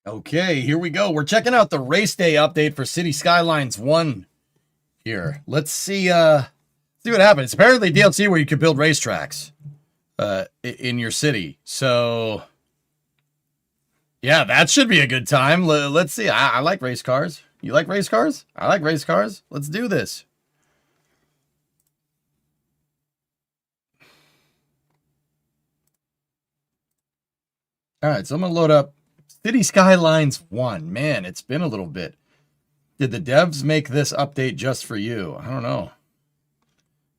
Okay, here we go. We're checking out the race day update for City Skylines 1 here. Let's see what happens. Apparently DLC where you can build racetracks in your city. So yeah, that should be a good time. Let's see. I like race cars. You like race cars? I like race cars. Let's do this. All right, so I'm going to load up City Skylines 1. Man, it's been a little bit. Did the devs make this update just for you? I don't know.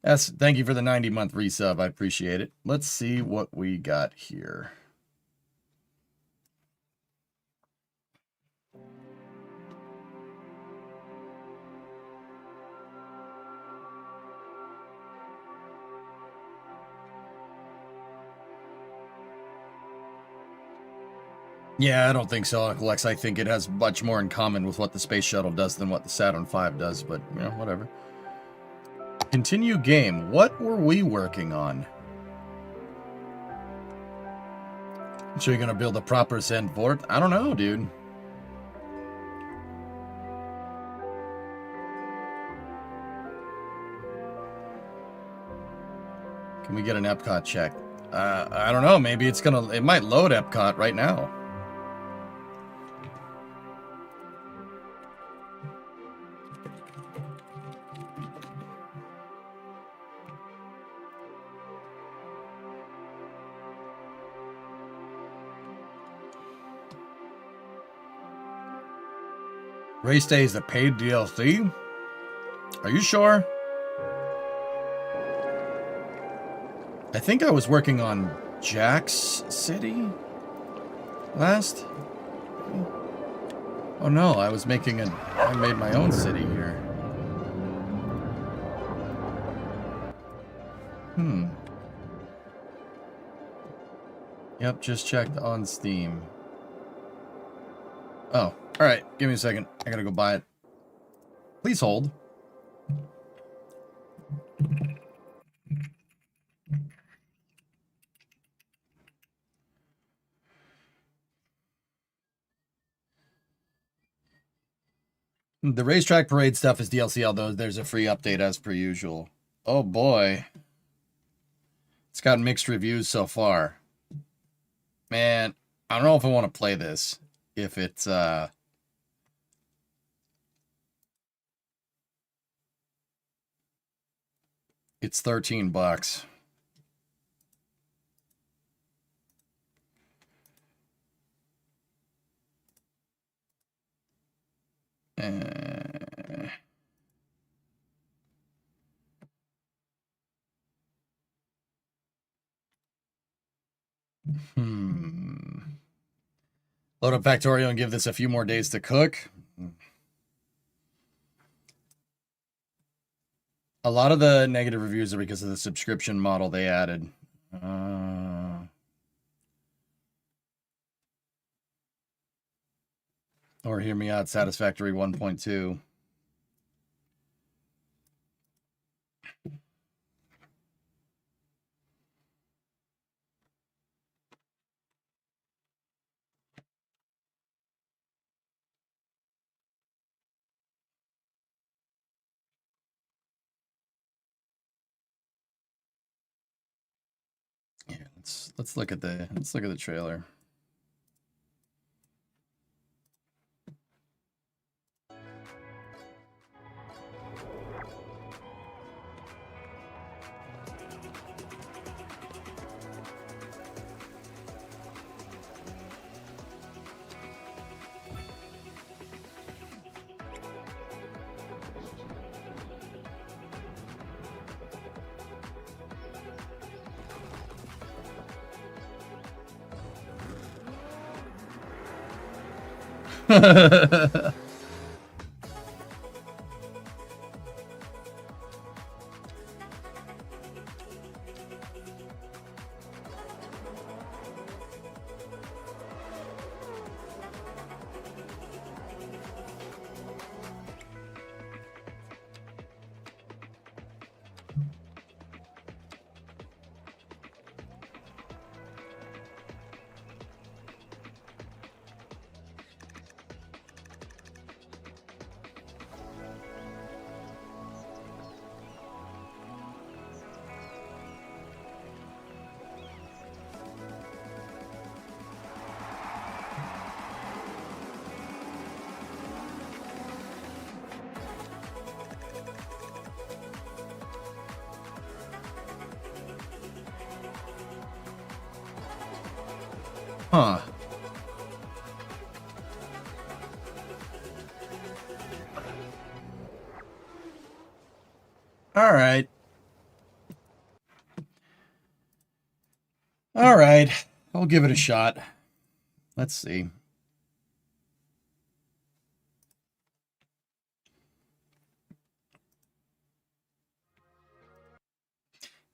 Yes, thank you for the 90-month resub. I appreciate it. Let's see what we got here. Yeah, I don't think so, Lex. I think it has much more in common with what the Space Shuttle does than what the Saturn V does, but, you know, whatever. Continue game. What were we working on? So you're going to build a proper send port? I don't know, dude. Can we get an Epcot check? I don't know. Maybe it might load Epcot right now. Race Day is a paid DLC? Are you sure? I think I was working on Jack's City last. Oh no, I made my own city here. Yep, just checked on Steam. Oh, alright, give me a second. I gotta go buy it. Please hold. The racetrack parade stuff is DLC, although there's a free update as per usual. Oh boy. It's got mixed reviews so far. Man, I don't know if I want to play this. If it's, it's $13. Load up Factorio and give this a few more days to cook. A lot of the negative reviews are because of the subscription model they added. Or hear me out, Satisfactory 1.2. Yeah, let's look at the trailer. Huh. All right. All right. I'll give it a shot. Let's see.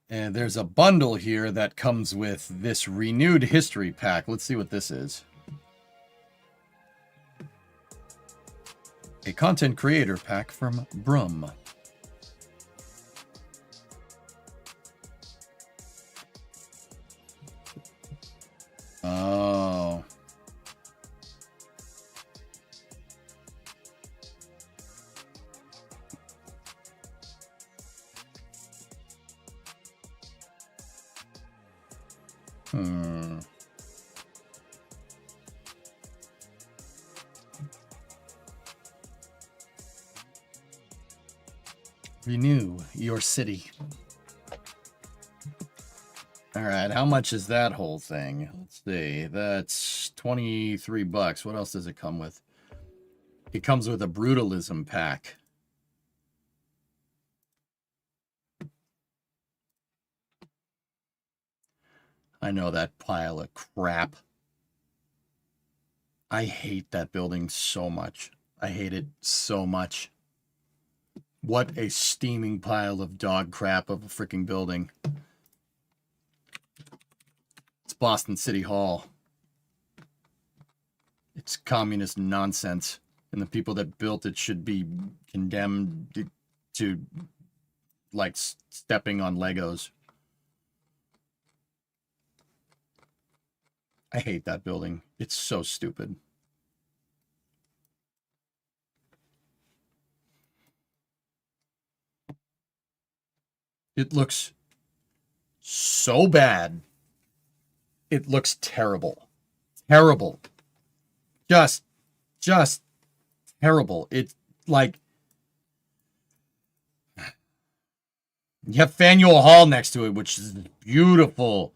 And there's a bundle here that comes with this renewed history pack. Let's see what this is. A content creator pack from Brum. Oh. Renew your city. All right, how much is that whole thing? Let's see. That's 23 bucks. What else does it come with? It comes with a brutalism pack. I know that pile of crap. I hate that building so much. I hate it so much. What a steaming pile of dog crap of a freaking building. It's Boston City Hall. It's communist nonsense. And the people that built it should be condemned to, like, stepping on Legos. I hate that building. It's so stupid. It looks so bad. It looks terrible. Terrible. Just terrible. It's like, you have Faneuil Hall next to it, which is beautiful,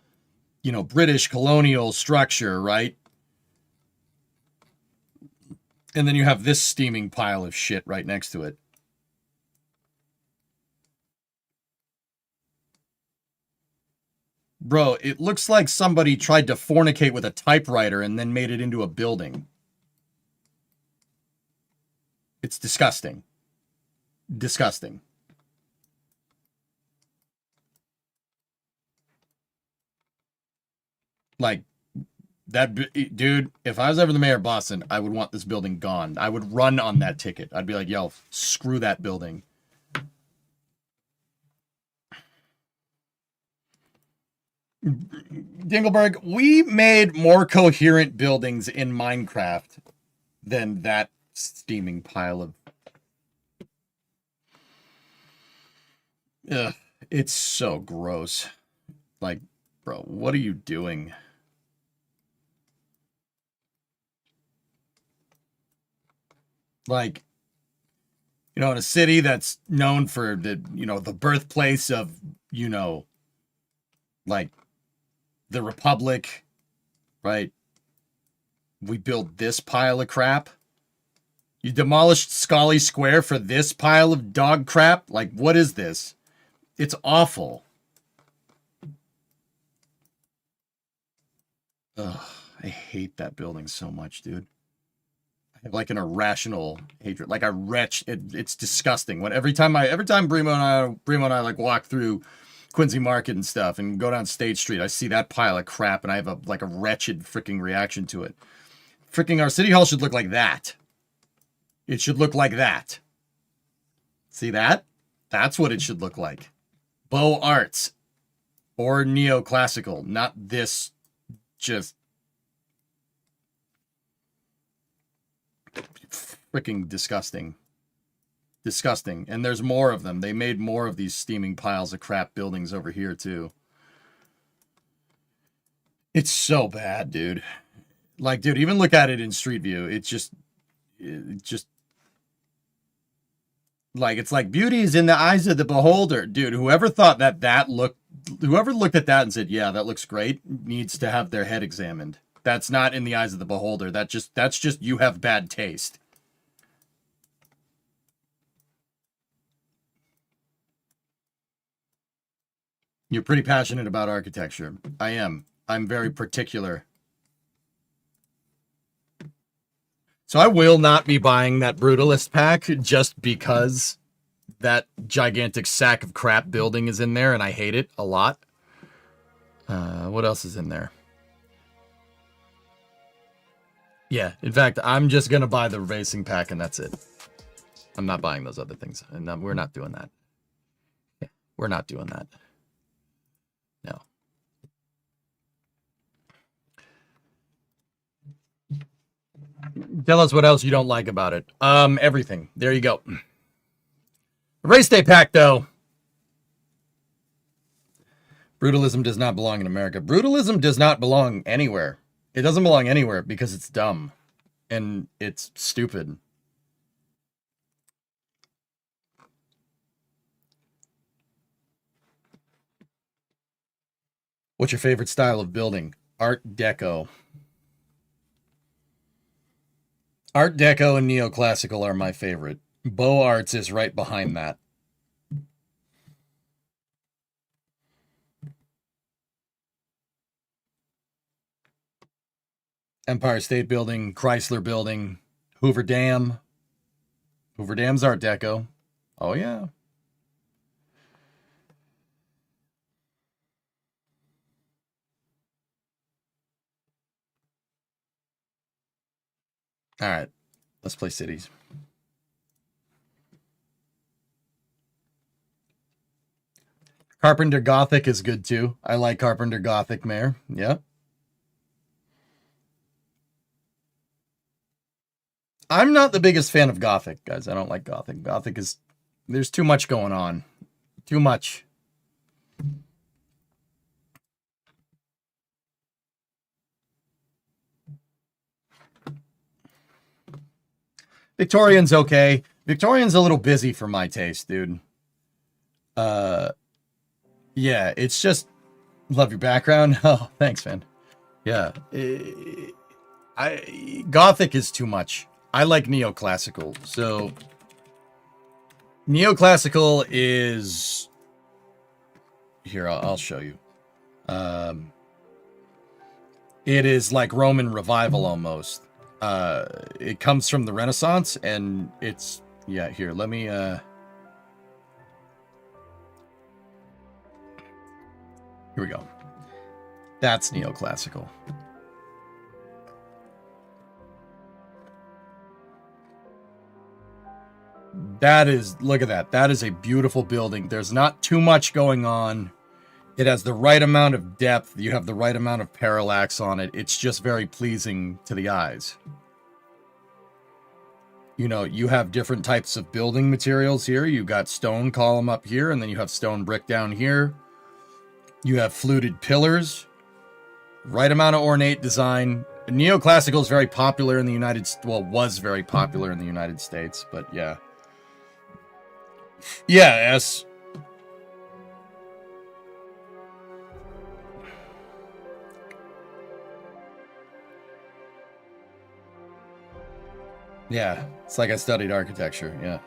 you know, British colonial structure, right? And then you have this steaming pile of shit right next to it. Bro, it looks like somebody tried to fornicate with a typewriter and then made it into a building. It's disgusting. Disgusting. Like, that, dude, if I was ever the mayor of Boston, I would want this building gone. I would run on that ticket. I'd be like, yo, screw that building. Dingleberg, we made more coherent buildings in Minecraft than that steaming pile of... Ugh, it's so gross. Like, bro, what are you doing? Like, you know, in a city that's known for the, you know, the birthplace of, you know, like, the Republic, right? We built this pile of crap. You demolished Scully Square for this pile of dog crap? Like, what is this? It's awful. Ugh, I hate that building so much, dude. I have like an irrational hatred, like a wretch. It's disgusting. When every time Brimo and I like walk through Quincy Market and stuff and go down State Street, I see that pile of crap and I have a wretched freaking reaction to it. Freaking our city hall should look like that. It should look like that. See that? That's what it should look like. Beaux Arts or neoclassical, not this just freaking disgusting. Disgusting. And there's more of them. They made more of these steaming piles of crap buildings over here too. It's so bad, dude. Like, dude, even look at it in Street View. It just like, it's like beauty is in the eyes of the beholder. Dude, whoever thought whoever looked at that and said, yeah, that looks great, needs to have their head examined. That's not in the eyes of the beholder. That's just you have bad taste. You're pretty passionate about architecture. I am. I'm very particular. So I will not be buying that Brutalist pack just because that gigantic sack of crap building is in there and I hate it a lot. What else is in there? Yeah, in fact, I'm just going to buy the racing pack and that's it. I'm not buying those other things. And we're not doing that. Yeah, we're not doing that. No. Tell us what else you don't like about it. Everything. There you go. Race day pack, though. Brutalism does not belong in America. Brutalism does not belong anywhere. It doesn't belong anywhere because it's dumb. And it's stupid. What's your favorite style of building? Art Deco. Art Deco and Neoclassical are my favorite. Beaux Arts is right behind that. Empire State Building, Chrysler Building, Hoover Dam. Hoover Dam's Art Deco. Oh, yeah. All right, let's play cities. Carpenter Gothic is good too. I like Carpenter Gothic, Mayor. Yeah. I'm not the biggest fan of Gothic, guys. I don't like Gothic. Gothic is... There's too much going on. Too much. Victorian's okay. Victorian's a little busy for my taste, dude. Yeah, it's just... Love your background. Oh, thanks, man. Yeah. Gothic is too much. I like Neoclassical. So... Neoclassical is... Here, I'll show you. It is like Roman Revival almost. It comes from the Renaissance, and it's... Yeah, here, let me... Here we go. That's Neoclassical. That is... Look at that. That is a beautiful building. There's not too much going on. It has the right amount of depth. You have the right amount of parallax on it. It's just very pleasing to the eyes. You know, you have different types of building materials here. You got stone column up here, and then you have stone brick down here. You have fluted pillars. Right amount of ornate design. Neoclassical is very popular in the United States. Well, was very popular in the United States, but yeah. Yeah, S. Yeah, it's like I studied architecture, yeah.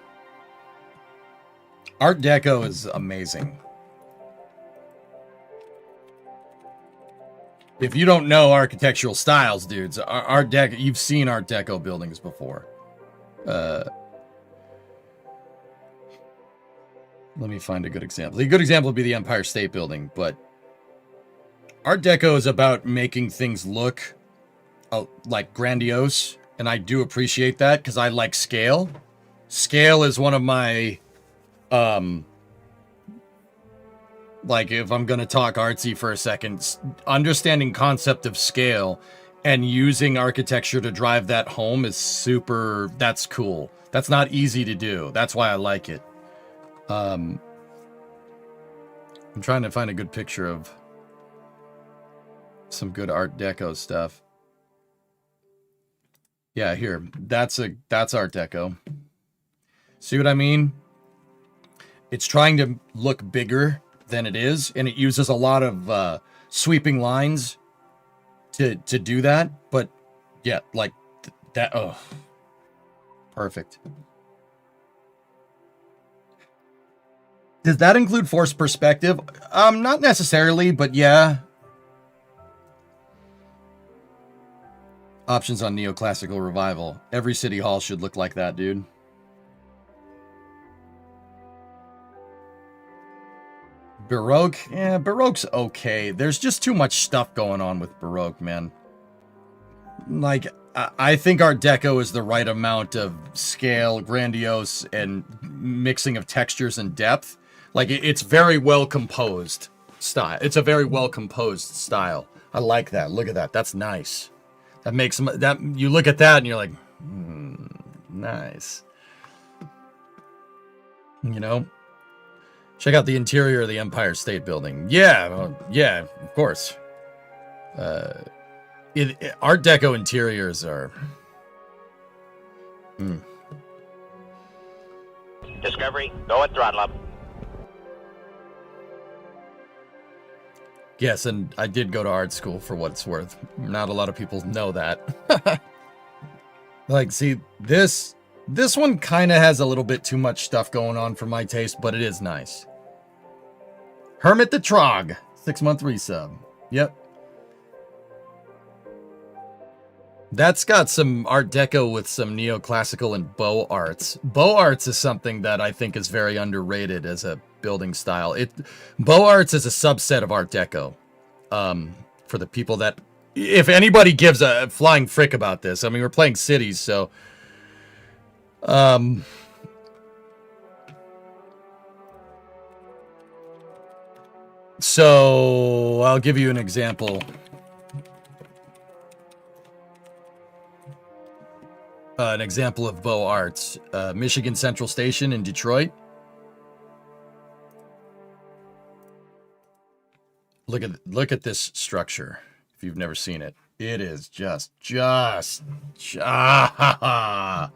Art Deco is amazing. If you don't know architectural styles, dudes, Art Deco, you've seen Art Deco buildings before. Let me find a good example. A good example would be the Empire State Building, but Art Deco is about making things look like grandiose, and I do appreciate that because I like scale. Scale is one of my, like, if I'm going to talk artsy for a second, understanding concept of scale and using architecture to drive that home is super, that's cool. That's not easy to do. That's why I like it. I'm trying to find a good picture of some good Art Deco stuff. Yeah, here. That's Art Deco. See what I mean? It's trying to look bigger than it is, and it uses a lot of sweeping lines to do that, but yeah, like that. Oh, perfect. Does that include forced perspective? Not necessarily, but yeah. Options on neoclassical revival. Every city hall should look like that, dude. Baroque? Yeah, Baroque's okay. There's just too much stuff going on with Baroque, man. Like, I think Art Deco is the right amount of scale, grandiose, and mixing of textures and depth. Like, it's very well composed style. It's a very well composed style. I like that. Look at that. That's nice. That makes that you look at that and you're like, nice. You know, check out the interior of the Empire State Building. Yeah, well, yeah, of course. Art Deco interiors are. Discovery, go at throttle up. Yes, and I did go to art school for what it's worth. Not a lot of people know that. Like, see, this one kind of has a little bit too much stuff going on for my taste, but it is nice. Hermit the Trog, 6-month resub. Yep. That's got some Art Deco with some neoclassical and Beaux Arts. Beaux Arts is something that I think is very underrated as a building style. Beaux Arts is a subset of Art Deco. For the people that, if anybody gives a flying frick about this, I mean, we're playing cities, so so I'll give you an example. An example of Beaux Arts, Michigan Central Station in Detroit. Look at this structure. If you've never seen it, it is just oh,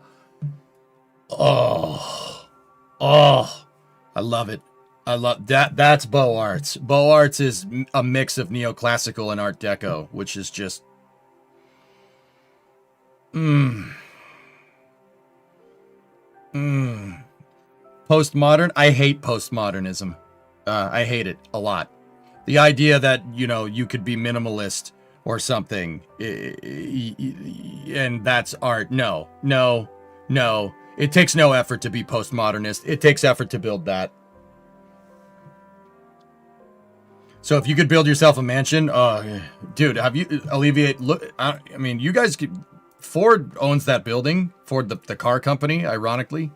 I love it. I love that. That's Beaux Arts. Beaux Arts is a mix of neoclassical and Art Deco, which is just postmodern. I hate postmodernism. I hate it a lot. The idea that, you know, you could be minimalist or something, and that's art. No. It takes no effort to be postmodernist. It takes effort to build that. So if you could build yourself a mansion, dude, have you alleviate? Look, I mean, you guys could. Ford owns that building. Ford, the car company, ironically.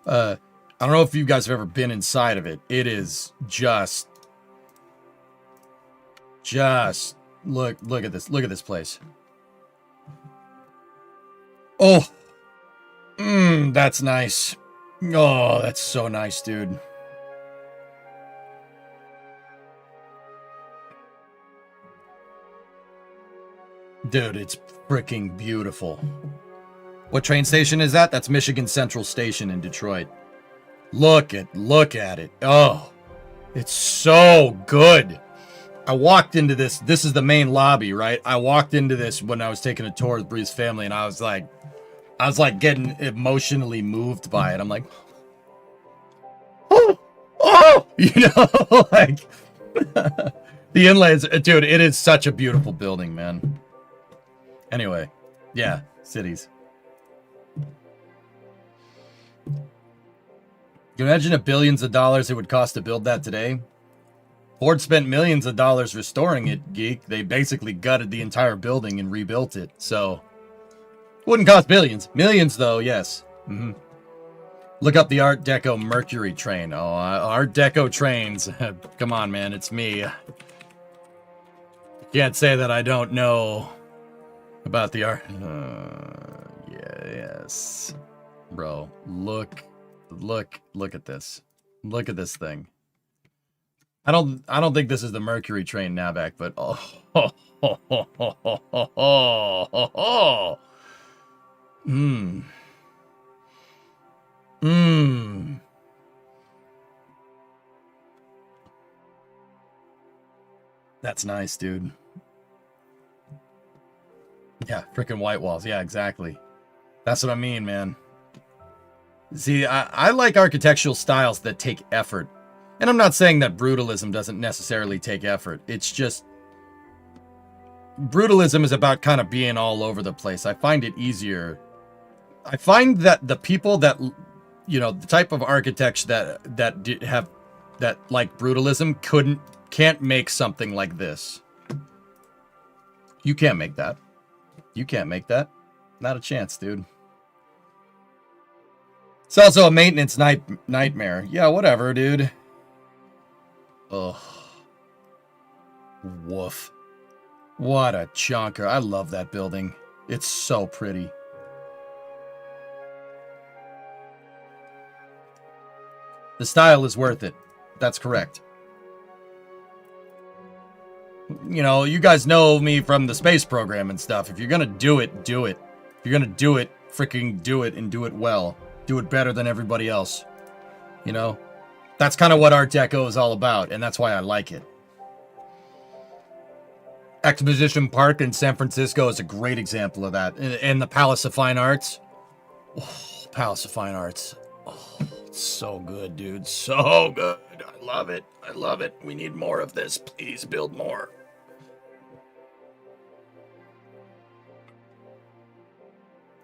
I don't know if you guys have ever been inside of it. It is just look at this. Look at this place. Oh, that's nice. Oh, that's so nice, dude. Dude, it's freaking beautiful. What train station is that? That's Michigan Central Station in Detroit. Look at it. Oh, it's so good. I walked into this. This is the main lobby, right? I walked into this when I was taking a tour with Bree's family, and I was like getting emotionally moved by it. I'm like, oh, you know, like the inlays, dude. It is such a beautiful building, man. Anyway, yeah, cities. Can you imagine the billions of dollars it would cost to build that today? Ford spent millions of dollars restoring it, geek. They basically gutted the entire building and rebuilt it. So, wouldn't cost billions. Millions, though, yes. Look up the Art Deco Mercury train. Oh, Art Deco trains. Come on, man. It's me. Can't say that I don't know about the art. Yes. Bro, look at this. Look at this thing. I don't think this is the Mercury train, Navak, but That's nice, dude. Yeah, freaking white walls. Yeah, exactly. That's what I mean, man. See, I like architectural styles that take effort. And I'm not saying that brutalism doesn't necessarily take effort. It's just... brutalism is about kind of being all over the place. I find it easier. I find that the people that... you know, the type of architects that like brutalism can't make something like this. You can't make that. You can't make that. Not a chance, dude. It's also a maintenance nightmare. Yeah, whatever, dude. Ugh. Woof. What a chonker. I love that building. It's so pretty. The style is worth it. That's correct. You know, you guys know me from the space program and stuff. If you're gonna do it, do it. If you're gonna do it, freaking do it and do it well. Do it better than everybody else. You know? That's kind of what Art Deco is all about, and that's why I like it. Exposition Park in San Francisco is a great example of that. And the Palace of Fine Arts. Oh, Palace of Fine Arts. Oh, it's so good, dude. So good. I love it. I love it. We need more of this. Please build more.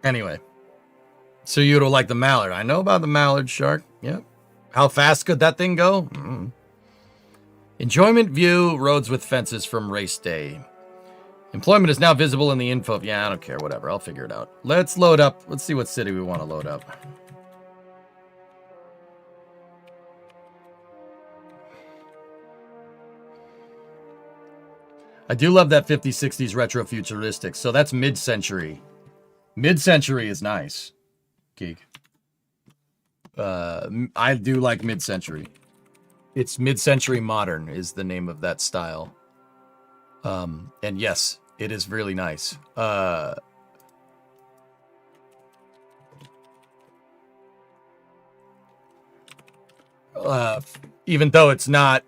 Anyway. So you don't like the Mallard. I know about the Mallard, Shark. Yep. How fast could that thing go? Enjoyment view, roads with fences from race day. Employment is now visible in the info. Yeah, I don't care. Whatever. I'll figure it out. Let's load up. Let's see what city we want to load up. I do love that 50s, 60s retro futuristic. So that's mid-century. Mid-century is nice. Geek. I do like mid-century. It's mid-century modern is the name of that style. And yes, it is really nice. Even though it's not,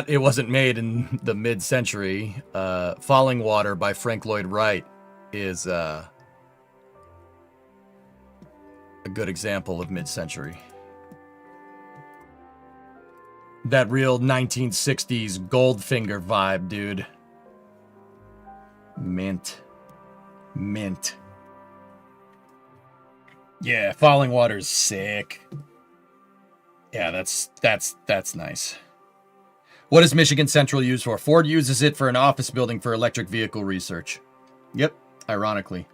it wasn't made in the mid-century. Falling Water by Frank Lloyd Wright is a good example of mid-century. That real 1960s Goldfinger vibe, dude. Mint. Mint. Yeah, Falling Water's sick. Yeah, that's nice. What is Michigan Central used for? Ford uses it for an office building for electric vehicle research. Yep, ironically.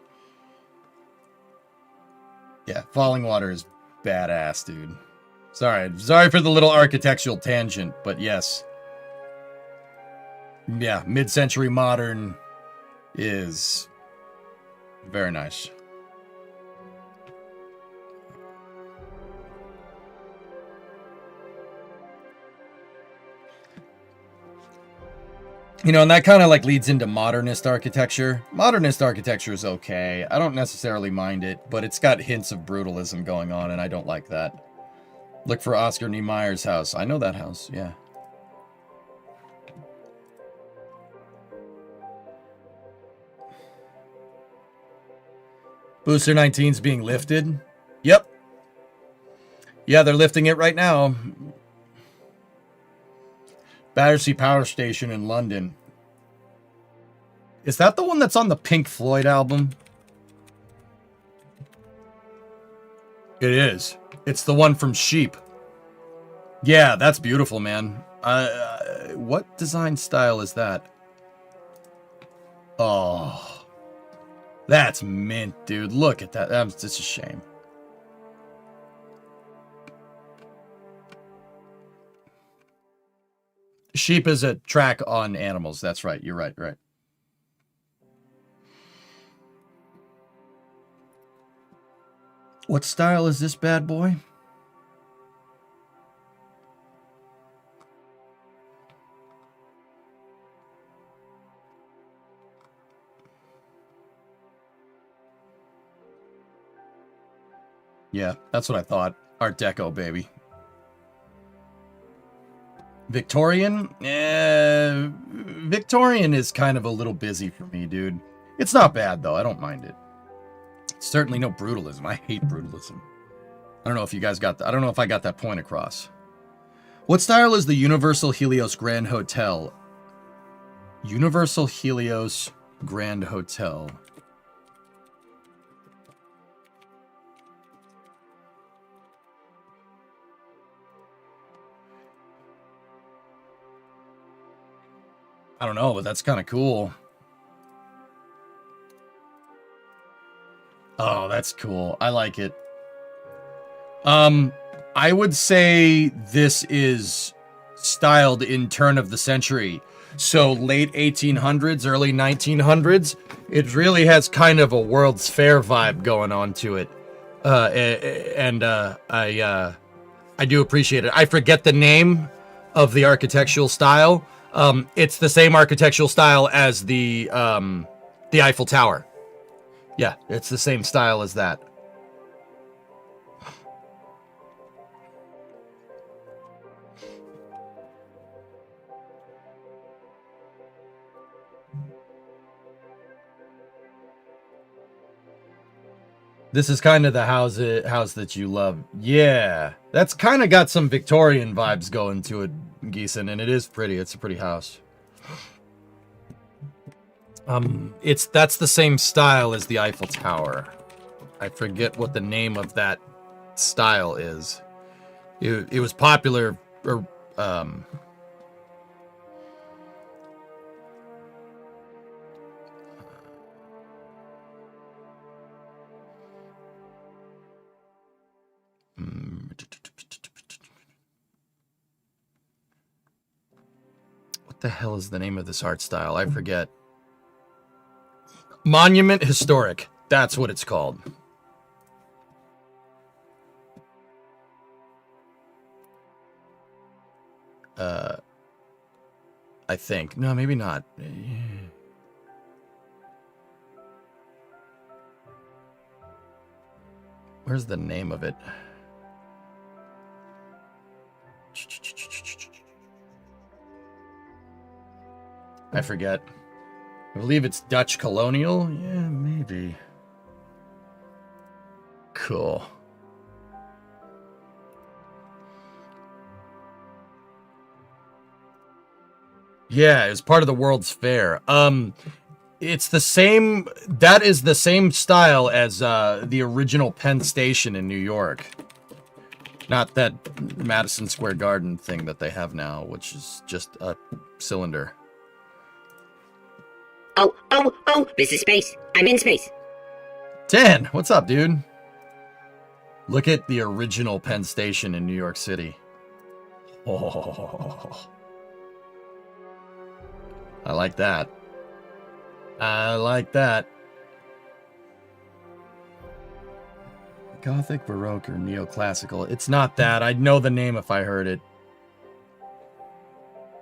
Yeah, Falling Water is badass, dude. Sorry for the little architectural tangent, but yes. Yeah, mid-century modern is very nice. You know, and that kind of like leads into modernist architecture. Modernist architecture is okay. I don't necessarily mind it, but it's got hints of brutalism going on, and I don't like that. Look for Oscar Niemeyer's house. I know that house, yeah. Booster 19's being lifted. Yep. Yeah, they're lifting it right now. Battersea Power Station in London. Is that the one that's on the Pink Floyd album? It is. It's the one from Sheep. Yeah, that's beautiful, man. What design style is that? Oh. That's mint, dude. Look at that. That's just a shame. Sheep is a track on Animals. That's right. You're right. Right. What style is this bad boy? Yeah, that's what I thought. Art Deco, baby. Victorian? Victorian is kind of a little busy for me, dude. It's not bad, though. I don't mind it. It's certainly no brutalism. I hate brutalism. I don't know if you guys got that. I don't know if I got that point across. What style is the Universal Helios Grand Hotel? Universal Helios Grand Hotel. I don't know, but that's kind of cool. Oh, that's cool. I like it. I would say this is styled in turn of the century. So late 1800s, early 1900s. It really has kind of a World's Fair vibe going on to it. I do appreciate it. I forget the name of the architectural style. It's the same architectural style as the Eiffel Tower. Yeah, it's the same style as that. This is kind of the house that you love. Yeah, that's kind of got some Victorian vibes going to it, Geeson, and it is pretty. It's a pretty house. That's the same style as the Eiffel Tower. I forget what the name of that style is. It was popular, or what the hell is the name of this art style? I forget. Monument Historic. That's what it's called. I think. No, maybe not. Where's the name of it? I forget. I believe it's Dutch Colonial. Yeah, maybe. Cool. Yeah, it was part of the World's Fair. It's the same. That is the same style as the original Penn Station in New York. Not that Madison Square Garden thing that they have now, which is just a cylinder. Oh, this is space. I'm in space. 10, what's up, dude? Look at the original Penn Station in New York City. Oh. I like that. I like that. Gothic, Baroque, or Neoclassical. It's not that. I'd know the name if I heard it.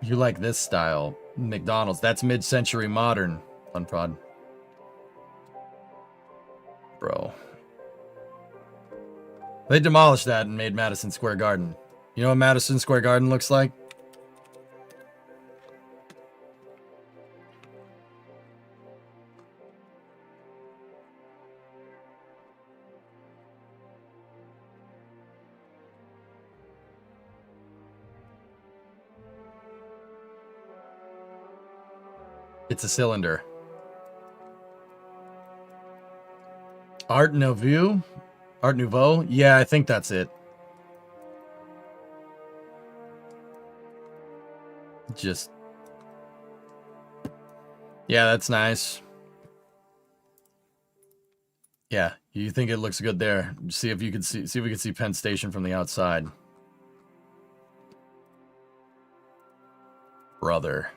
You like this style. McDonald's. That's mid-century modern. Unprod. Bro. They demolished that and made Madison Square Garden. You know what Madison Square Garden looks like? It's a cylinder. Art Nouveau? Art Nouveau? Yeah, I think that's it. Just... yeah, that's nice. Yeah, you think it looks good there. See if you can see if we can see Penn Station from the outside. Brother.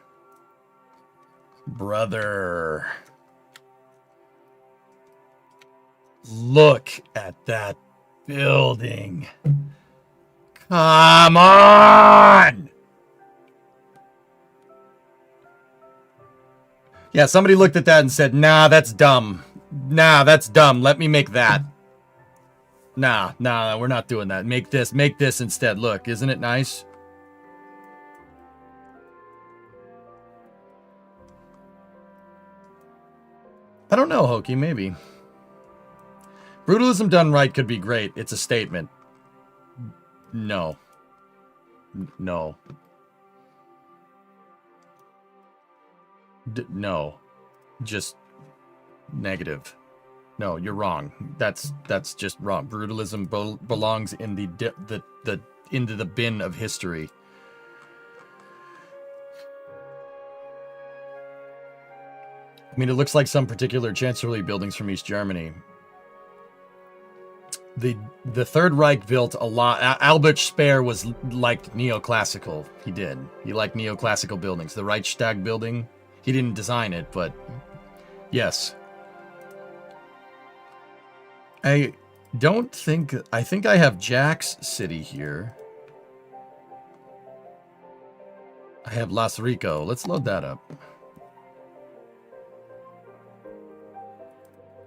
Look at that building. Come on! Yeah, somebody looked at that and said, nah, that's dumb. Nah, that's dumb. Let me make that. Nah, we're not doing that. Make this instead. Look, isn't it nice? I don't know, Hokie, maybe. Brutalism done right could be great. It's a statement. No. No. No. Just negative. No, you're wrong. That's just wrong. Brutalism belongs in the into the bin of history. I mean, it looks like some particular chancellery buildings from East Germany. The Third Reich built a lot. Albert Speer was liked neoclassical. He did. He liked neoclassical buildings. The Reichstag building, he didn't design it, but yes. I think I have Jack's city here. I have Las Rico. Let's load that up.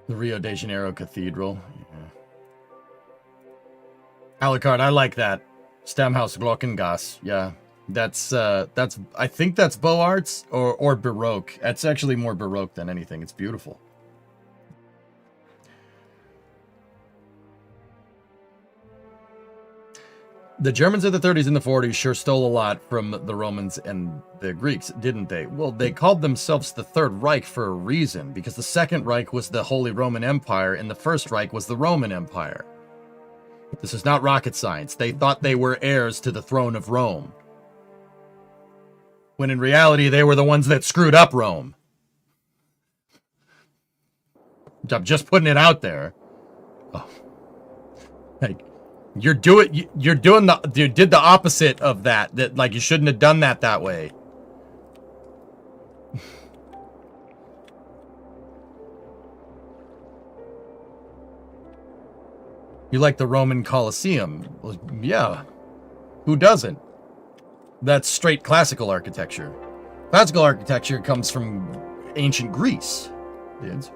The Rio de Janeiro Cathedral. Yeah. Alucard, I like that. Stammhaus Glockengasse. Yeah. That's I think that's Beaux Arts or Baroque. That's actually more Baroque than anything. It's beautiful. The Germans of the 30s and the 40s sure stole a lot from the Romans and the Greeks, didn't they? Well, they called themselves the Third Reich for a reason, because the Second Reich was the Holy Roman Empire and the First Reich was the Roman Empire. This is not rocket science. They thought they were heirs to the throne of Rome, when in reality they were the ones that screwed up Rome. I'm just putting it out there. Oh. Like, you did the opposite of that. That, like, you shouldn't have done that way. You like the Roman Colosseum? Well, yeah. Who doesn't? That's straight classical architecture. Classical architecture comes from ancient Greece, dudes.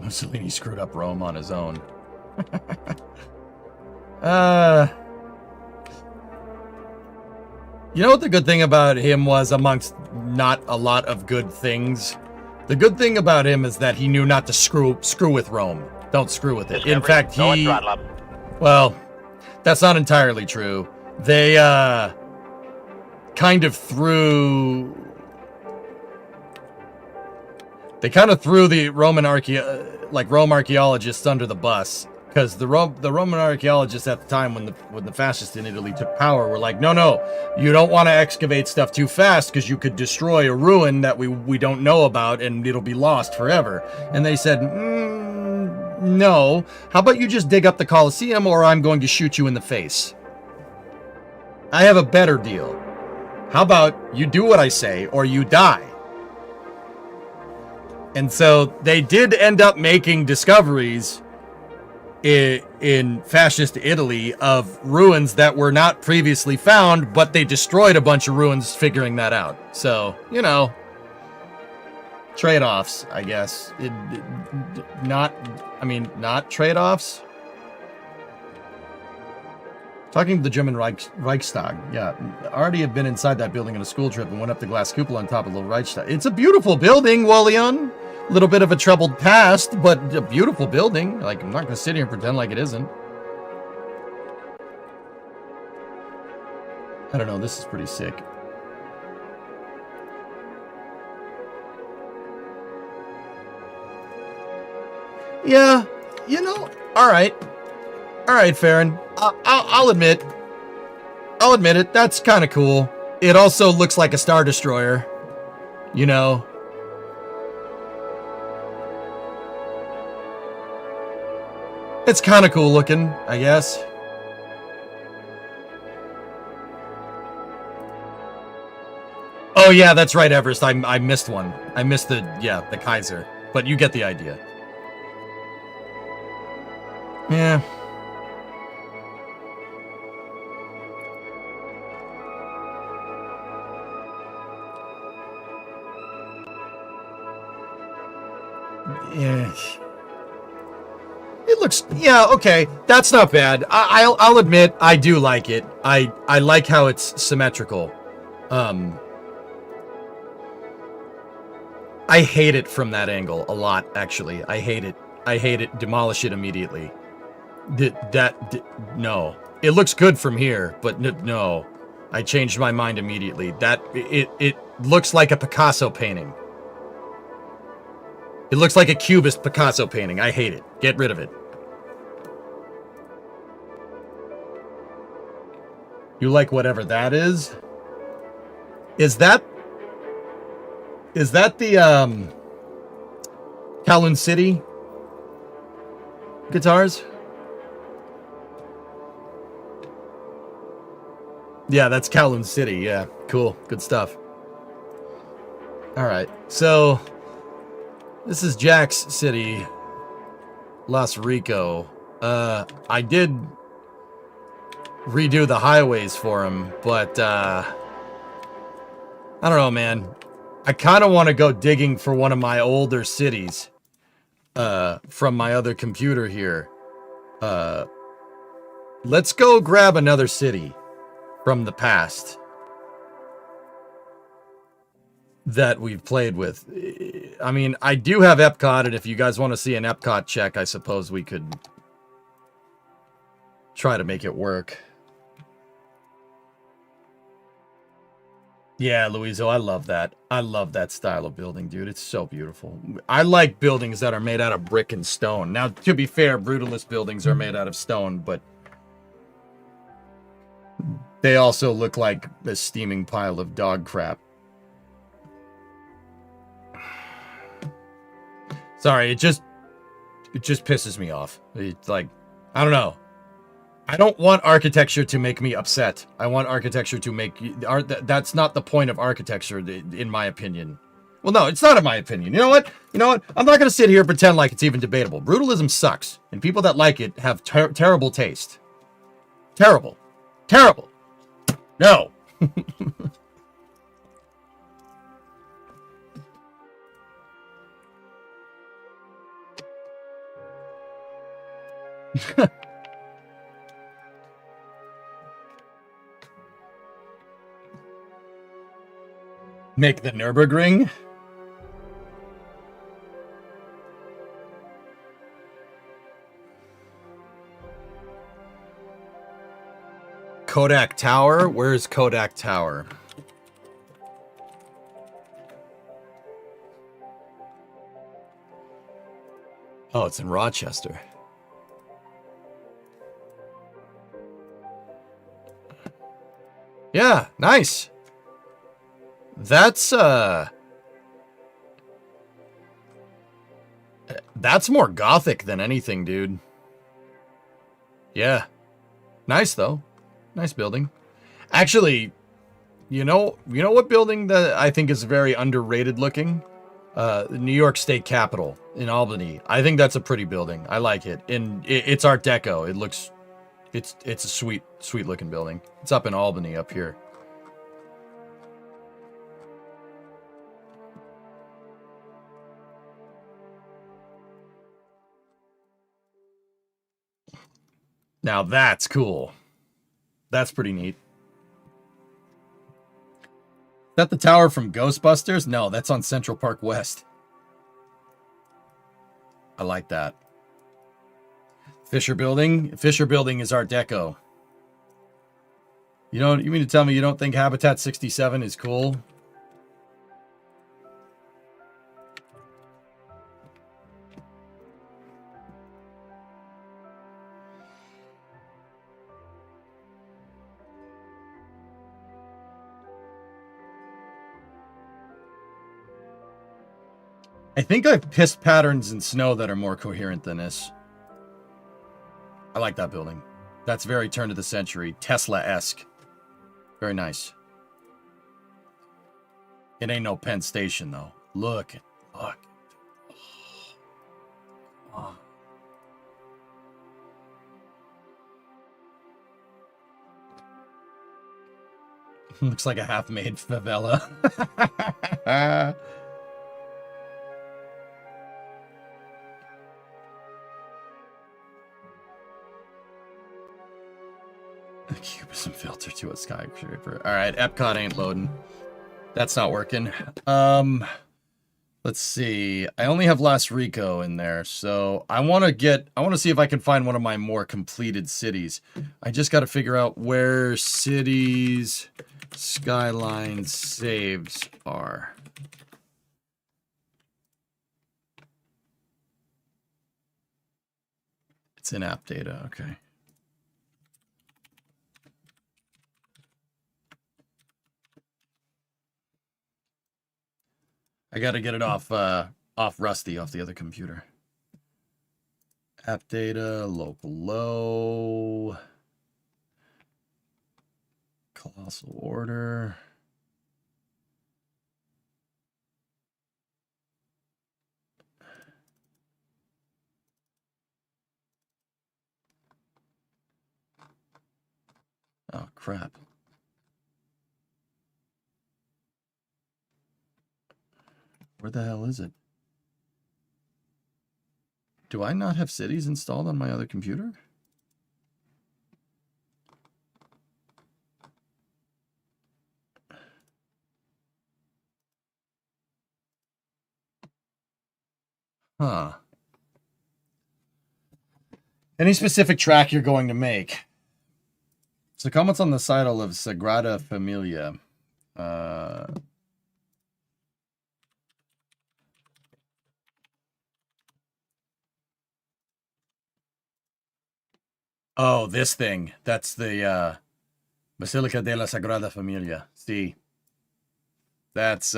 Mussolini screwed up Rome on his own. You know what the good thing about him was, amongst not a lot of good things? The good thing about him is that he knew not to screw with Rome. Don't screw with it. In fact, well, that's not entirely true. They kind of threw the Roman Rome archaeologists under the bus, because the Roman archaeologists at the time, when the fascists in Italy took power, were like, no, you don't want to excavate stuff too fast because you could destroy a ruin that we don't know about and it'll be lost forever. And they said, no, how about you just dig up the Colosseum, or I'm going to shoot you in the face. I have a better deal. How about you do what I say or you die? And so they did end up making discoveries in fascist Italy of ruins that were not previously found, but they destroyed a bunch of ruins figuring that out. So, you know, trade-offs, I guess. Not trade-offs. Talking to the German Reichstag, yeah. Already have been inside that building on a school trip and went up the glass cupola on top of the Reichstag. It's a beautiful building, Wallion. A little bit of a troubled past, but a beautiful building. Like, I'm not going to sit here and pretend like it isn't. I don't know, this is pretty sick. Yeah, you know, all right, Farron. I'll admit it. That's kind of cool. It also looks like a Star Destroyer, you know. It's kind of cool looking, I guess. Oh yeah, that's right, Everest. I missed one. I missed the Kaiser. But you get the idea. Yeah. Yeah. It looks, yeah, okay. That's not bad. I'll admit, I do like it. I like how it's symmetrical. I hate it from that angle a lot, actually. I hate it. I hate it. Demolish it immediately. No. It looks good from here, but no. I changed my mind immediately. It looks like a Picasso painting. It looks like a Cubist Picasso painting. I hate it. Get rid of it. You like whatever that is? Is that the Kowloon City guitars? Yeah, that's Kowloon City. Yeah, cool. Good stuff. All right. So this is Jack's City, Las Rico. I did redo the highways for him, but I don't know, man. I kind of want to go digging for one of my older cities from my other computer here. Let's go grab another city from the past that we've played with. I mean, I do have Epcot, and if you guys want to see an Epcot check, I suppose we could try to make it work. Yeah, Louiso, I love that. I love that style of building, dude. It's so beautiful. I like buildings that are made out of brick and stone. Now, to be fair, Brutalist buildings are made out of stone, but they also look like a steaming pile of dog crap. Sorry, it just pisses me off. It's like, I don't know. I don't want architecture to make me upset. I want architecture to make art. That's not the point of architecture, in my opinion. Well, no, it's not in my opinion. You know what? I'm not going to sit here and pretend like it's even debatable. Brutalism sucks, and people that like it have terrible taste. Terrible. Terrible. No. Make the Nürburgring? Kodak Tower? Where's Kodak Tower? Oh, it's in Rochester. Yeah, nice. That's more gothic than anything, dude. Yeah. Nice though. Nice building. Actually, you know what building that I think is very underrated looking? The New York State Capitol in Albany. I think that's a pretty building. I like it. And it's Art Deco. It's a sweet looking building. It's up in Albany up here. Now that's cool. That's pretty neat. Is that the tower from Ghostbusters? No, that's on Central Park West. I like that. Fisher Building? Fisher Building is Art Deco. You mean to tell me you don't think Habitat 67 is cool? I think I've pissed patterns in snow that are more coherent than this. I like that building. That's very turn of the century, Tesla-esque. Very nice. It ain't no Penn Station, though. Look. Oh. Looks like a half-made favela. A cubism filter to a skyscraper. All right, Epcot ain't loading. That's not working. Let's see. I only have Las Rico in there, so I want to see if I can find one of my more completed cities. I just got to figure out where cities skyline saves are. It's in app data. Okay. I got to get it off Rusty, off the other computer. App data, local low. Colossal order. Oh, crap. Where the hell is it? Do I not have cities installed on my other computer? Huh. Any specific track you're going to make? So comments on the title of Sagrada Familia. Oh, this thing. That's the Basilica de la Sagrada Familia. See. That's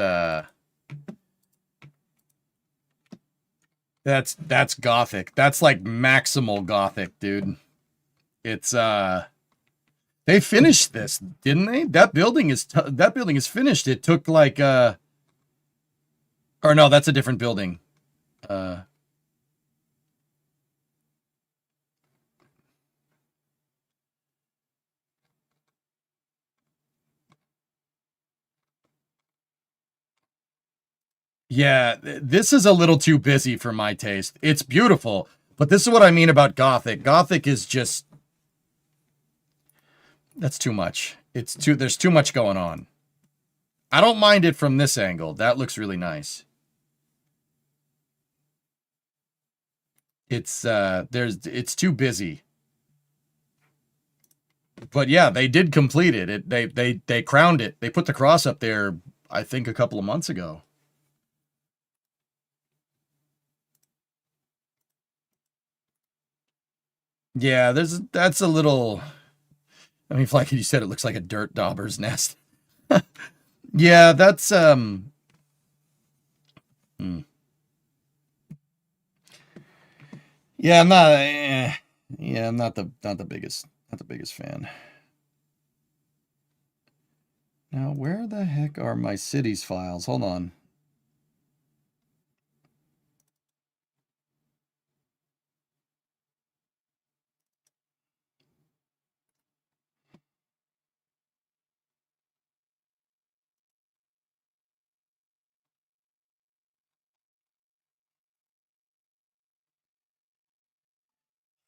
Gothic. That's like maximal Gothic, dude. It's they finished this, didn't they? That building is finished. It took like or no, that's a different building. Yeah, this is a little too busy for my taste. It's beautiful, but this is what I mean about Gothic. Gothic is just... That's too much. There's too much going on. I don't mind it from this angle. That looks really nice. It's too busy. But yeah, they did complete it. They crowned it. They put the cross up there, I think, a couple of months ago. Yeah, that's a little... I mean, like you said, it looks like a dirt dauber's nest. Yeah, that's Yeah, I'm not I'm not the biggest fan. Now, where the heck are my cities files? Hold on.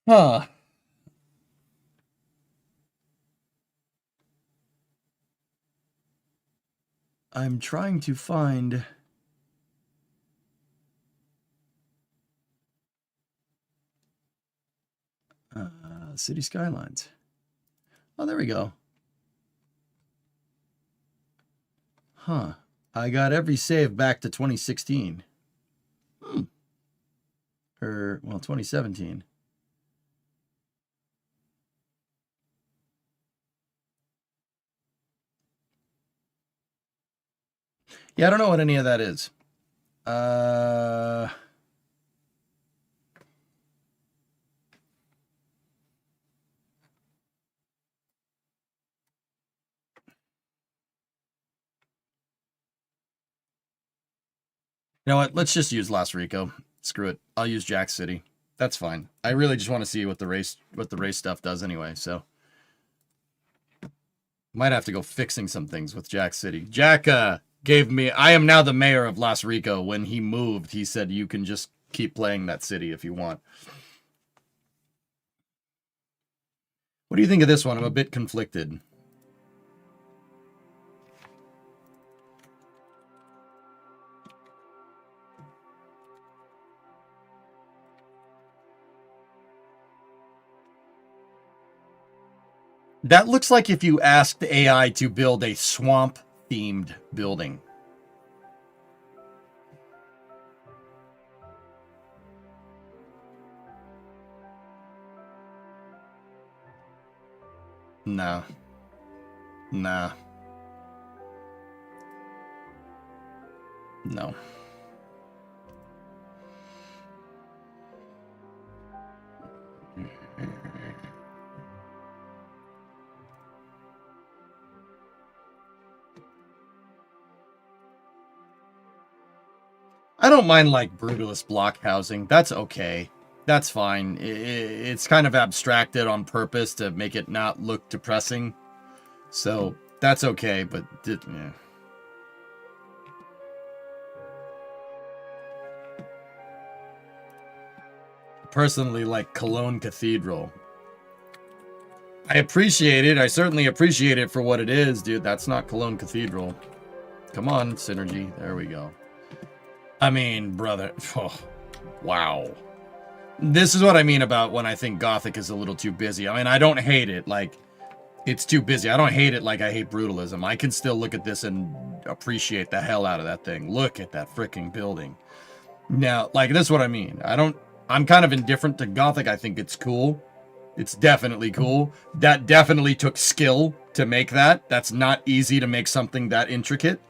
Huh. I'm trying to find... City Skylines. Oh, there we go. Huh. I got every save back to 2016. Or, well, 2017. Yeah, I don't know what any of that is. You know what? Let's just use Las Rico. Screw it. I'll use Jack City. That's fine. I really just want to see what the race stuff does anyway, so might have to go fixing some things with Jack City. Jack gave me... I am now the mayor of Las Rico. When he moved, he said you can just keep playing that city if you want. What do you think of this one? I'm a bit conflicted. That looks like if you asked AI to build a swamp-themed building. Nah. Nah. No. I don't mind like brutalist block housing. That's okay. That's fine. It's kind of abstracted on purpose to make it not look depressing. So that's okay, but yeah. Personally like Cologne Cathedral. I appreciate it. I certainly appreciate it for what it is, dude. That's not Cologne Cathedral. Come on, Synergy. There we go. I mean, brother. Oh, wow. This is what I mean about when I think Gothic is a little too busy. I mean, I don't hate it. Like, it's too busy. I don't hate it like I hate brutalism. I can still look at this and appreciate the hell out of that thing. Look at that freaking building. Now, like, this is what I mean. I'm kind of indifferent to Gothic. I think it's cool. It's definitely cool. That definitely took skill to make that. That's not easy to make something that intricate.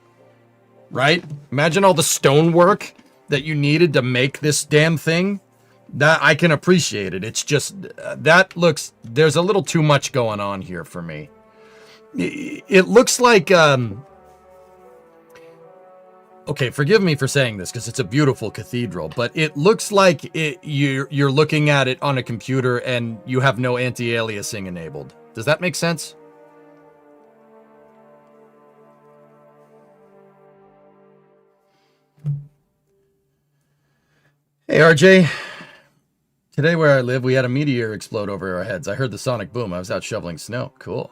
Right? Imagine all the stonework that you needed to make this damn thing. That I can appreciate it. It's just that looks, there's a little too much going on here for me. It looks like okay, forgive me for saying this because it's a beautiful cathedral, but it looks like you're looking at it on a computer and you have no anti-aliasing enabled. Does that make sense? Hey, RJ. Today where I live, we had a meteor explode over our heads. I heard the sonic boom. I was out shoveling snow. Cool.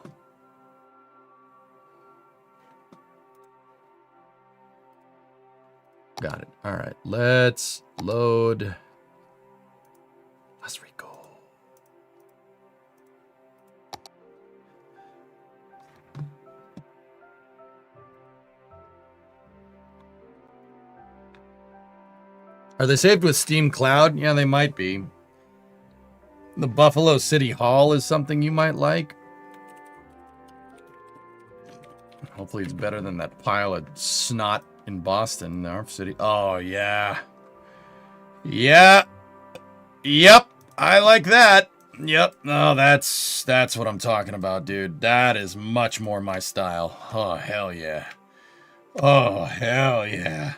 Got it. All right. Let's load. Let's recall. Are they saved with Steam Cloud? Yeah, they might be. The Buffalo City Hall is something you might like. Hopefully it's better than that pile of snot in Boston, our city. Oh, yeah. Yeah. Yep. I like that. Yep. Oh, that's what I'm talking about, dude. That is much more my style. Oh, hell yeah. Oh, hell yeah.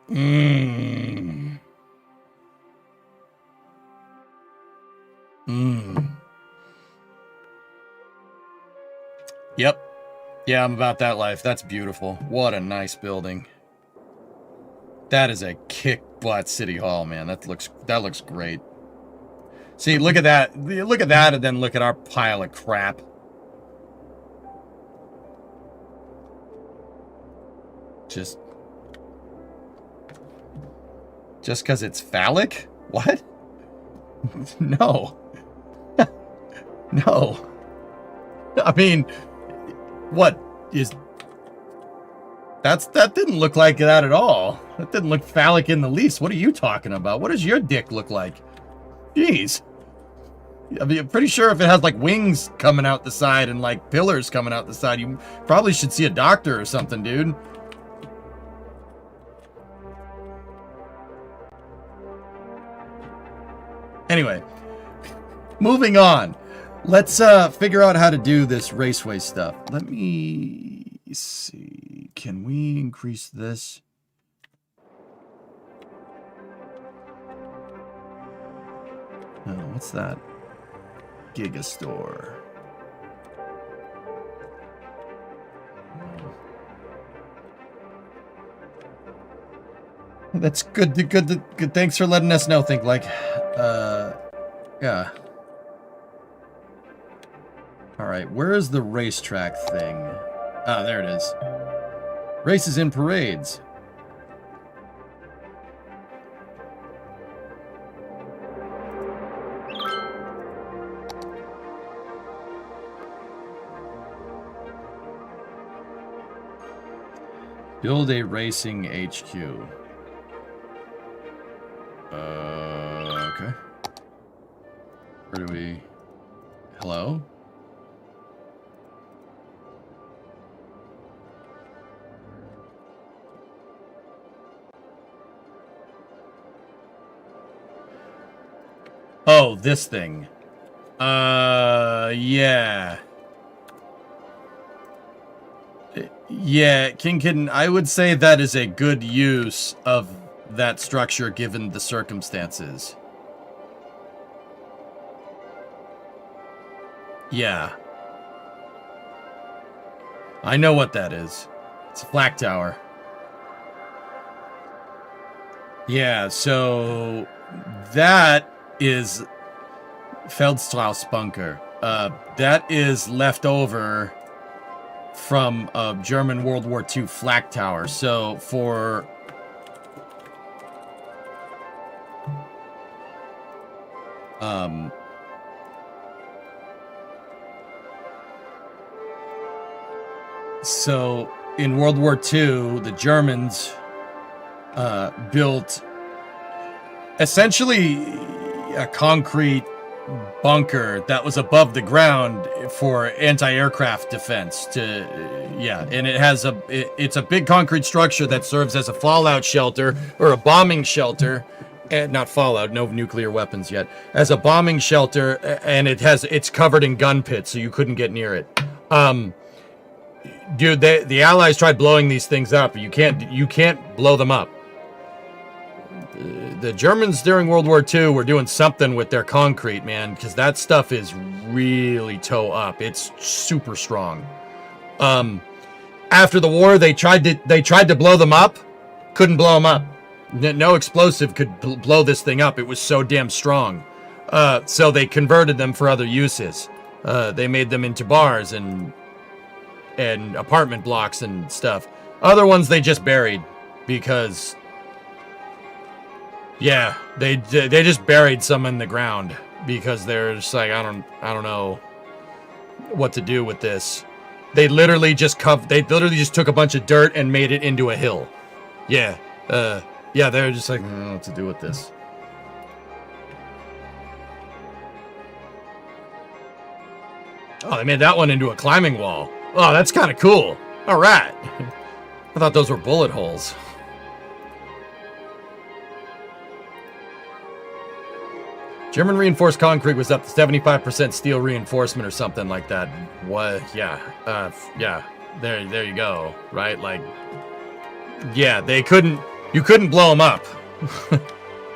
Mmm. Mmm. Yep. Yeah, I'm about that life. That's beautiful. What a nice building. That is a kick-butt city hall, man. That looks great. See, look at that. Look at that, and then look at our pile of crap. Just because it's phallic? What? No. No. I mean, what is... That didn't look like that at all. That didn't look phallic in the least. What are you talking about? What does your dick look like? Jeez. I mean, I'm pretty sure if it has like wings coming out the side and like pillars coming out the side, you probably should see a doctor or something, dude. Anyway, moving on. Let's figure out how to do this raceway stuff. Let me see. Can we increase this? Oh, what's that? Gigastore. That's good. Good. Thanks for letting us know. Think like, yeah. All right, where is the racetrack thing? Ah, there it is. Races and parades. Build a racing HQ. Okay. Where do we... Hello? Oh, this thing. Yeah. Yeah, King Kitten, I would say that is a good use of that structure given the circumstances. Yeah. I know what that is. It's a flak tower. Yeah, so that is Feldstrauss bunker. That is left over from a German World War II flak tower. So for so in World War II, the Germans built essentially a concrete bunker that was above the ground for anti-aircraft defense. And it has it's a big concrete structure that serves as a fallout shelter or a bombing shelter, and not fallout, no nuclear weapons yet, as a bombing shelter, and it's covered in gun pits, so you couldn't get near it. Dude, the Allies tried blowing these things up. You can't blow them up. The Germans during World War II were doing something with their concrete, man, because that stuff is really toe up. It's super strong. After the war, they tried to blow them up, couldn't blow them up. No explosive could blow this thing up. It was so damn strong. So they converted them for other uses. They made them into bars and apartment blocks and stuff. Other ones they just buried because. Yeah, they just buried some in the ground because they're just like, I don't know what to do with this. They literally just took a bunch of dirt and made it into a hill. Yeah, they're just like, I don't know what to do with this. Oh, they made that one into a climbing wall. Oh, that's kind of cool. All right. I thought those were bullet holes. German reinforced concrete was up to 75% steel reinforcement or something like that. What? Yeah. Yeah. There you go. Right? Like, yeah, you couldn't blow them up.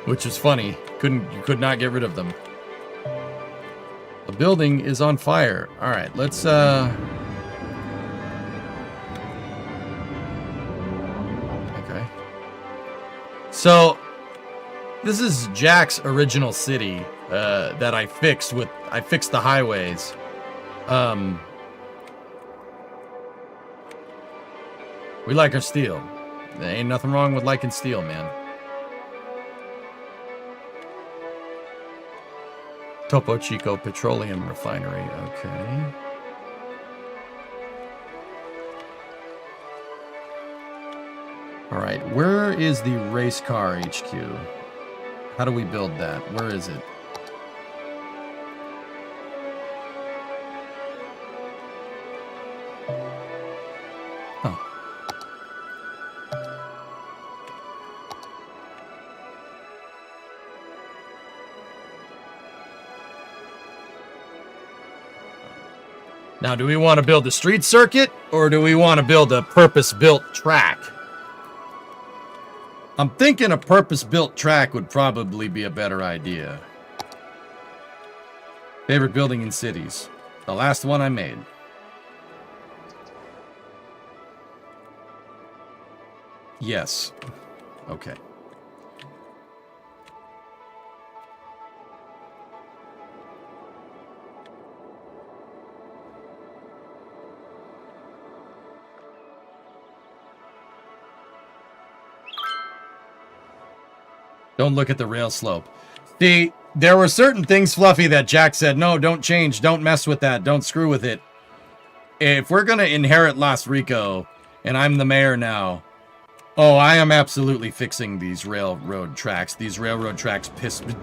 Which is funny. You could not get rid of them. The building is on fire. All right, let's, okay. So, this is Jack's original city that I fixed the highways. We like our steel. There ain't nothing wrong with liking steel, man. Topo Chico Petroleum Refinery, okay. All right, where is the race car HQ? How do we build that? Where is it? Oh. Now, do we want to build a street circuit or do we want to build a purpose-built track? I'm thinking a purpose-built track would probably be a better idea. Favorite building in cities. The last one I made. Yes. Okay. Don't look at the rail slope. See, there were certain things, Fluffy, that Jack said, no, don't change. Don't mess with that. Don't screw with it. If we're going to inherit Las Rico, and I'm the mayor now, oh, I am absolutely fixing these railroad tracks. These railroad tracks piss me.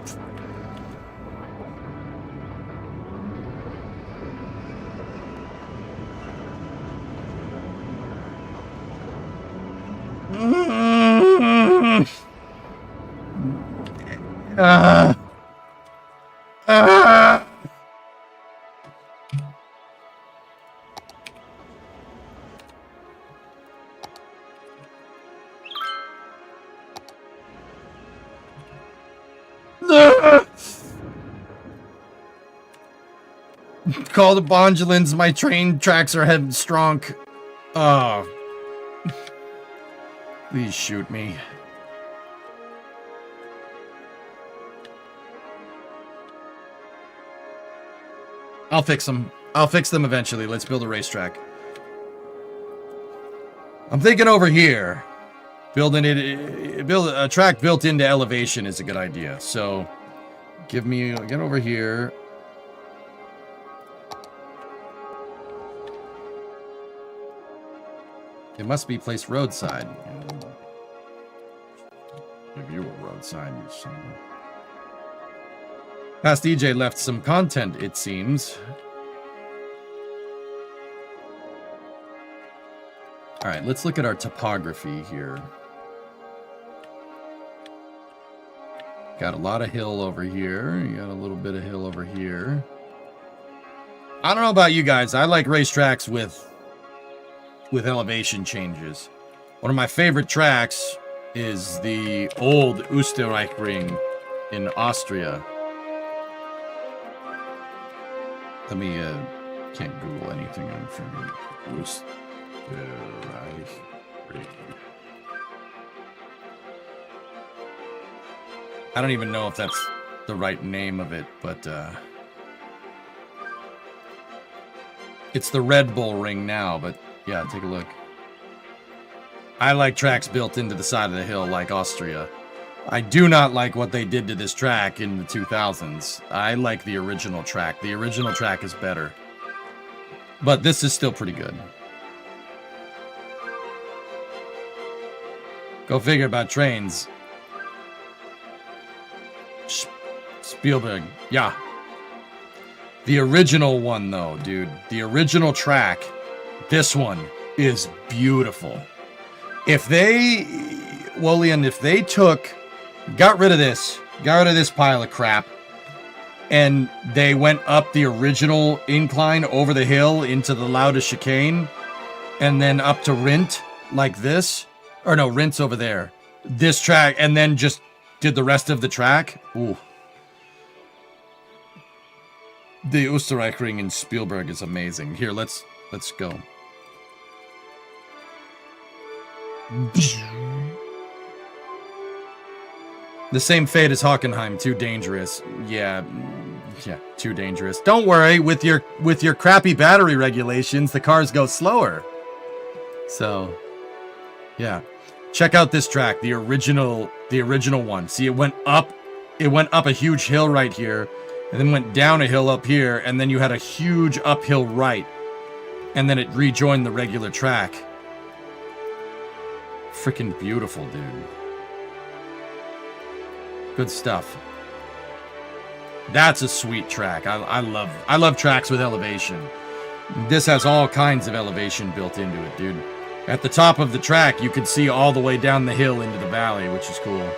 Call the Bondulins. My train tracks are heading strong. Oh. Please shoot me. I'll fix them. I'll fix them eventually. Let's build a racetrack. I'm thinking over here. Building a track built into elevation is a good idea. So, get over here. It must be placed roadside. Give you a roadside, you son of a... Past DJ left some content, it seems. Alright, let's look at our topography here. Got a lot of hill over here. You got a little bit of hill over here. I don't know about you guys. I like racetracks with elevation changes. One of my favorite tracks is the old Österreichring in Austria. Let me, can't Google anything on Österreichring. I don't even know if that's the right name of it, but, it's the Red Bull Ring now, but yeah, take a look. I like tracks built into the side of the hill like Austria. I do not like what they did to this track in the 2000s. I like the original track. The original track is better. But this is still pretty good. Go figure about trains. Spielberg, yeah. The original one, though, dude. The original track, this one, is beautiful. If they, Wolian, if they got rid of this pile of crap, and they went up the original incline over the hill into the loudest chicane, and then up to Rint, like this, or no, Rint's over there, this track, and then just did the rest of the track, ooh. The Österreichring in Spielberg is amazing. Here, let's go. The same fate as Hockenheim, too dangerous. Yeah, too dangerous. Don't worry, with your crappy battery regulations, the cars go slower. So, yeah. Check out this track, the original one. See, it went up a huge hill right here, and then went down a hill up here, and then you had a huge uphill right, and then it rejoined the regular track. Freaking beautiful, dude. Good stuff. That's a sweet track. I love tracks with elevation. This has all kinds of elevation built into it, dude. At the top of the track, you can see all the way down the hill into the valley, which is cool.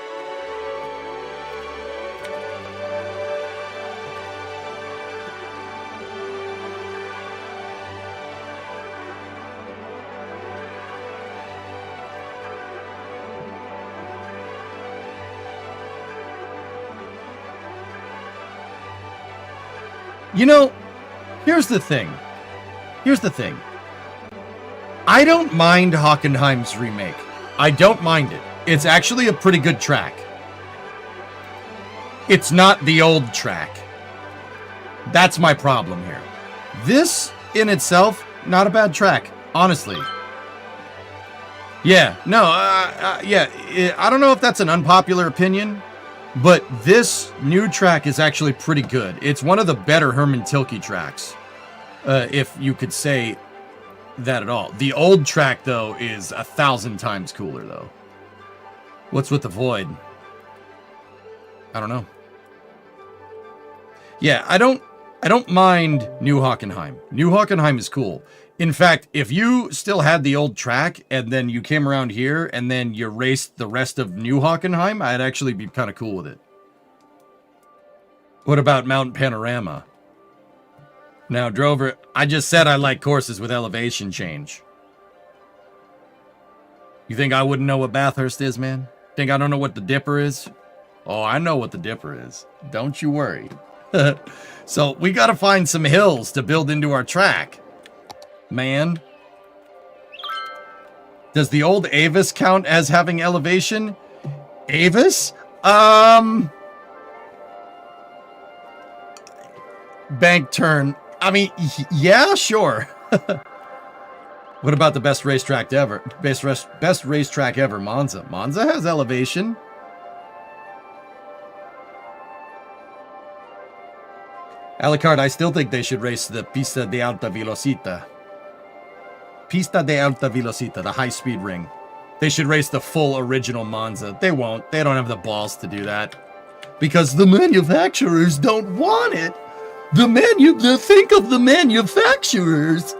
You know, here's the thing. I don't mind Hockenheim's remake. I don't mind it. It's actually a pretty good track. It's not the old track. That's my problem here. This, in itself, not a bad track, honestly. Yeah, no, yeah, I don't know if that's an unpopular opinion, But this new track is actually pretty good. It's one of the better Herman Tilke tracks, if you could say that at all. The old track, though, is 1,000 times cooler, though. What's with the void? I don't know. Yeah, I don't mind New Hockenheim. New Hockenheim is cool. In fact, if you still had the old track and then you came around here and then you raced the rest of New Hockenheim, I'd actually be kind of cool with it. What about Mountain Panorama? Now, Drover, I just said I like courses with elevation change. You think I wouldn't know what Bathurst is, man? Think I don't know what the Dipper is? Oh, I know what the Dipper is. Don't you worry. So, we gotta find some hills to build into our track. Man. Does the old Avis count as having elevation? Avis? Bank turn. I mean, yeah, sure. What about the best racetrack ever? Best racetrack ever, Monza. Monza has elevation. Alucard, I still think they should race the Pista de Alta Velocita. Pista de Alta Velocita, the high-speed ring. They should race the full original Monza. They won't. They don't have the balls to do that. Because the manufacturers don't want it. Think of the manufacturers.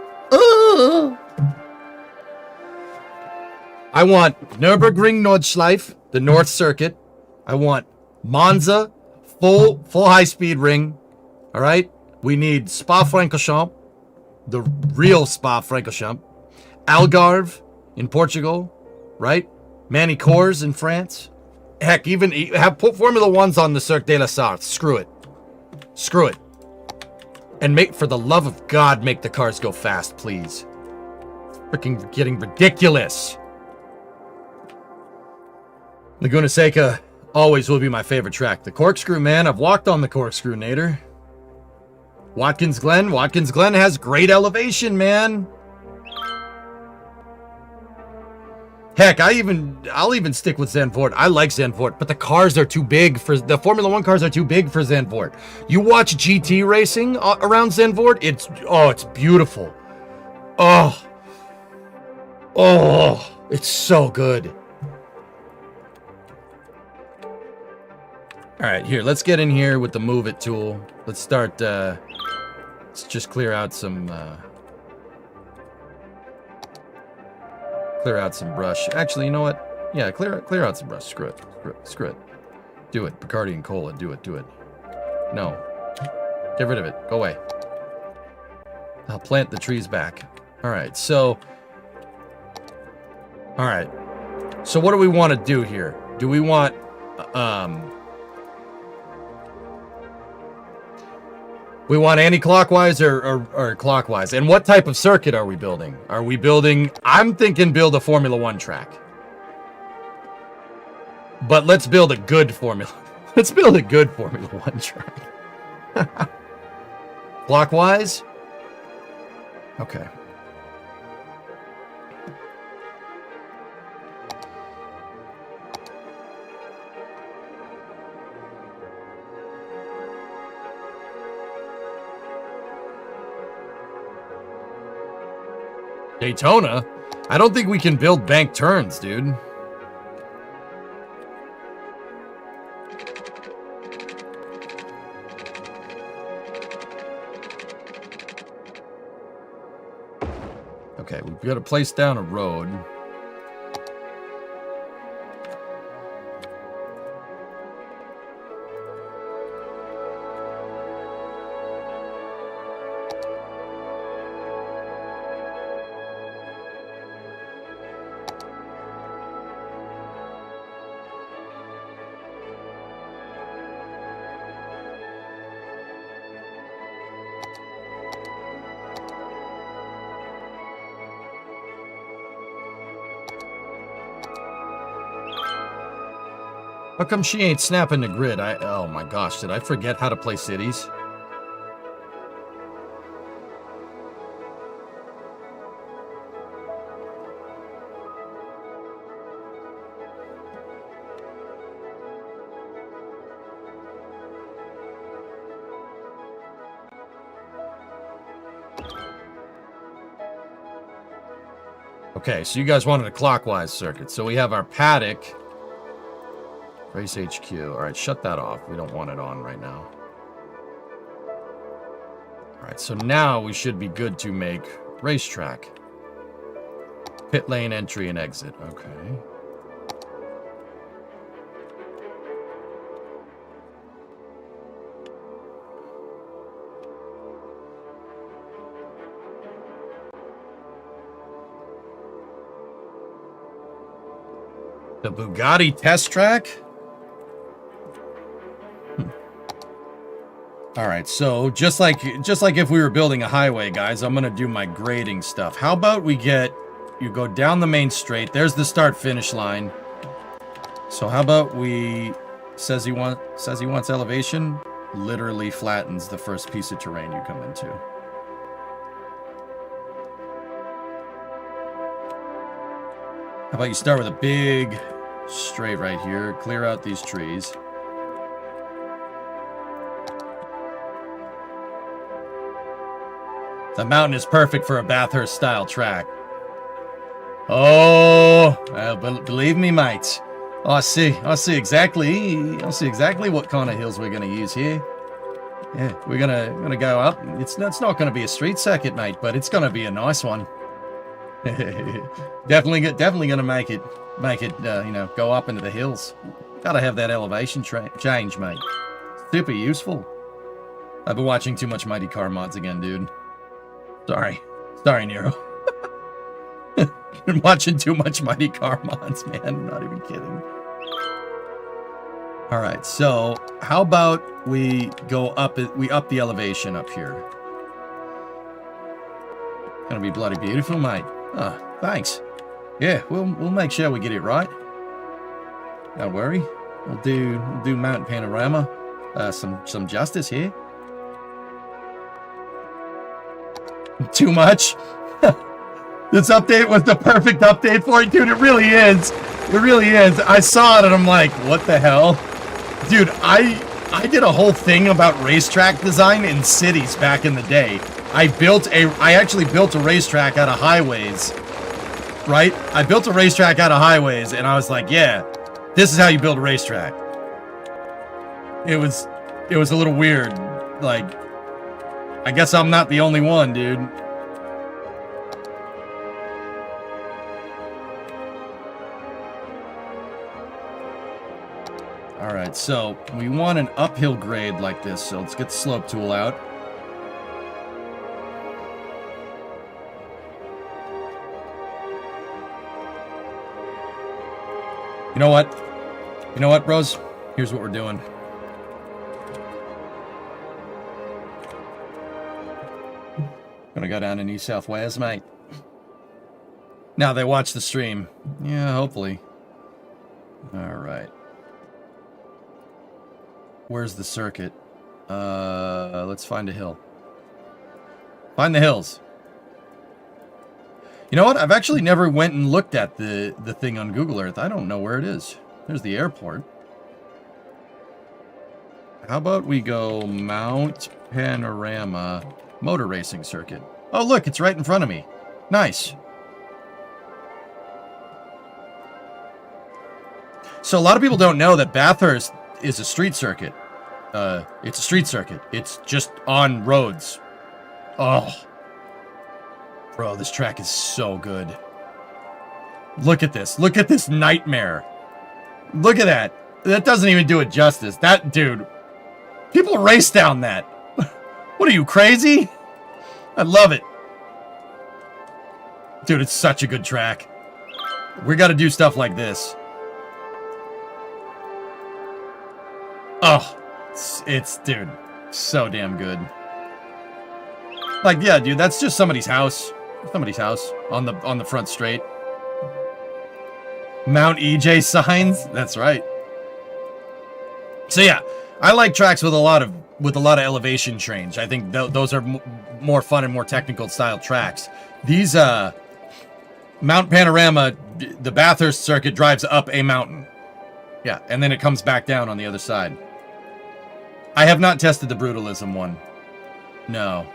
I want Nürburgring Nordschleife, the North Circuit. I want Monza, full high-speed ring. All right? We need Spa-Francorchamps, the real Spa-Francorchamps. Algarve in Portugal, right? Manicours in France. Heck, even put Formula 1s on the Cirque de la Sarthe. Screw it. Screw it. And for the love of God, make the cars go fast, please. Freaking getting ridiculous. Laguna Seca always will be my favorite track. The Corkscrew, man. I've walked on the Corkscrew, Nader. Watkins Glen. Watkins Glen has great elevation, man. Heck, I'll even stick with Zandvoort. I like Zandvoort, but the cars are too big for the Formula 1 cars are too big for Zandvoort. You watch GT racing around Zandvoort, it's beautiful. Oh, it's so good. All right, here, let's get in here with the Move It tool. Let's start, let's just clear out some brush. Actually, you know what? Yeah, clear out some brush. Screw it. Do it. Bacardi and Cola. Do it. No. Get rid of it. Go away. I'll plant the trees back. Alright, so... Alright. So what do we want to do here? Do we want... We want anti-clockwise or clockwise? And what type of circuit are we building? Are we building... I'm thinking build a Formula 1 track. But let's build a good Formula... Let's build a good Formula 1 track. Clockwise? Okay. Daytona? I don't think we can build bank turns, dude. Okay, we've got to place down a road. How come she ain't snapping the grid? Oh my gosh, did I forget how to play cities? Okay, so you guys wanted a clockwise circuit. So we have our paddock. Race HQ. All right, shut that off. We don't want it on right now. All right, so now we should be good to make racetrack. Pit lane entry and exit. Okay. The Bugatti test track? All right, so just like if we were building a highway, guys, I'm gonna do my grading stuff. How about we you go down the main straight. There's the start finish line. So how about we says he wants elevation, literally flattens the first piece of terrain you come into. How about you start with a big straight right here, clear out these trees. The mountain is perfect for a Bathurst style track. Oh, believe me, mate. I see exactly what kind of hills we're gonna use here. Yeah, we're gonna go up. It's not gonna be a street circuit, mate, but it's gonna be a nice one. definitely gonna make it go up into the hills. Gotta have that elevation change, mate. Super useful. I've been watching too much Mighty Car Mods again, dude. Sorry, Nero. Been watching too much Mighty Car Mods, man. I'm not even kidding. All right, so how about we go up? We up the elevation up here. Gonna be bloody beautiful, mate. Oh, thanks. Yeah, we'll make sure we get it right. Don't worry. We'll do Mount Panorama some justice here. Too much. This update was the perfect update for it, dude. It really is. It really is. I saw it and I'm like, what the hell? Dude, I did a whole thing about racetrack design in cities back in the day. I actually built a racetrack out of highways. Right? I built a racetrack out of highways and I was like, yeah, this is how you build a racetrack. It was a little weird. Like, I guess I'm not the only one, dude. Alright, so we want an uphill grade like this, so let's get the slope tool out. You know what? You know what, bros? Here's what we're doing. Gonna go down to New South Wales, mate. Now they watch the stream. Yeah, hopefully. Alright. Where's the circuit? Let's find a hill. Find the hills. You know what? I've actually never went and looked at the thing on Google Earth. I don't know where it is. There's the airport. How about we go Mount Panorama motor racing circuit? Oh, look, it's right in front of me. Nice. So a lot of people don't know that Bathurst is a street circuit. It's a street circuit. It's just on roads. Oh. Bro, this track is so good. Look at this. Look at this nightmare. Look at that. That doesn't even do it justice. That, dude. People race down that. What are you, crazy? I love it. Dude, it's such a good track. We got to do stuff like this. Oh, it's, dude, so damn good. Like, yeah, dude, that's just somebody's house. Somebody's house on the front straight. Mount EJ signs. That's right. So yeah, I like tracks with a lot of elevation change. I think those are more fun and more technical style tracks. These Mount Panorama, the Bathurst circuit drives up a mountain. Yeah, and then it comes back down on the other side. I have not tested the Brutalism one. No.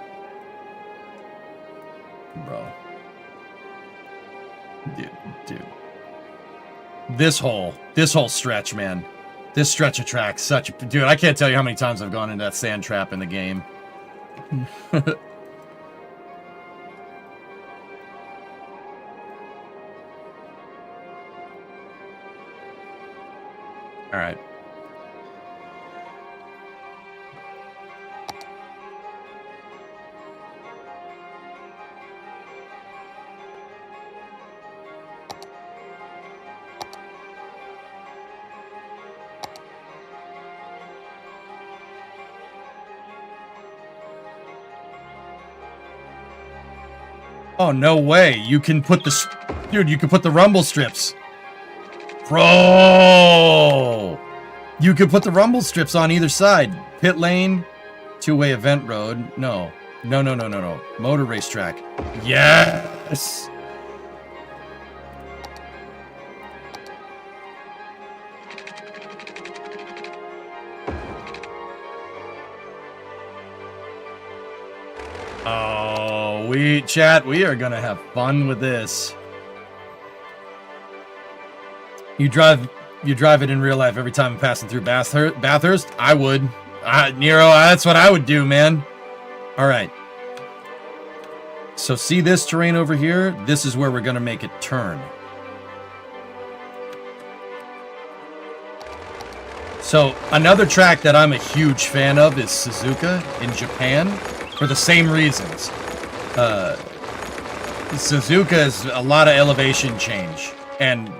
Bro. Dude. This whole stretch, man. This stretch of track, dude, I can't tell you how many times I've gone into that sand trap in the game. All right. Oh, no way. You can put dude, you can put the rumble strips. Bro! You could put the rumble strips on either side. Pit lane, two-way event road. No. No. Motor racetrack. Yes! Oh, we are gonna have fun with this. You drive it in real life every time I'm passing through Bathurst? I would. Nero, that's what I would do, man. All right. So see this terrain over here? This is where we're gonna make it turn. So another track that I'm a huge fan of is Suzuka in Japan for the same reasons. Suzuka is a lot of elevation change, and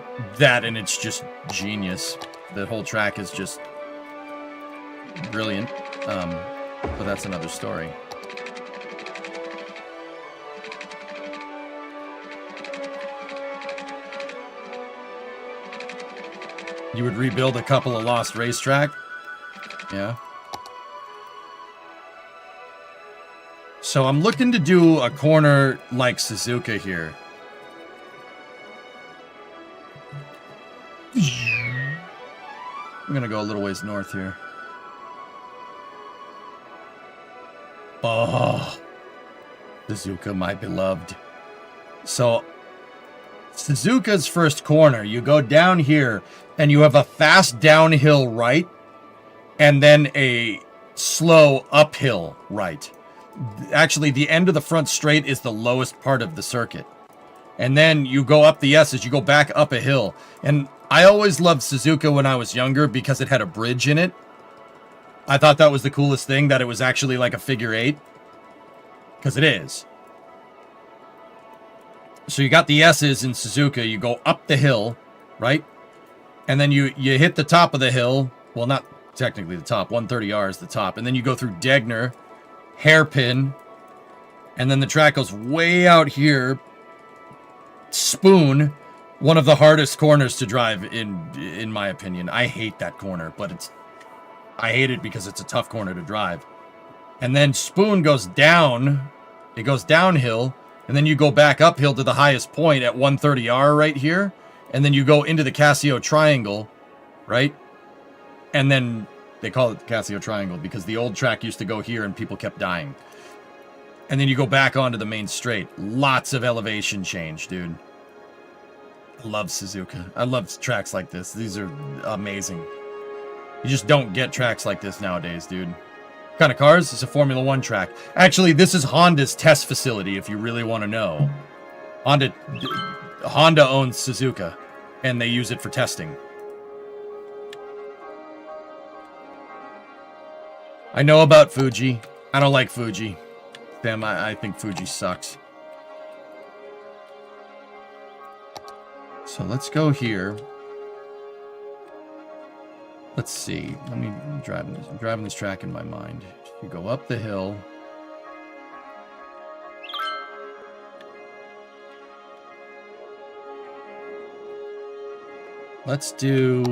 it's just genius. The whole track is just brilliant, but that's another story. You would rebuild a couple of lost racetrack? Yeah. So I'm looking to do a corner like Suzuka here. I'm gonna go a little ways north here. Oh, Suzuka, my beloved. So, Suzuka's first corner, you go down here, and you have a fast downhill right, and then a slow uphill right. Actually, the end of the front straight is the lowest part of the circuit. And then you go up the S's, you go back up a hill. And I always loved Suzuka when I was younger because it had a bridge in it. I thought that was the coolest thing, that it was actually like a figure eight. Because it is. So you got the S's in Suzuka, you go up the hill, right? And then you hit the top of the hill. Well, not technically the top, 130R is the top. And then you go through Degner, Hairpin, and then the track goes way out here. Spoon, one of the hardest corners to drive in my opinion. I hate that corner, but I hate it because it's a tough corner to drive. And then Spoon goes down, it goes downhill, and then you go back uphill to the highest point at 130R right here, and then you go into the Casio Triangle, right? And then they call it the Casio Triangle because the old track used to go here and people kept dying. And then you go back onto the main straight. Lots of elevation change, dude. I love Suzuka. I love tracks like this. These are amazing. You just don't get tracks like this nowadays, dude. What kind of cars? It's a Formula 1 track. Actually, this is Honda's test facility, if you really want to know. Honda owns Suzuka, and they use it for testing. I know about Fuji. I don't like Fuji. Damn, I think Fuji sucks. So let's go here. Let's see. I'm driving this track in my mind. You go up the hill. Let's do...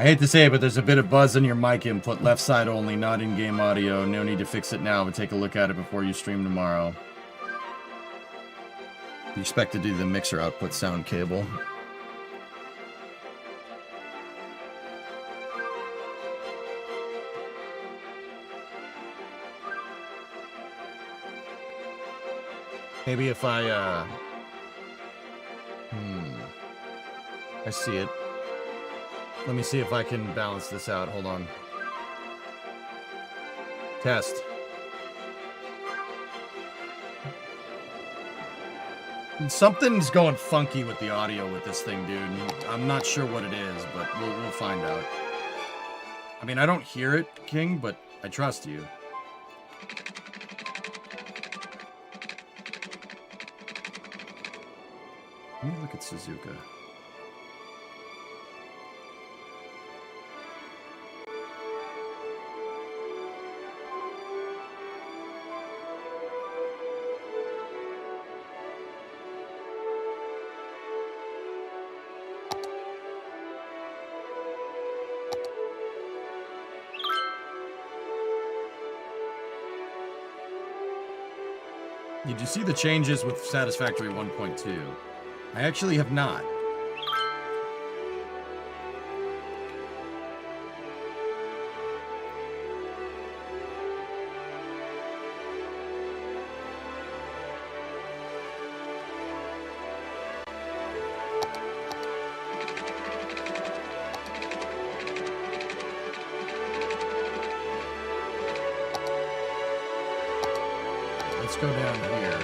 I hate to say it, but there's a bit of buzz in your mic input, left side only, not in-game audio. No need to fix it now, but take a look at it before you stream tomorrow. You expect to do the mixer output sound cable. Maybe if I see it. Let me see if I can balance this out. Hold on. Test. Something's going funky with the audio with this thing, dude. I'm not sure what it is, but we'll find out. I mean, I don't hear it, King, but I trust you. Let me look at Suzuka. Did you see the changes with Satisfactory 1.2? I actually have not. Let's go down here.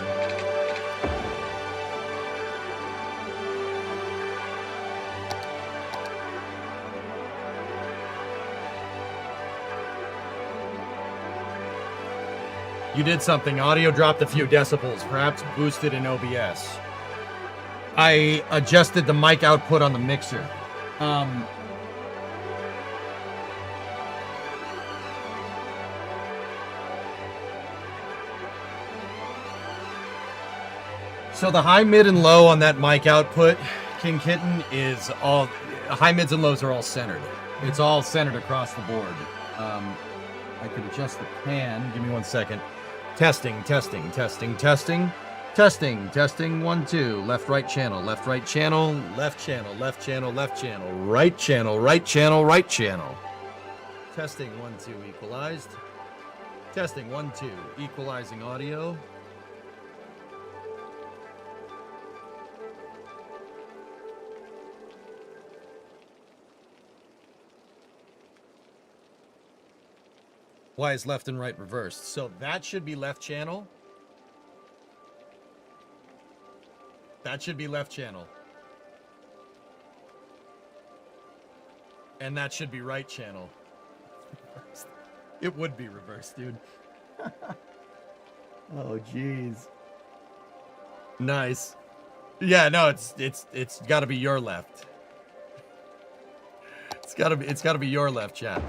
You did something. Audio dropped a few decibels, perhaps boosted in OBS. I adjusted the mic output on the mixer. So the high, mid, and low on that mic output, King Kitten, is all... High, mids, and lows are all centered. It's all centered across the board. I could adjust the pan. Give me 1 second. Testing, testing, testing, testing. Testing, testing, 1, 2. Left, right channel, left, right channel, left channel, left channel, left channel, right channel, right channel, right channel. Testing, 1, 2, equalized. Testing, 1, 2, equalizing audio. Why is left and right reversed? So that should be left channel. That should be left channel. And that should be right channel. It would be reversed, dude. Oh, jeez. Nice. Yeah, no, it's got to be your left. It's got to be your left, chat.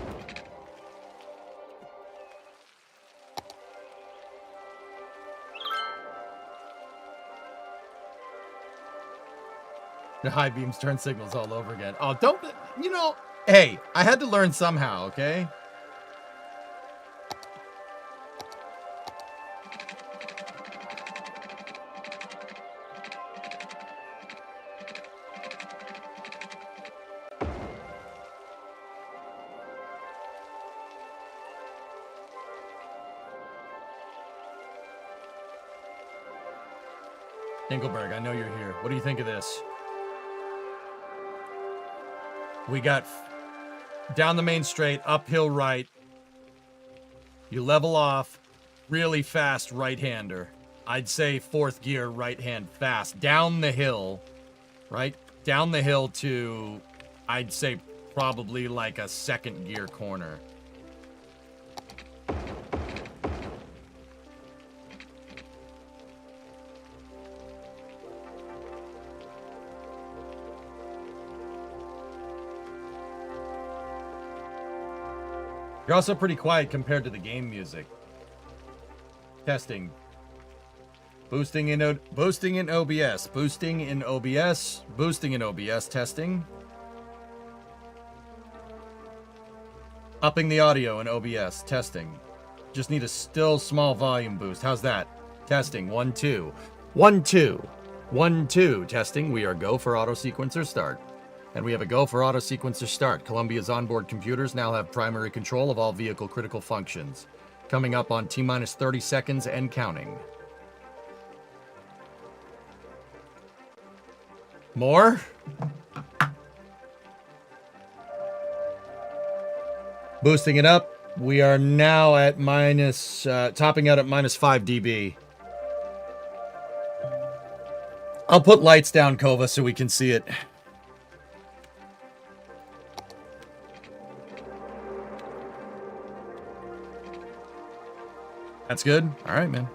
The high beams turn signals all over again. Oh, don't, you know, hey, I had to learn somehow, okay? Dinkelberg, I know you're here. What do you think of this? We got down the main straight, uphill right. You level off, really fast right-hander. I'd say 4th gear right hand fast. Down the hill, right? Down the hill to, I'd say probably like a 2nd gear corner. You're also pretty quiet compared to the game music. Testing. Boosting in OBS. Boosting in OBS. Boosting in OBS. Testing. Upping the audio in OBS. Testing. Just need a still small volume boost. How's that? Testing. 1, 2. 1, 2. 1, 2. Testing. We are go for auto sequencer start. And we have a go for auto sequencer start. Columbia's onboard computers now have primary control of all vehicle critical functions. Coming up on T-minus 30 seconds and counting. More? Boosting it up. We are now at topping out at minus 5 dB. I'll put lights down, Kova, so we can see it. That's good. All right, man.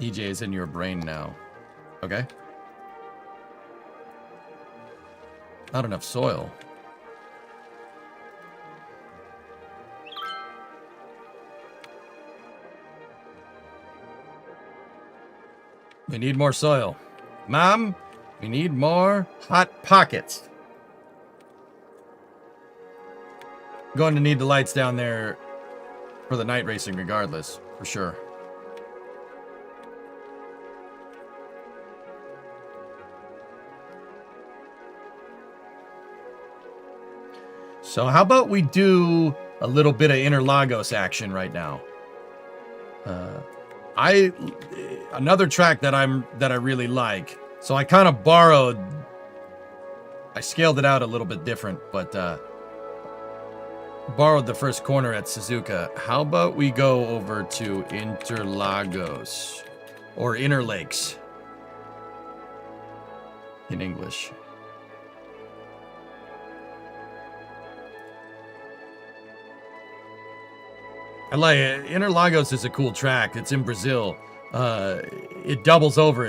EJ is in your brain now. Okay. Not enough soil. We need more soil. Mom, we need more hot pockets. Going to need the lights down there for the night racing regardless, for sure. So how about we do a little bit of Interlagos action right now? Another track that I really like. So I kind of I scaled it out a little bit different, but borrowed the first corner at Suzuka. How about we go over to Interlagos or Interlakes in English? I like it. Interlagos is a cool track. It's in Brazil. It doubles over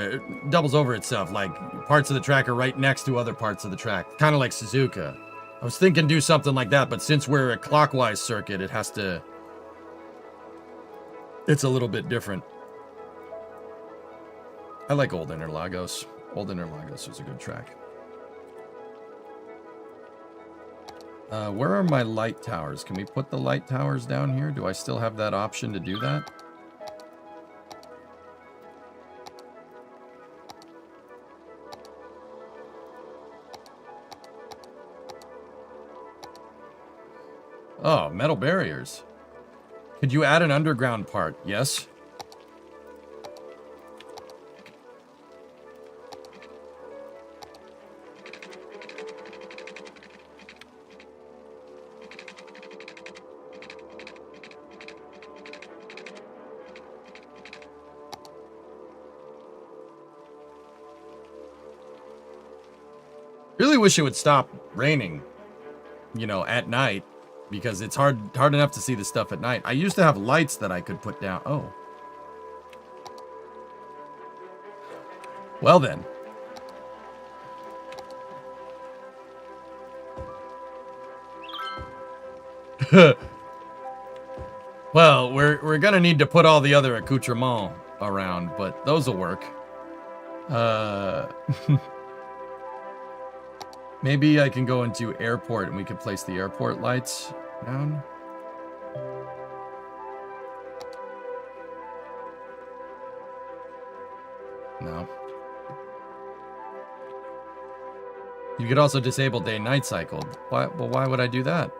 itself. Like parts of the track are right next to other parts of the track, kind of like Suzuka. I was thinking do something like that, but since we're a clockwise circuit, it's a little bit different. I like Old Interlagos. Old Interlagos was a good track. Where are my light towers? Can we put the light towers down here? Do I still have that option to do that? Oh, metal barriers. Could you add an underground part? Yes. Really wish it would stop raining, at night, because it's hard enough to see the stuff at night. I used to have lights that I could put down. Oh. Well then. Well, we're gonna need to put all the other accoutrements around, but those will work. Maybe I can go into airport and we can place the airport lights down. No. You could also disable day-night cycle. Why would I do that?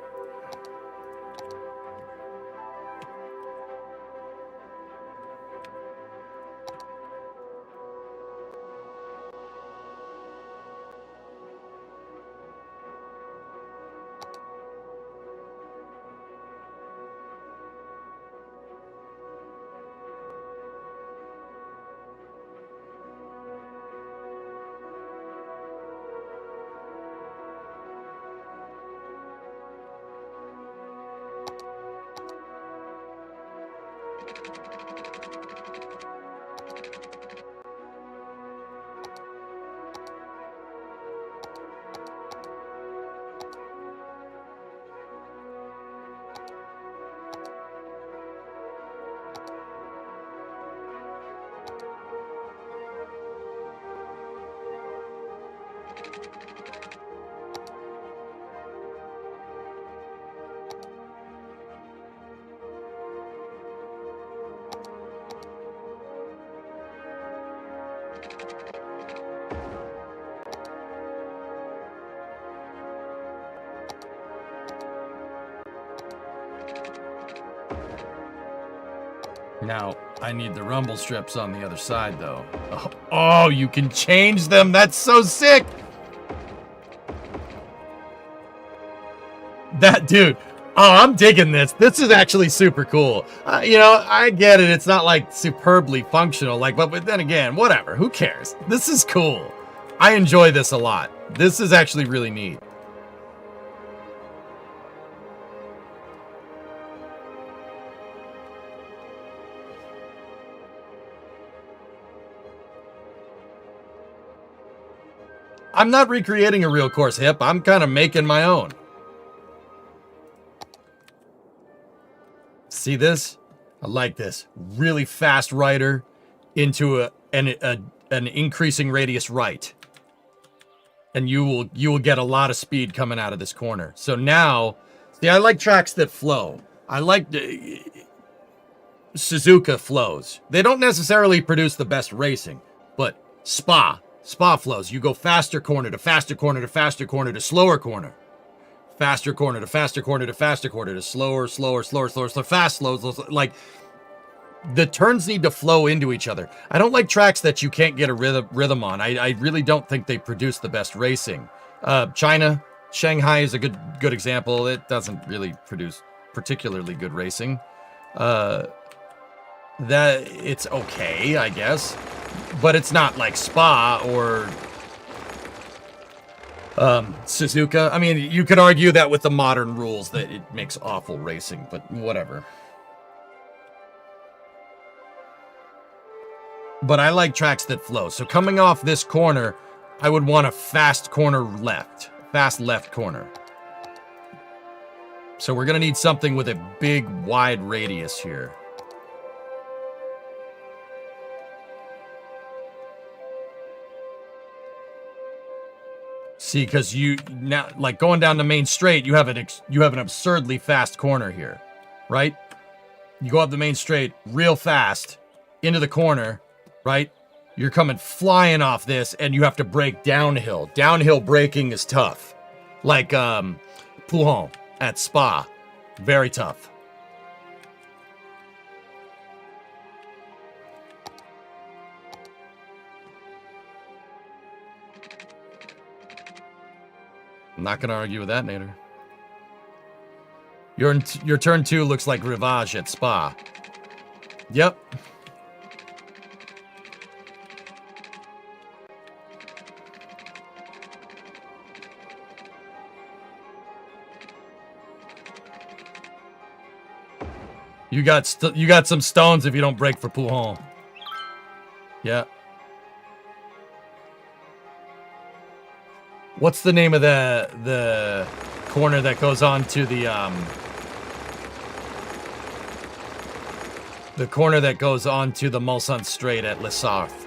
Now, I need the rumble strips on the other side, though. Oh, you can change them. That's so sick. That dude. Oh, I'm digging this. This is actually super cool. You know, I get it. It's not like superbly functional, like, but then again, whatever. Who cares? This is cool. I enjoy this a lot. This is actually really neat. I'm not recreating a real course, Hip. I'm kind of making my own. See this? I like this. Really fast rider into an increasing radius right. And you will get a lot of speed coming out of this corner. So now, see, I like tracks that flow. I like Suzuka flows. They don't necessarily produce the best racing, but Spa flows. You go faster corner to faster corner to faster corner to slower corner. Faster corner to faster corner to faster corner to slower, fast, slow. Like, the turns need to flow into each other. I don't like tracks that you can't get a rhythm on. I really don't think they produce the best racing. China, Shanghai is a good example. It doesn't really produce particularly good racing. That it's okay, I guess, but it's not like Spa or Suzuka. I mean, you could argue that with the modern rules that it makes awful racing, but whatever. But I like tracks that flow. So coming off this corner, I would want a fast left corner. So we're going to need something with a big, wide radius here. See, because you now, like going down the main straight, you have an absurdly fast corner here, right? You go up the main straight real fast into the corner, right? You're coming flying off this, and you have to brake downhill. Downhill braking is tough, like Pouhon at Spa, very tough. I'm not going to argue with that, Nader. Your turn 2 looks like Rivage at Spa. Yep. You got some stones if you don't break for Pouhon. Yeah. What's the name of the corner that goes on to the corner that goes on to the Mulsanne Straight at Les Sarthes?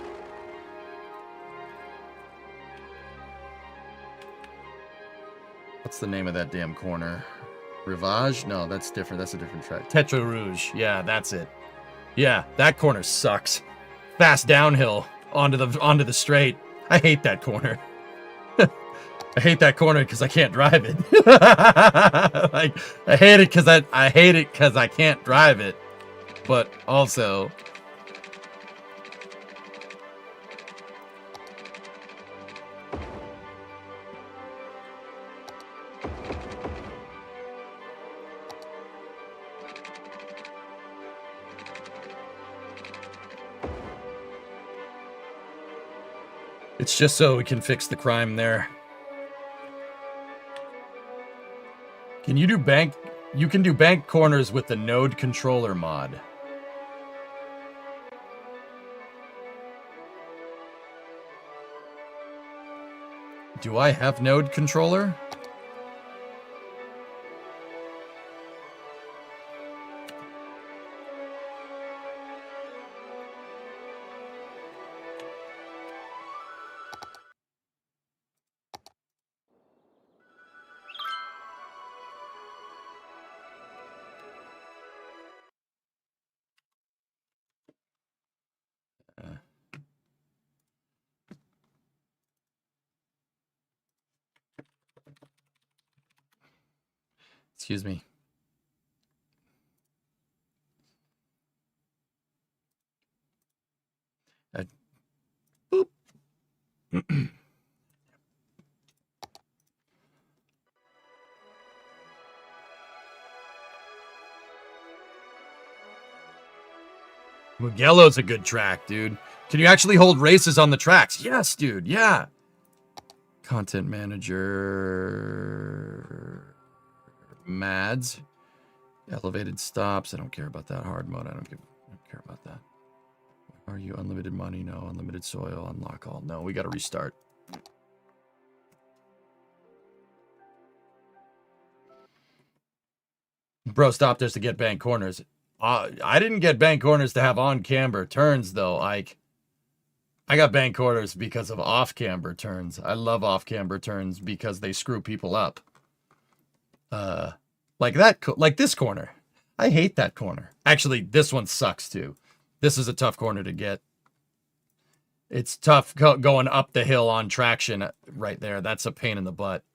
What's the name of that damn corner? Rivage? No, that's different. That's a different track. Tetra Rouge. Yeah, that's it. Yeah, that corner sucks. Fast downhill onto the straight. I hate that corner. I hate that corner because I can't drive it. Like, I hate it because I can't drive it. But also, it's just so we can fix the crime there. Can you do bank? You can do bank corners with the node controller mod. Do I have node controller? Excuse me. Boop. Mugello's a good track, dude. Can you actually hold races on the tracks? Yes, dude. Yeah. Content manager. Mads. Elevated stops. I don't care about that. Hard mode. I don't care about that. Are you unlimited money? No. Unlimited soil. Unlock all. No. We got to restart. Bro stopped us to get bank corners. I didn't get bank corners to have on camber turns though, Ike. I got bank corners because of off camber turns. I love off camber turns because they screw people up. Like this corner. I hate that corner. Actually, this one sucks too. This is a tough corner to get. It's tough going up the hill on traction right there. That's a pain in the butt.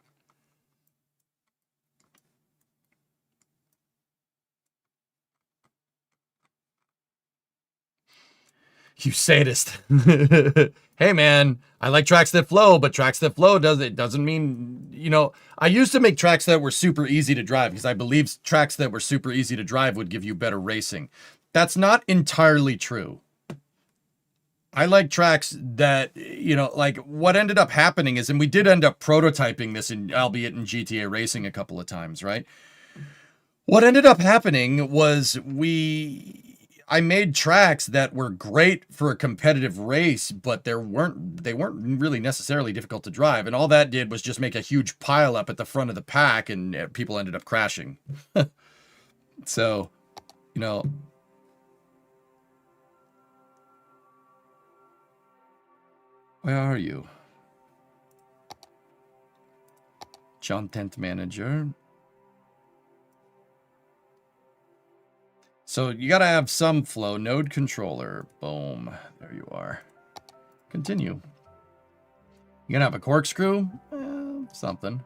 You sadist. Hey man, I like tracks that flow, but tracks that flow doesn't mean, you know, I used to make tracks that were super easy to drive because I believe tracks that were super easy to drive would give you better racing. That's not entirely true. I like tracks that, you know, like what ended up happening is, and we did end up prototyping this albeit in GTA Racing a couple of times, right? What ended up happening was I made tracks that were great for a competitive race, but they weren't really necessarily difficult to drive. And all that did was just make a huge pile up at the front of the pack, and people ended up crashing. So, you know. Where are you? Content manager. So you gotta have some flow. Node controller. Boom. There you are. Continue. You gonna have a corkscrew? Something.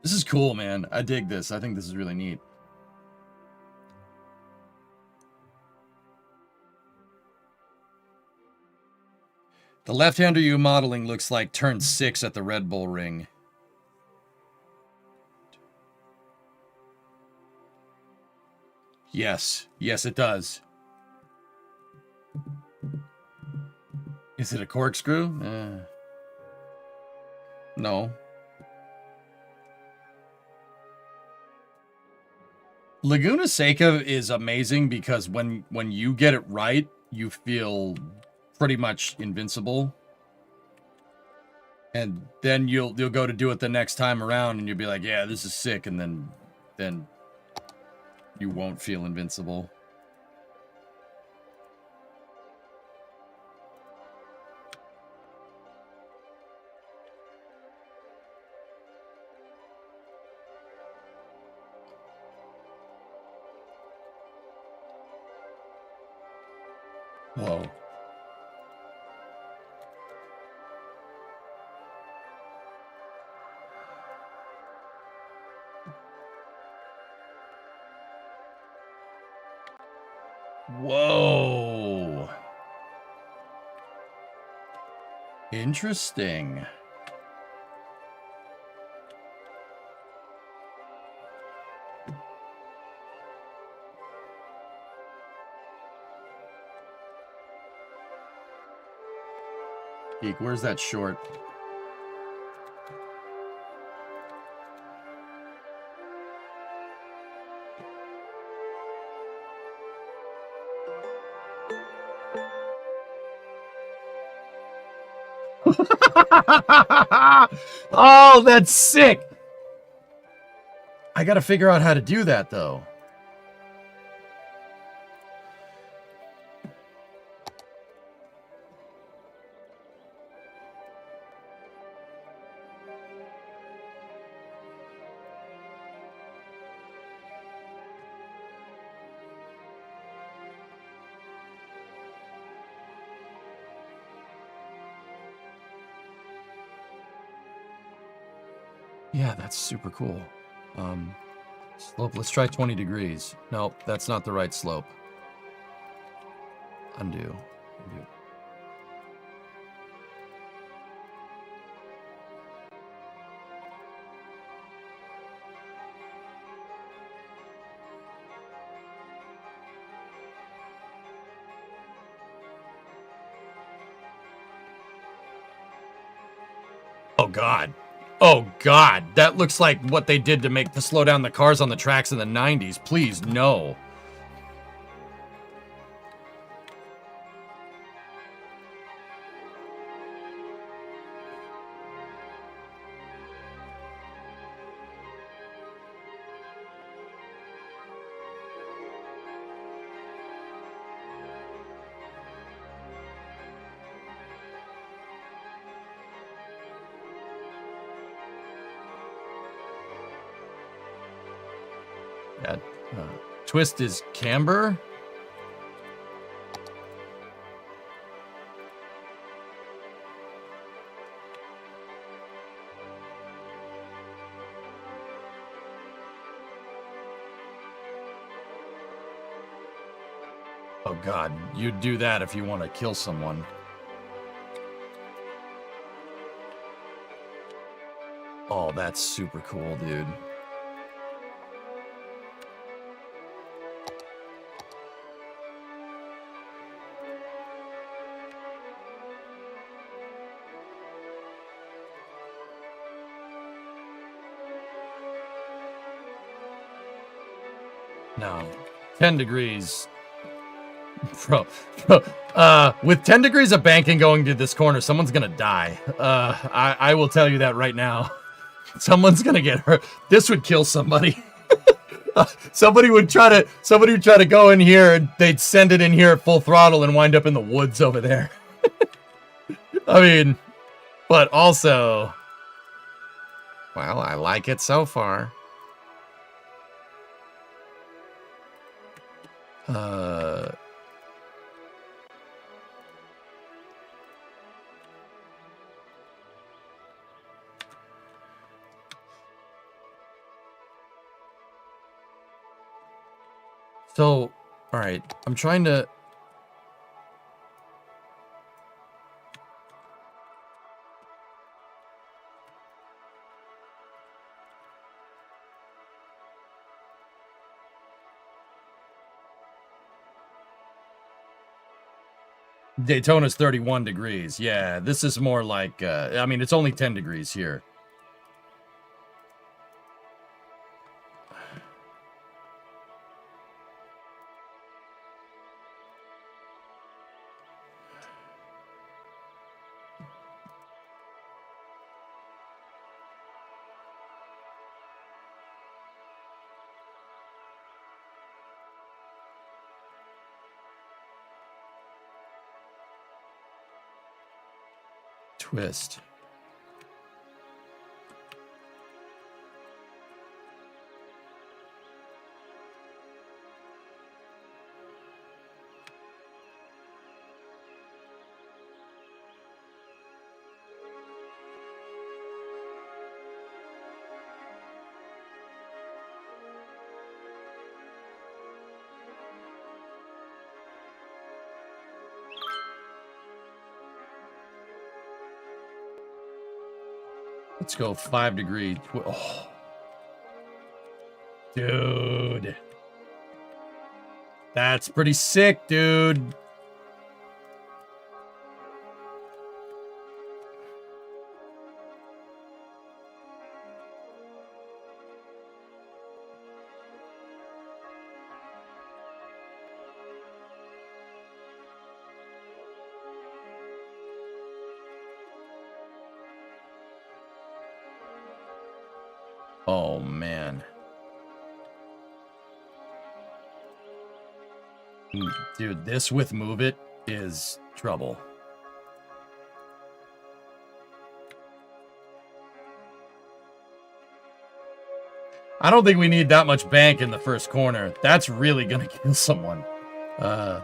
This is cool, man. I dig this. I think this is really neat. The left-hander you modeling looks like turn 6 at the Red Bull Ring. Yes. Yes, it does. Is it a corkscrew? No. Laguna Seca is amazing because when you get it right, you feel pretty much invincible. And then you'll go to do it the next time around and you'll be like, yeah, this is sick, and then you won't feel invincible. Whoa. Whoa. Interesting. Geek, where's that short? Oh, that's sick. I gotta figure out how to do that though. Yeah, that's super cool. Slope, let's try 20 degrees. Nope, that's not the right slope. Undo. Oh, God. Oh, God. That looks like what they did to slow down the cars on the tracks in the 90s. Please, no. Yeah, twist is camber. Oh, God. You'd do that if you want to kill someone. Oh, that's super cool, dude. No. 10 degrees. Bro, with 10 degrees of banking going to this corner, someone's gonna die. I will tell you that right now. Someone's gonna get hurt. This would kill somebody. Somebody would try to go in here and they'd send it in here at full throttle and wind up in the woods over there. I mean, but also, well, I like it so far. So, all right, I'm trying to. Daytona's 31 degrees. Yeah, this is more like, I mean, it's only 10 degrees here. Twist. Let's go 5 degree. Oh. Dude. That's pretty sick, dude. Oh, man. Dude, this with Move It is trouble. I don't think we need that much bank in the first corner. That's really gonna kill someone. Oh,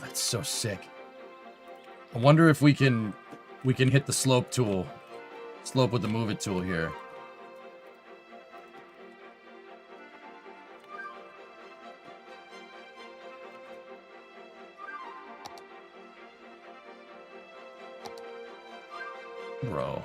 that's so sick. I wonder if we can hit the slope tool. Slope with the move it tool here. Bro.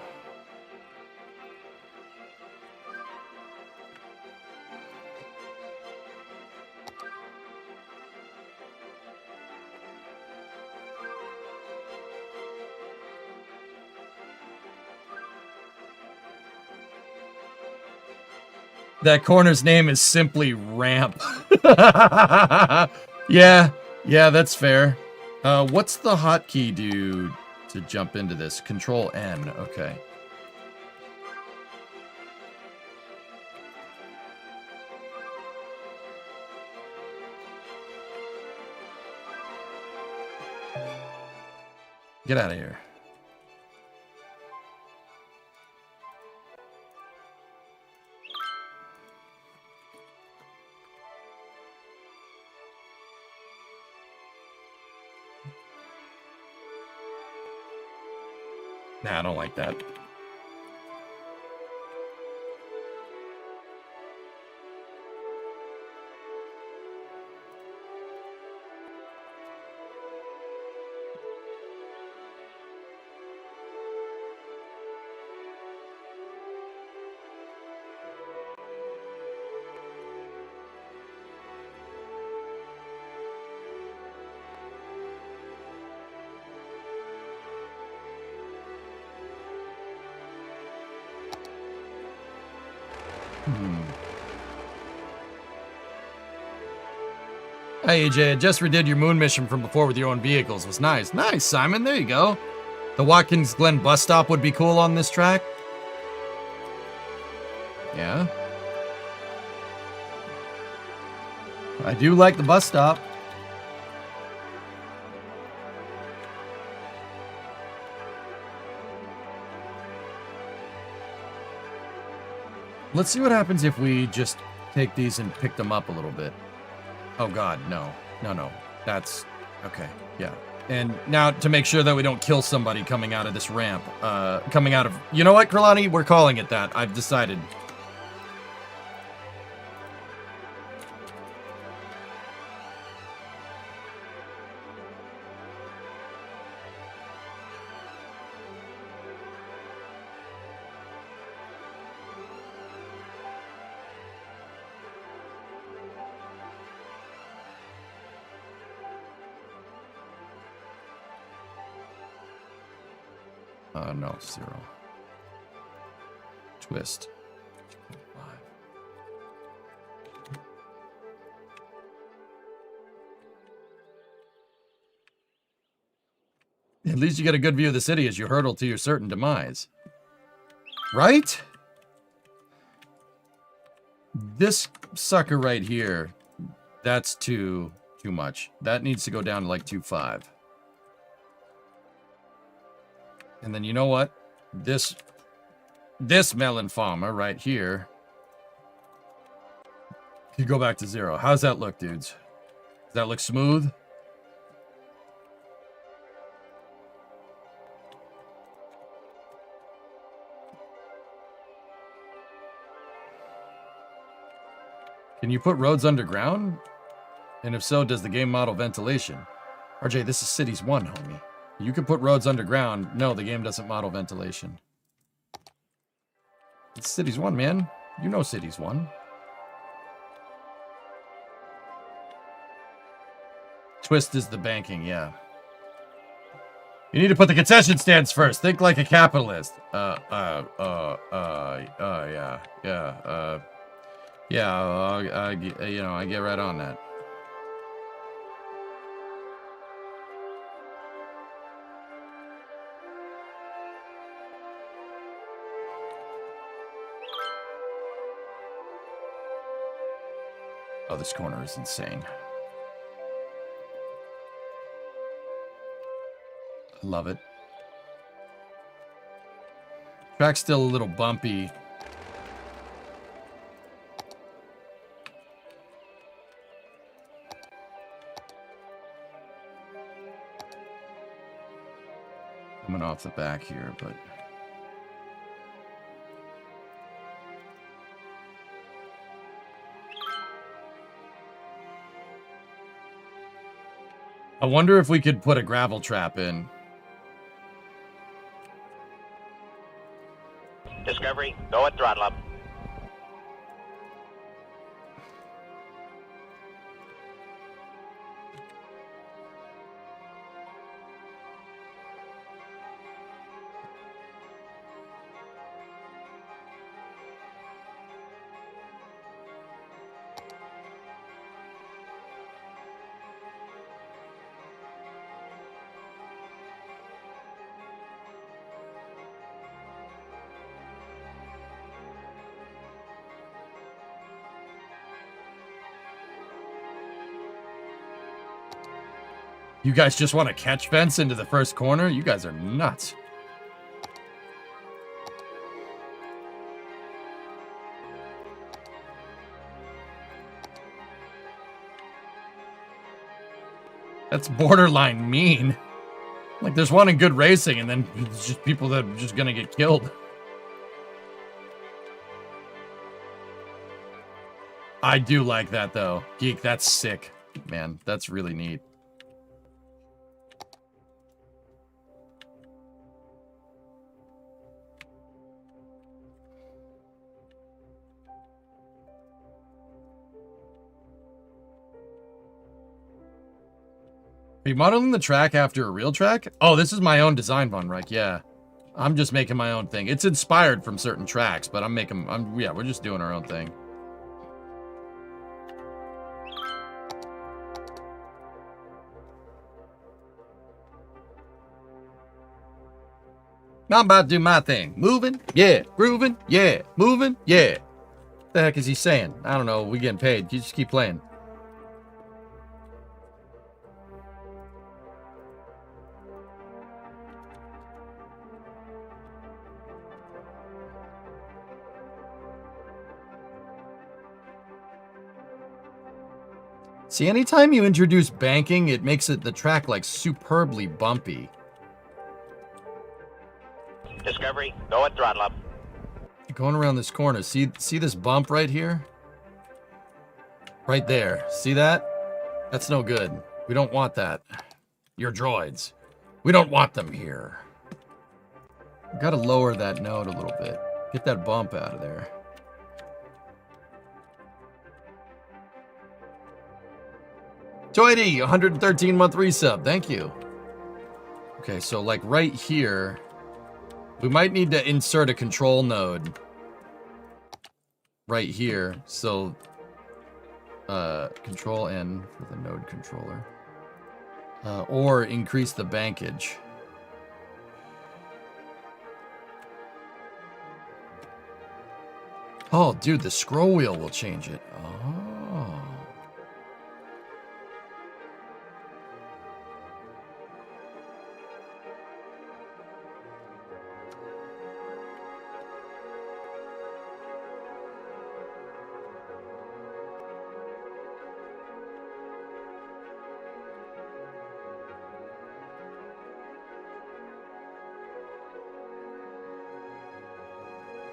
That corner's name is simply Ramp. Yeah, that's fair. What's the hotkey do to jump into this? Control N, okay. Get out of here. Nah, I don't like that. Hey AJ, I just redid your moon mission from before with your own vehicles. It was nice. Nice, Simon. There you go. The Watkins Glen bus stop would be cool on this track. Yeah. I do like the bus stop. Let's see what happens if we just take these and pick them up a little bit. Oh god, no. No. That's... okay, yeah. And now to make sure that we don't kill somebody coming out of this ramp. Coming out of... You know what, Kralani? We're calling it that. I've decided. No, 0. Twist. 2.5. At least you get a good view of the city as you hurtle to your certain demise. Right? This sucker right here, that's too much. That needs to go down to like 2.5. And then you know what? This melon farmer right here could go back to 0. How's that look, dudes? Does that look smooth? Can you put roads underground? And if so, does the game model ventilation? RJ, this is Cities 1, homie. You can put roads underground. No, the game doesn't model ventilation. It's Cities 1, man. You know Cities 1. Twist is the banking, yeah. You need to put the concession stands first. Think like a capitalist. Yeah. You know, I get right on that. Oh, this corner is insane. I love it. Track's still a little bumpy. coming off the back here, but... I wonder if we could put a gravel trap in. Discovery, go at throttle up. You guys just want to catch fence into the first corner? You guys are nuts. That's borderline mean. Like, there's one in good racing, and then it's just people that are just gonna get killed. I do like that, though. Geek, that's sick. Man, that's really neat. Are you modeling the track after a real track? Oh, this is my own design, Von Reich. Yeah. I'm just making my own thing. It's inspired from certain tracks, but yeah, we're just doing our own thing. Now I'm about to do my thing. Moving, yeah. Grooving, yeah. Moving, yeah. What the heck is he saying? I don't know. We getting paid. You just keep playing. See, anytime you introduce banking, it makes the track like superbly bumpy. Discovery, go at throttle up. Going around this corner, see this bump right here? Right there. See that? That's no good. We don't want that. Your droids. We don't want them here. We've got to lower that note a little bit. Get that bump out of there. Joydy, 113-month resub. Thank you. Okay, so like right here, we might need to insert a control node right here. So control N for the node controller. Or increase the bankage. Oh, dude, the scroll wheel will change it. Oh.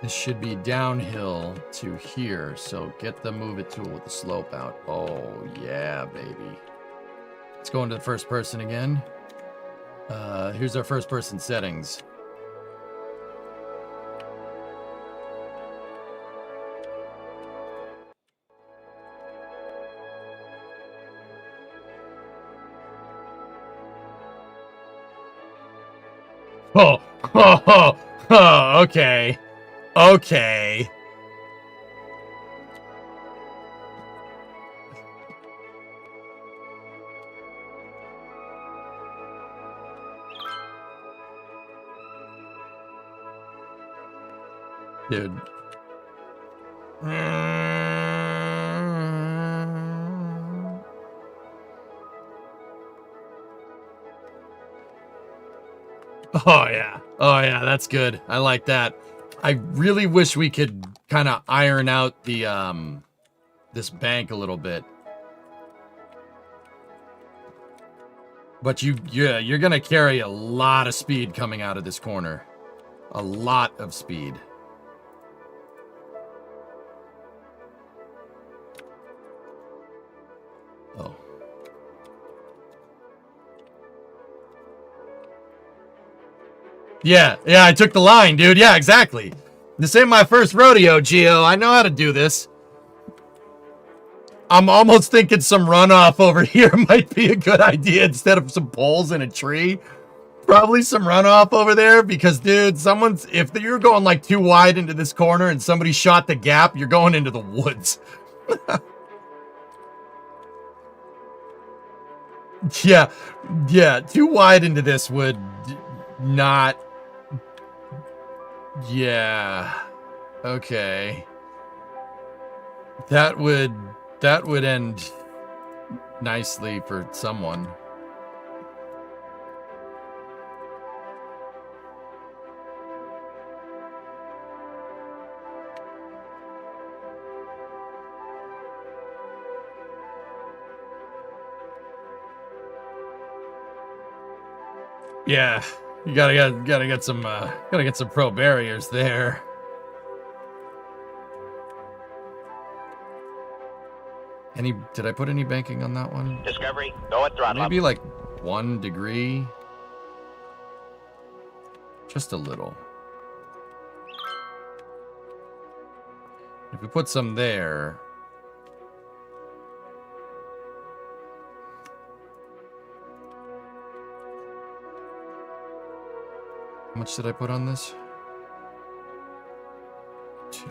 This should be downhill to here, so get the move it tool with the slope out. Oh, yeah, baby. Let's go into the first person again. Here's our first person settings. Oh, okay. Okay. Dude. Oh yeah. Oh yeah, that's good. I like that. I really wish we could kind of iron out the this bank a little bit. But you're gonna carry a lot of speed coming out of this corner. A lot of speed. Oh. Yeah, I took the line, dude. Yeah, exactly. This ain't my first rodeo, Gio. I know how to do this. I'm almost thinking some runoff over here might be a good idea instead of some poles in a tree. Probably some runoff over there because, dude, if you're going like too wide into this corner and somebody shot the gap, you're going into the woods. Yeah, too wide into this would not. Yeah. Okay. That would end nicely for someone. Yeah, you gotta get some pro barriers there. Did I put any banking on that one? Discovery, go at throttle Maybe up. like 1 degree. Just a little. If we put some there. How much did I put on this? 2.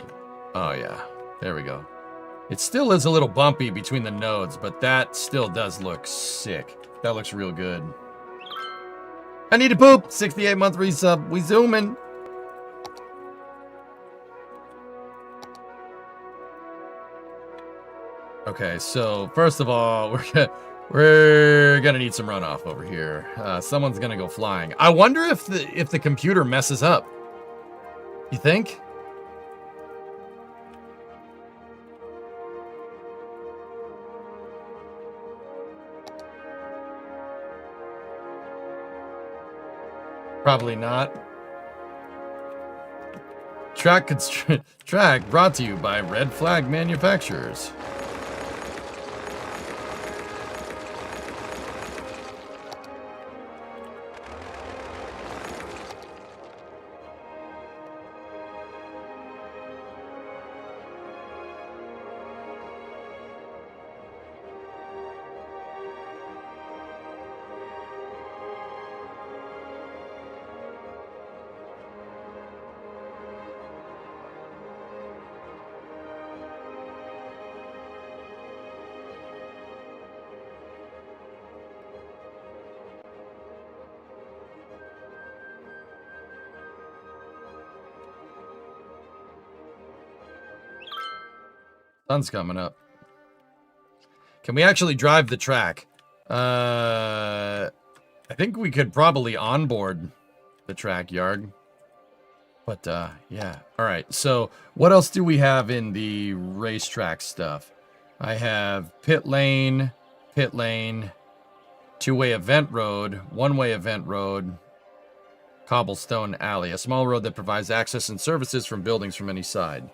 Oh yeah, there we go. It still is a little bumpy between the nodes, but that still does look sick. That looks real good. I need to poop. 68-month resub. We zooming. Okay, so first of all, we're gonna need some runoff over here. Someone's gonna go flying. I wonder if the computer messes up. You think? Probably not. Track brought to you by Red Flag Manufacturers. Sun's coming up. Can we actually drive the track? I think we could probably onboard the track yard. But, yeah. All right. So what else do we have in the racetrack stuff? I have pit lane, two-way event road, one-way event road, cobblestone alley, a small road that provides access and services from buildings from any side.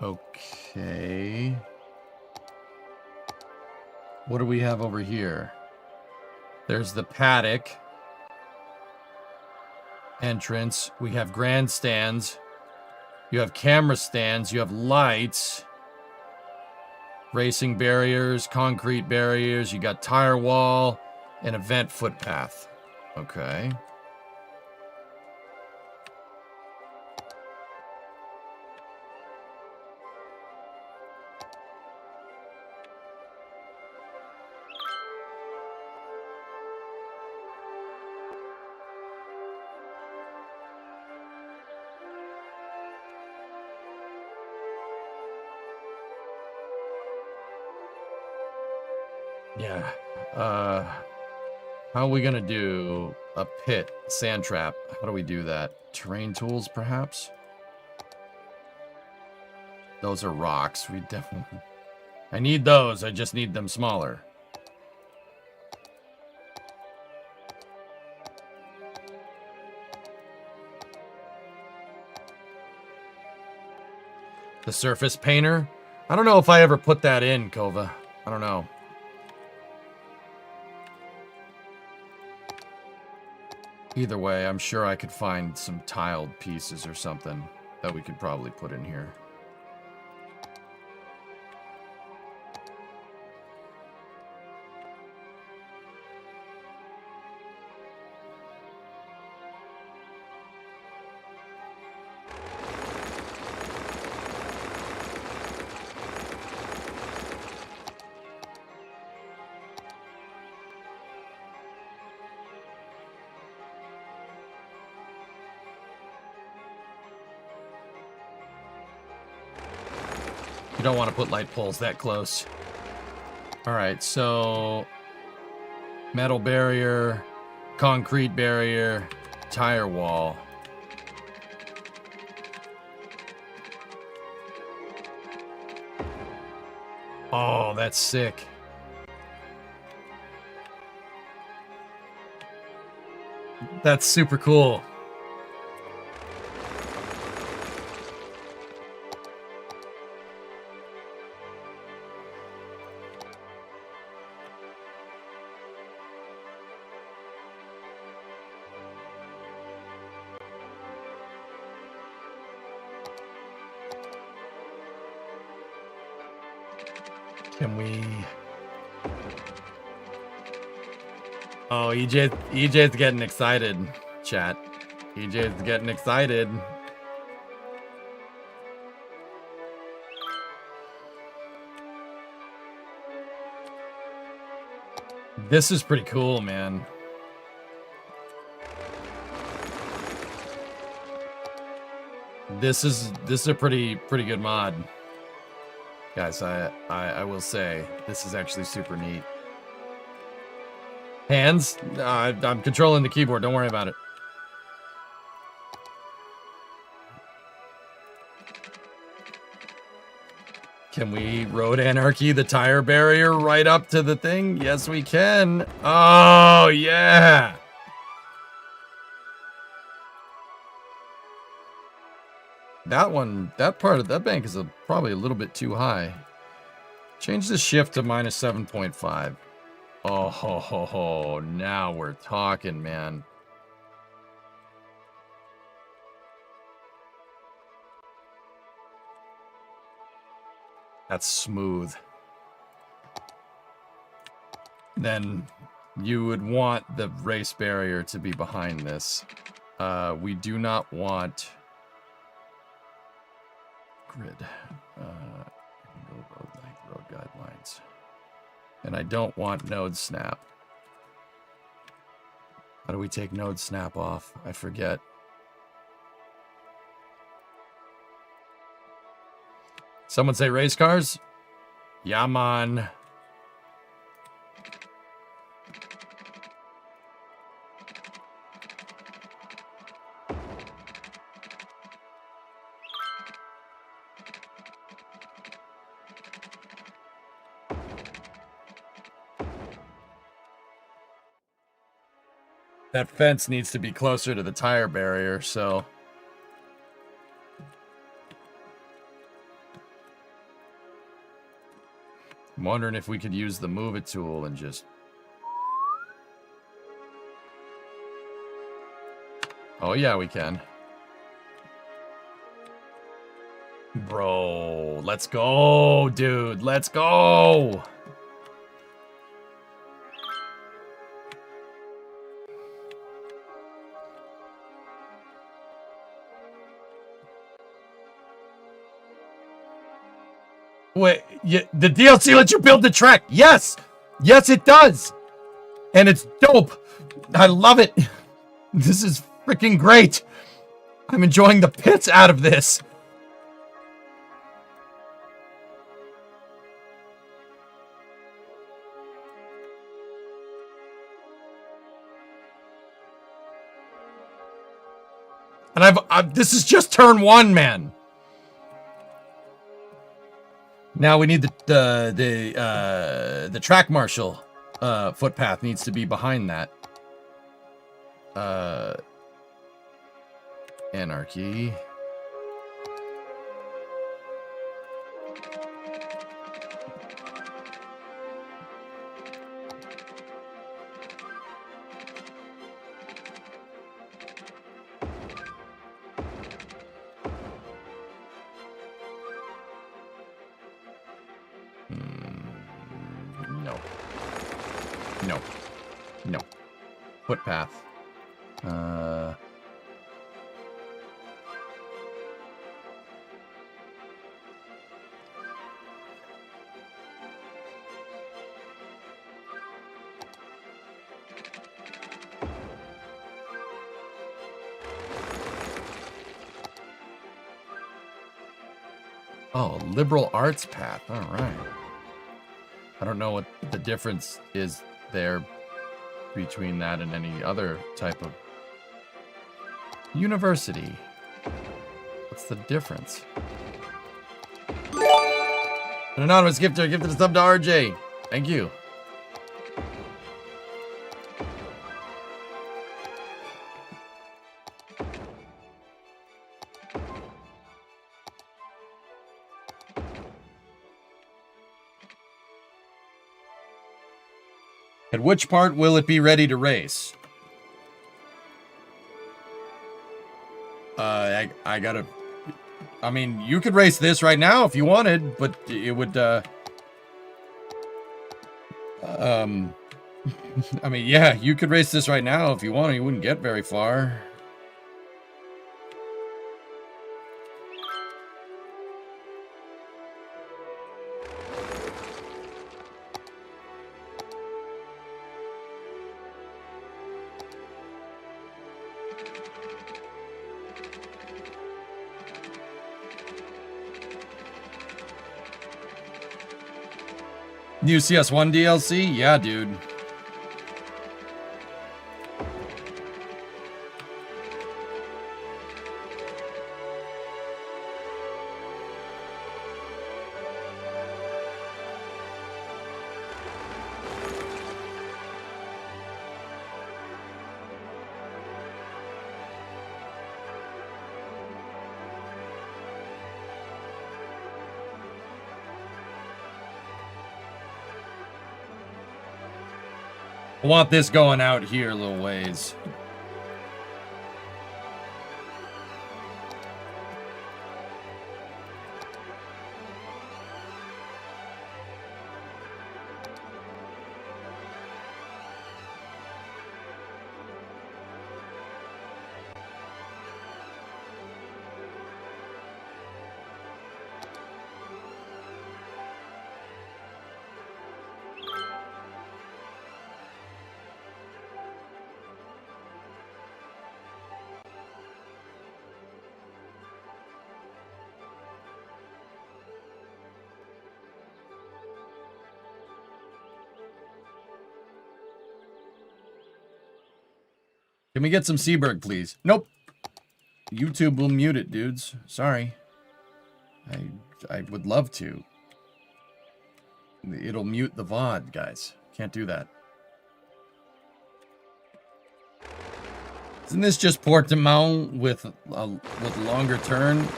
Okay. What do we have over here? There's the paddock entrance. We have grandstands. You have camera stands. You have lights. Racing barriers, concrete barriers. You got tire wall and event footpath. Okay. Yeah. How are we gonna do a pit, sand trap? How do we do that? Terrain tools, perhaps? Those are rocks. We definitely... I need those. I just need them smaller. The surface painter. I don't know if I ever put that in, Kova. I don't know. Either way, I'm sure I could find some tiled pieces or something that we could probably put in here. You don't want to put light poles that close. All right, so metal barrier, concrete barrier, tire wall. Oh, that's sick. That's super cool. Can we... Oh, EJ's getting excited, chat. EJ's getting excited. This is pretty cool, man. This is a pretty good mod. Guys, I will say, this is actually super neat. Hands? I'm controlling the keyboard, don't worry about it. Can we road anarchy the tire barrier right up to the thing? Yes, we can. Oh, yeah. That part of that bank is probably a little bit too high. Change the shift to minus 7.5. Oh, ho, ho, ho. Now we're talking, man. That's smooth. Then you would want the race barrier to be behind this. We do not want grid. Road length, road guidelines. And I don't want node snap. How do we take node snap off? I forget. Someone say race cars? Yeah, man. That fence needs to be closer to the tire barrier, so... I'm wondering if we could use the move it tool and just... Oh yeah, we can. Bro, let's go, dude. Let's go! Wait, the DLC lets you build the track. Yes. Yes, it does. And it's dope. I love it. This is freaking great. I'm enjoying the pits out of this. And this is just turn one, man. Now we need the track marshal footpath needs to be behind that. Anarchy. footpath. Oh, liberal arts path. All right. I don't know what the difference is there between that and any other type of university. What's the difference? An anonymous gifter gifted a sub to RJ. Thank you. At which part will it be ready to race? I gotta... I mean, you could race this right now if you wanted, but it would, I mean, yeah, you could race this right now if you wanted. You wouldn't get very far. New CS1 DLC? Yeah, dude. I want this going out here a little ways. Can we get some Seaberg, please? Nope. YouTube will mute it, dudes. Sorry. I would love to. It'll mute the VOD, guys. Can't do that. Isn't this just Portimao with longer turn?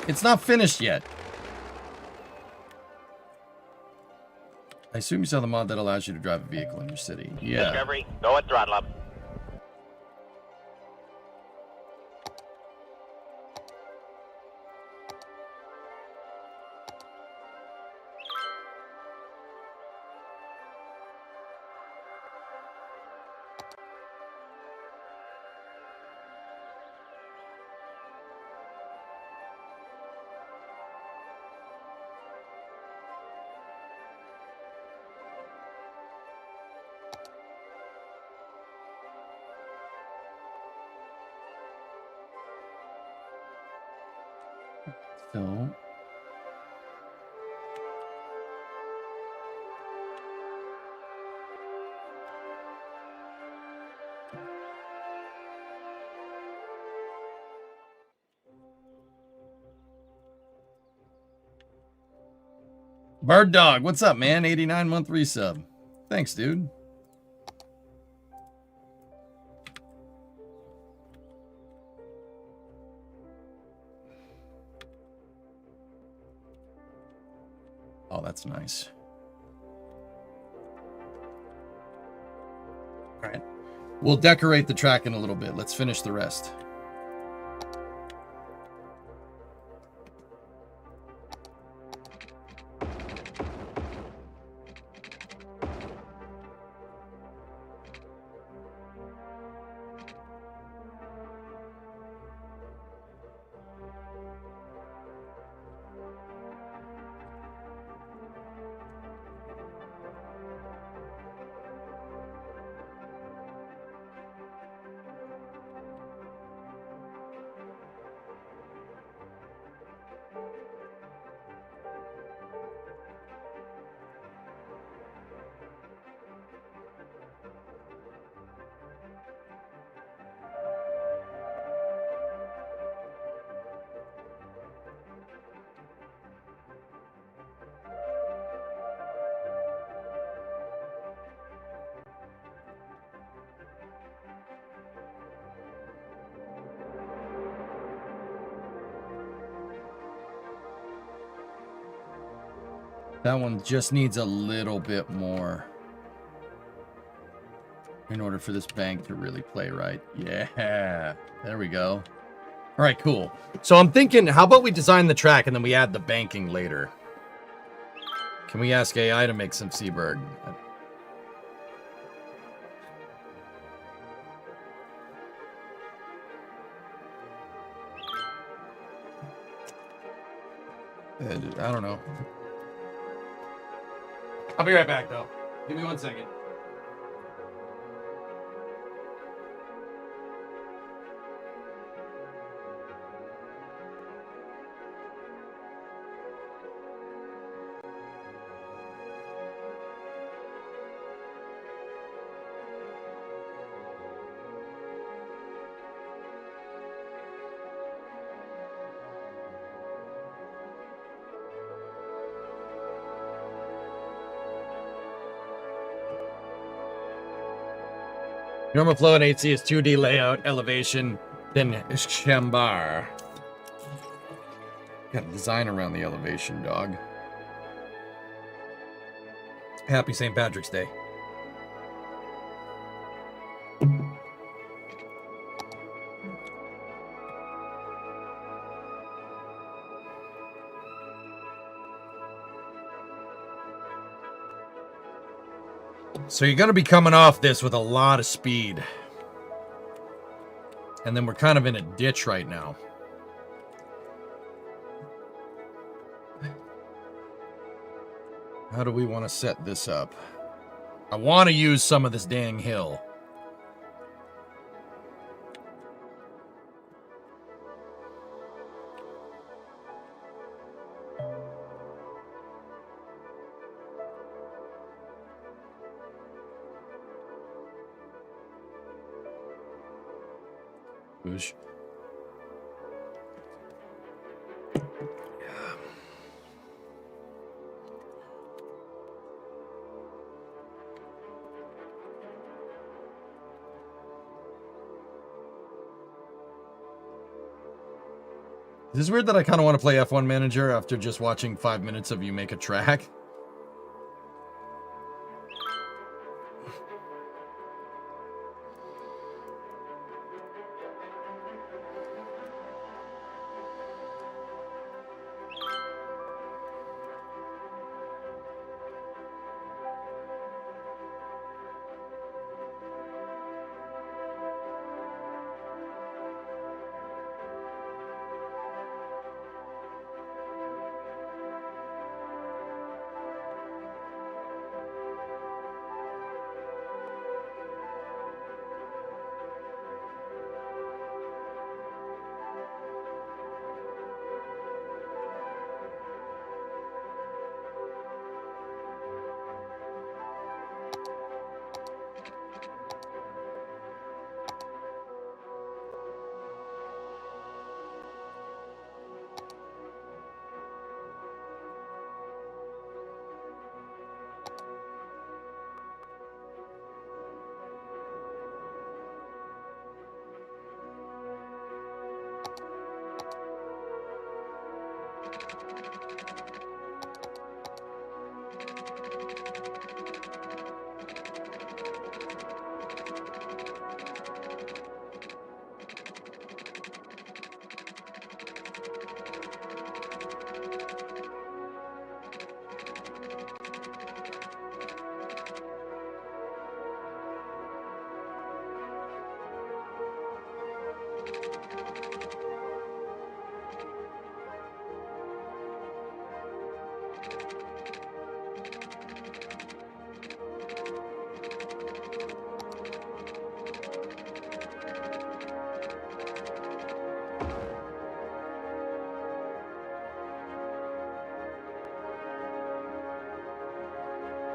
It's not finished yet. I assume you saw the mod that allows you to drive a vehicle in your city. Yeah. Discovery, go at throttle up. So... Bird Dog, what's up, man? 89-month resub. Thanks, dude. Oh, that's nice. All right. We'll decorate the track in a little bit. Let's finish the rest. That one just needs a little bit more in order for this bank to really play right. Yeah, there we go. All right, cool. So I'm thinking, how about we design the track and then we add the banking later? Can we ask AI to make some Seaberg? I don't know. I'll be right back, though. Give me 1 second. Normal flow in 8C is 2D layout, elevation, then Shambar. Got a design around the elevation, dog. Happy St. Patrick's Day. So you're going to be coming off this with a lot of speed. And then we're kind of in a ditch right now. How do we want to set this up? I want to use some of this dang hill. Boosh. Is this weird that I kind of want to play F1 Manager after just watching 5 minutes of you make a track?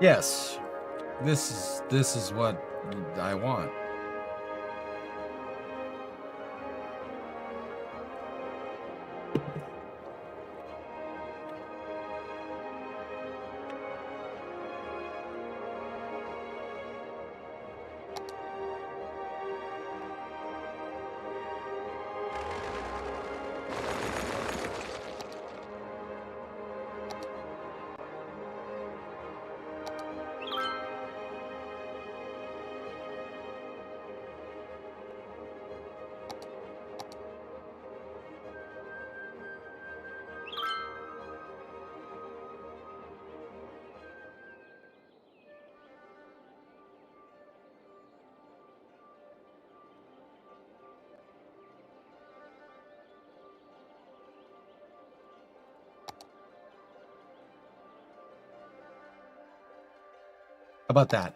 Yes. This is what I want. about that?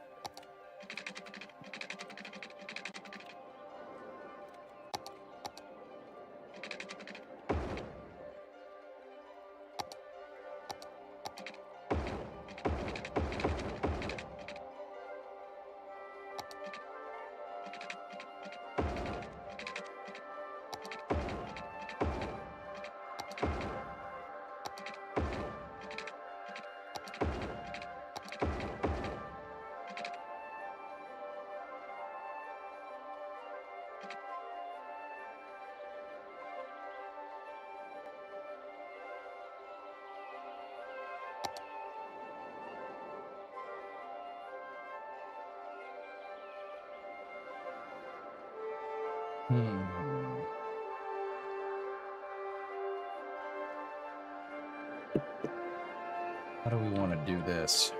How do we want to do this?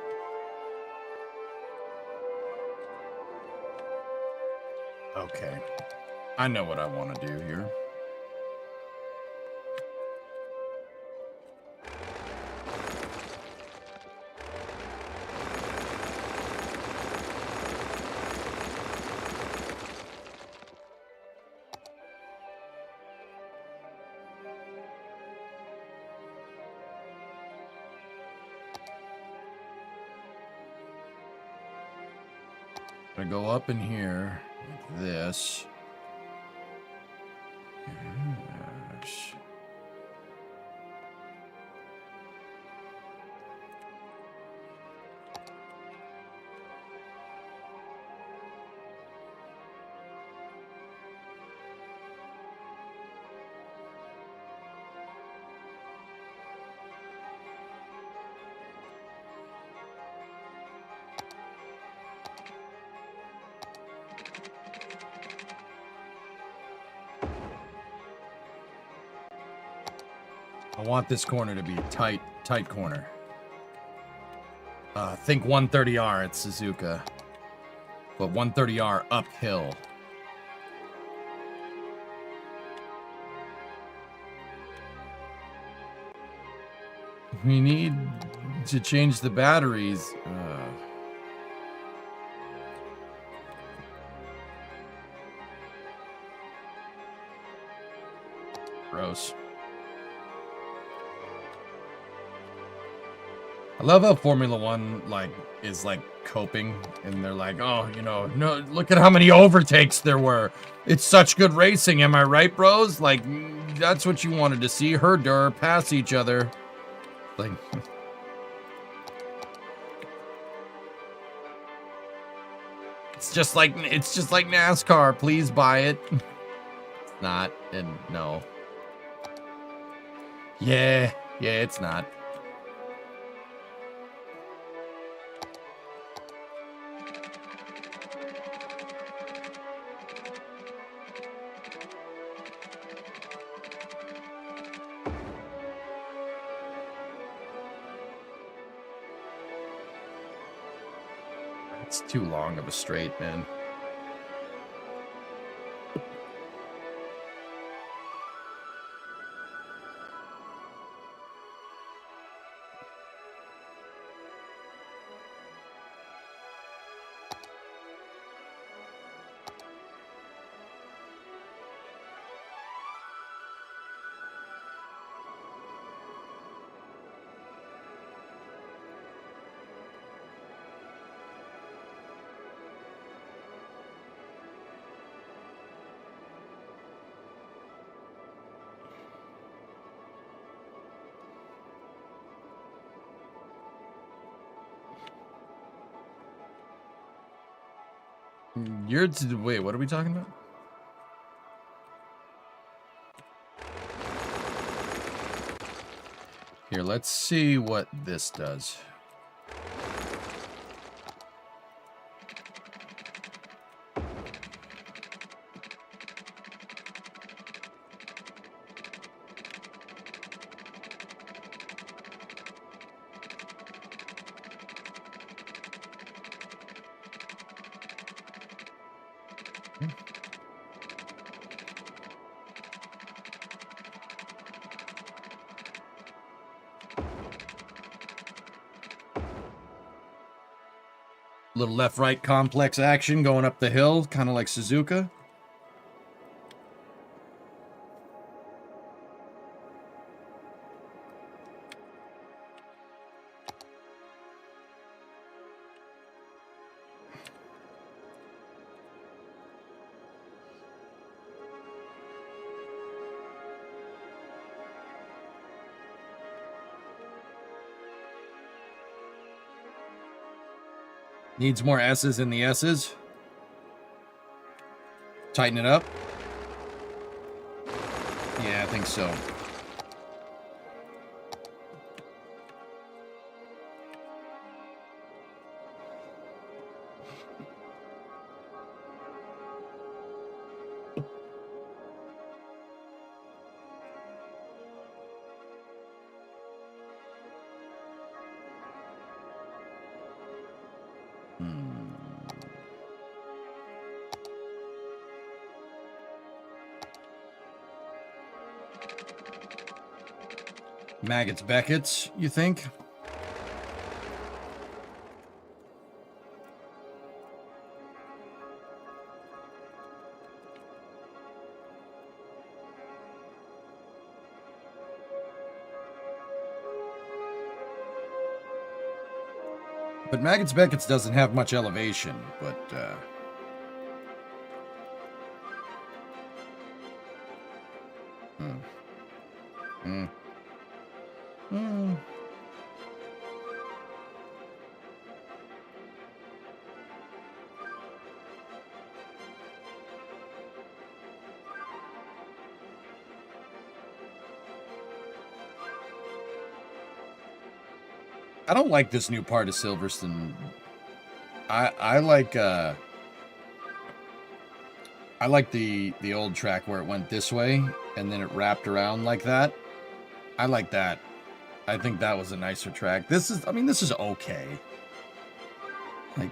Okay. I know what I want to do here. Gonna go up in here like this. Yes. I want this corner to be a tight corner. Think 130R at Suzuka. But 130R uphill. We need to change the batteries. Gross. I love how Formula One is coping, and they're like, oh, no, look at how many overtakes there were. It's such good racing, am I right, bros? Like, that's what you wanted to see. Herder pass each other. Like, it's just like NASCAR. Please buy it. It's not, and no. Yeah, it's not. It's too long of a straight, man. Wait, what are we talking about? Here, let's see what this does. Little left-right complex action going up the hill, kind of like Suzuka. Needs more S's in the S's. Tighten it up. Yeah, I think so. Maggots Beckett's, you think? But Maggots Beckett's doesn't have much elevation, but I don't like this new part of Silverstone. I like the old track where it went this way and then it wrapped around like that. I like that. I think that was a nicer track. This is okay. Like,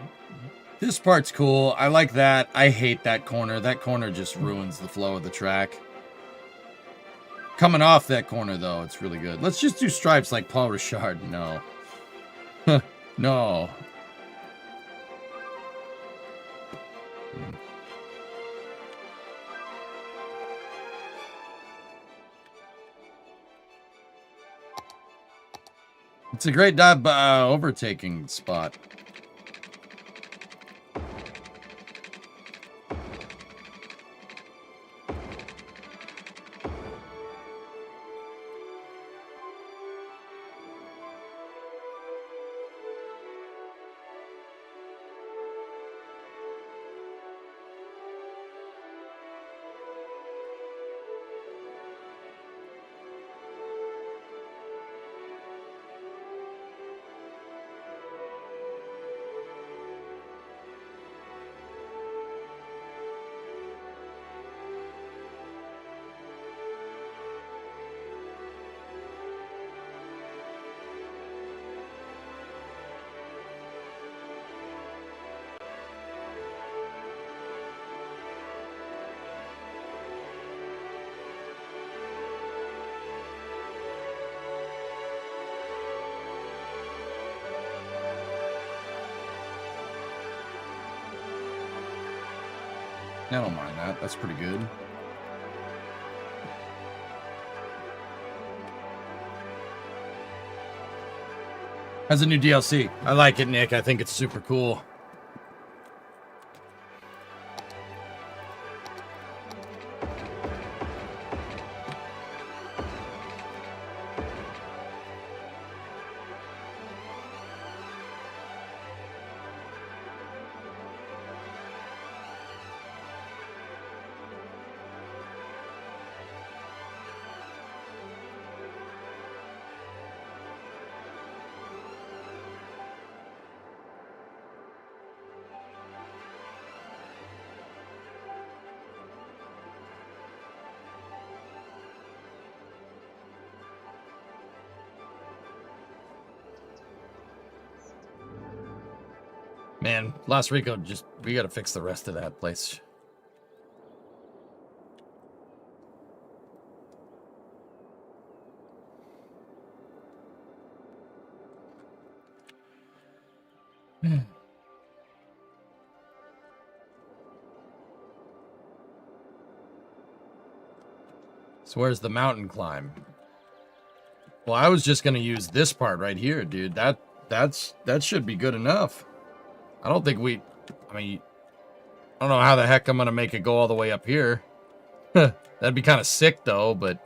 this part's cool. I like that. I hate that corner. That corner just ruins the flow of the track. Coming off that corner, though, it's really good. Let's just do stripes like Paul Ricard. No. No. It's a great dive overtaking spot. I don't mind that. That's pretty good. Has a new DLC. I like it, Nick. I think it's super cool. Man, Las Rico, we gotta fix the rest of that place. So where's the mountain climb? Well, I was just gonna use this part right here, dude. That should be good enough. I don't think we... I mean, I don't know how the heck I'm gonna make it go all the way up here. That'd be kind of sick, though, but...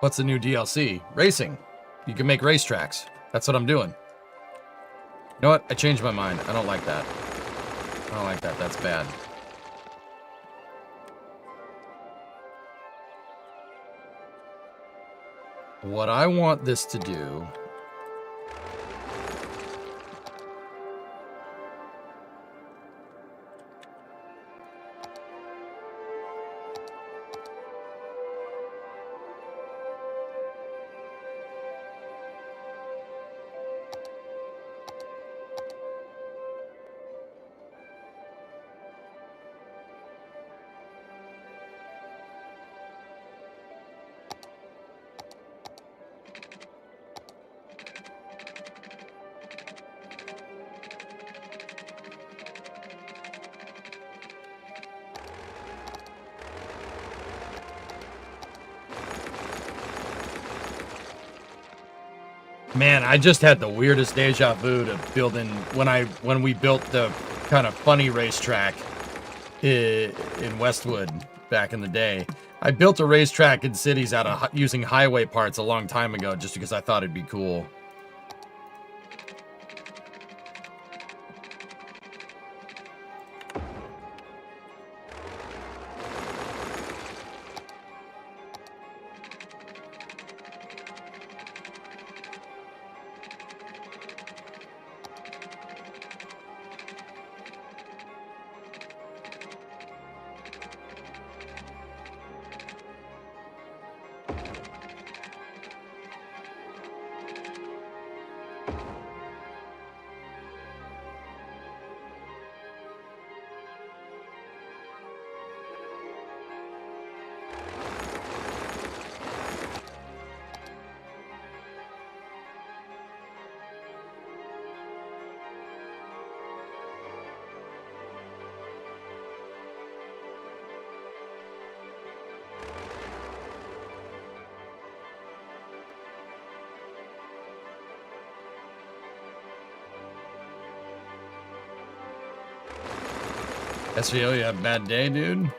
What's the new DLC? Racing. You can make racetracks. That's what I'm doing. You know what? I changed my mind. I don't like that. I don't like that. That's bad. What I want this to do... Man, I just had the weirdest deja vu to building when we built the kind of funny racetrack in Westwood back in the day. I built a racetrack in cities out of using highway parts a long time ago just because I thought it'd be cool. SVO, you have a bad day, dude?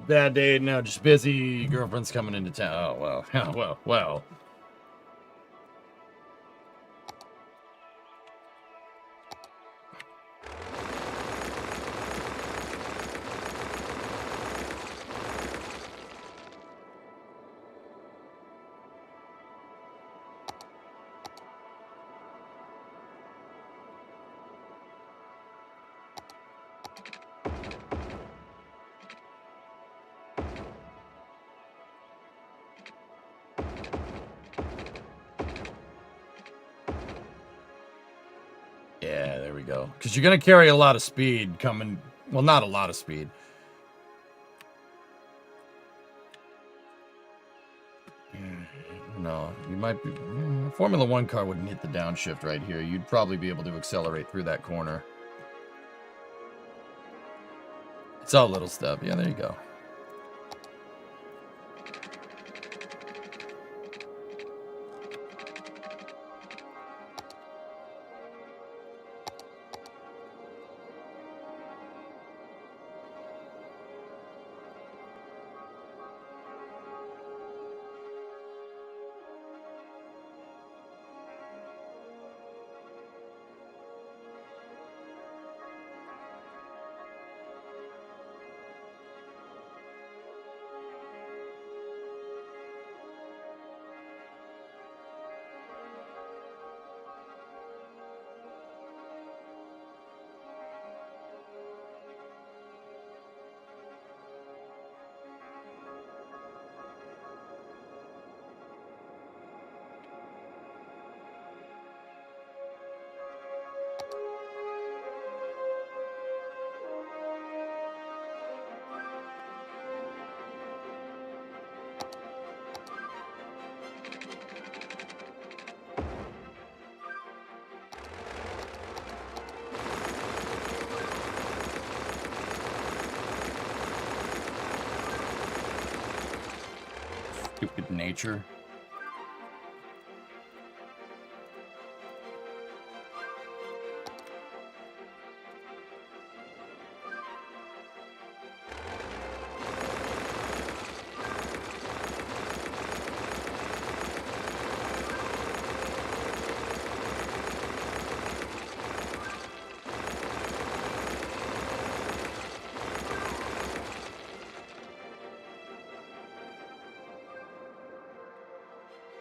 Bad day, no, just busy. Girlfriend's coming into town. Oh, well. well. Yeah, there we go. Because you're going to carry a lot of speed coming. Well, not a lot of speed. No, you might be... Formula 1 car wouldn't hit the downshift right here. You'd probably be able to accelerate through that corner. It's all little stuff. Yeah, there you go. Stupid nature.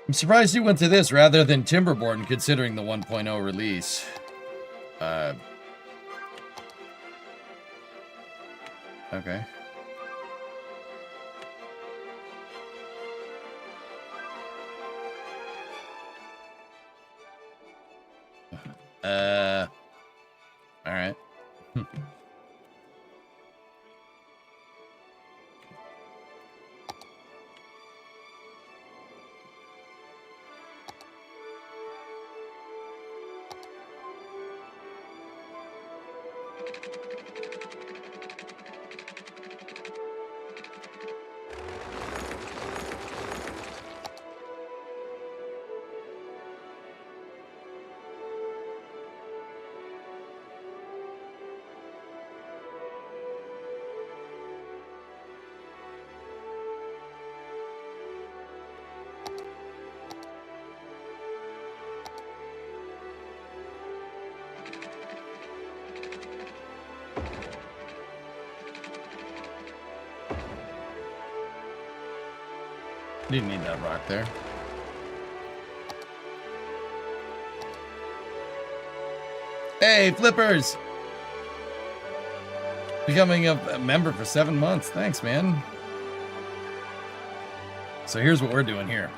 I'm surprised you went to this rather than Timberborn, considering the 1.0 release. Okay. All right. Didn't need that rock there. Hey, Flippers! Becoming a member for 7 months. Thanks, man. So here's what we're doing here.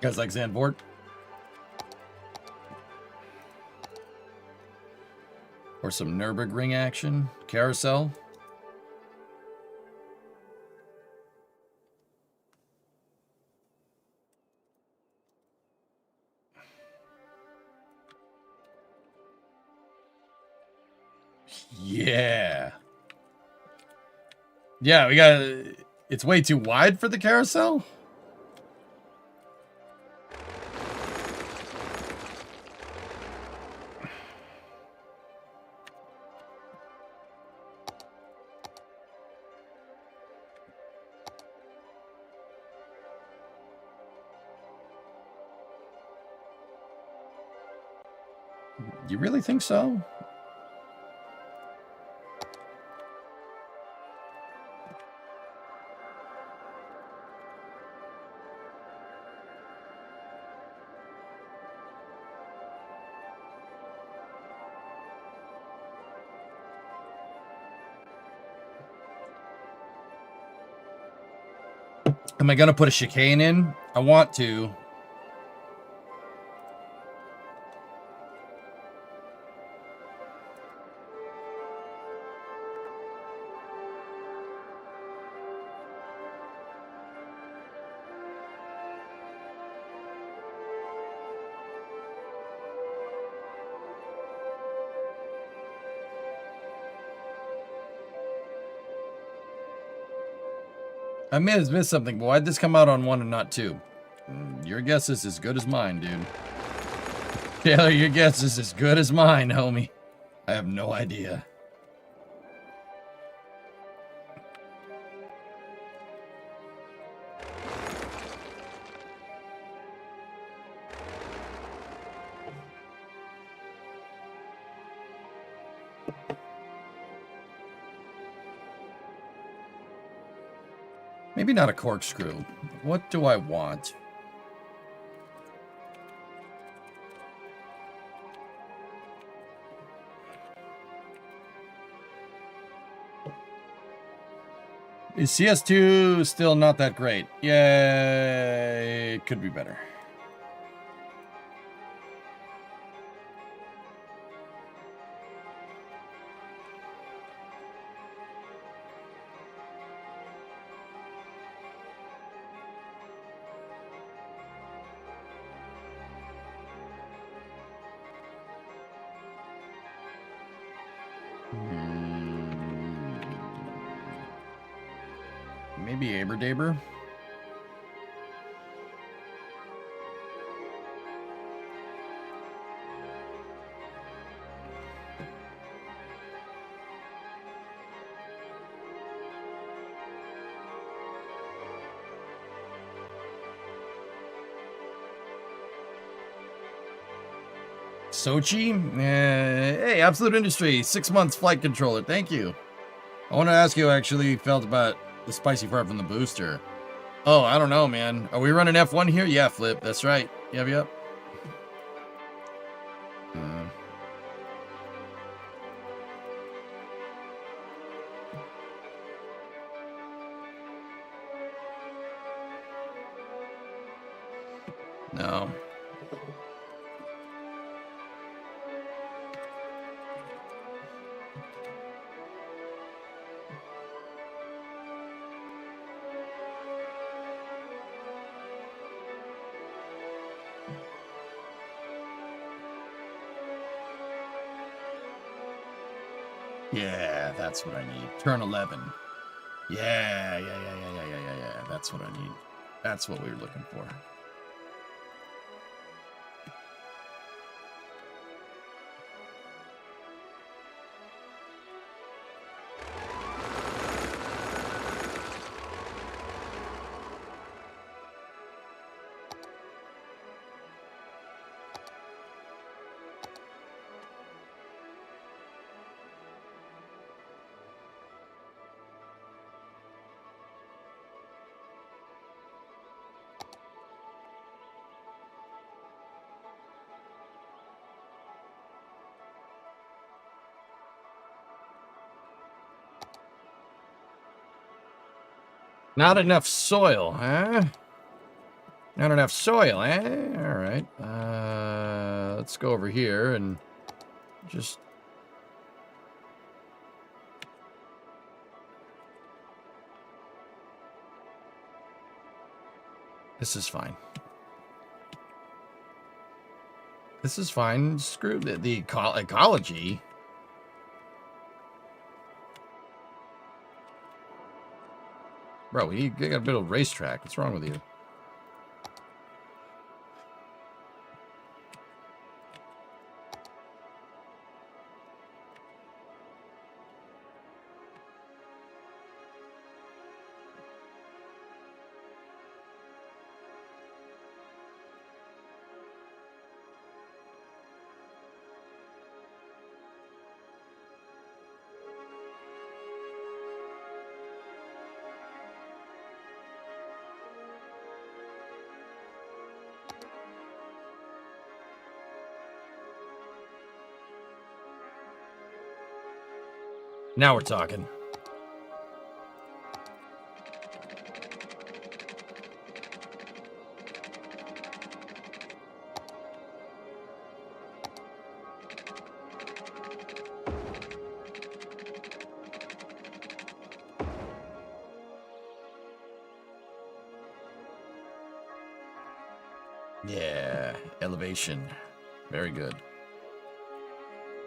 Guys like Zandvoort? Or some Nürburgring action? Carousel? Yeah. Yeah, we got... It's way too wide for the carousel? You really think so? Am I going to put a chicane in? I want to. I may have missed something, but why'd this come out on 1 and not 2? Your guess is as good as mine, dude. Taylor, your guess is as good as mine, homie. I have no idea. Maybe not a corkscrew. What do I want? Is CS2 still not that great? Yeah, it could be better. Maybe Aberdaber. Sochi? Hey, Absolute Industry, 6 months flight controller. Thank you. I want to ask you how actually felt about the spicy part from the booster. Oh, I don't know, man. Are we running F1 here? Yeah, Flip. That's right. Yep. No. Yeah, that's what I need. Turn 11. Yeah. That's what I need. That's what we were looking for. Not enough soil, huh? Not enough soil, eh? All right. Let's go over here and just... This is fine. This is fine. Screw the ecology. Bro, you got to build a racetrack. What's wrong with you? Now we're talking. Yeah, elevation. Very good.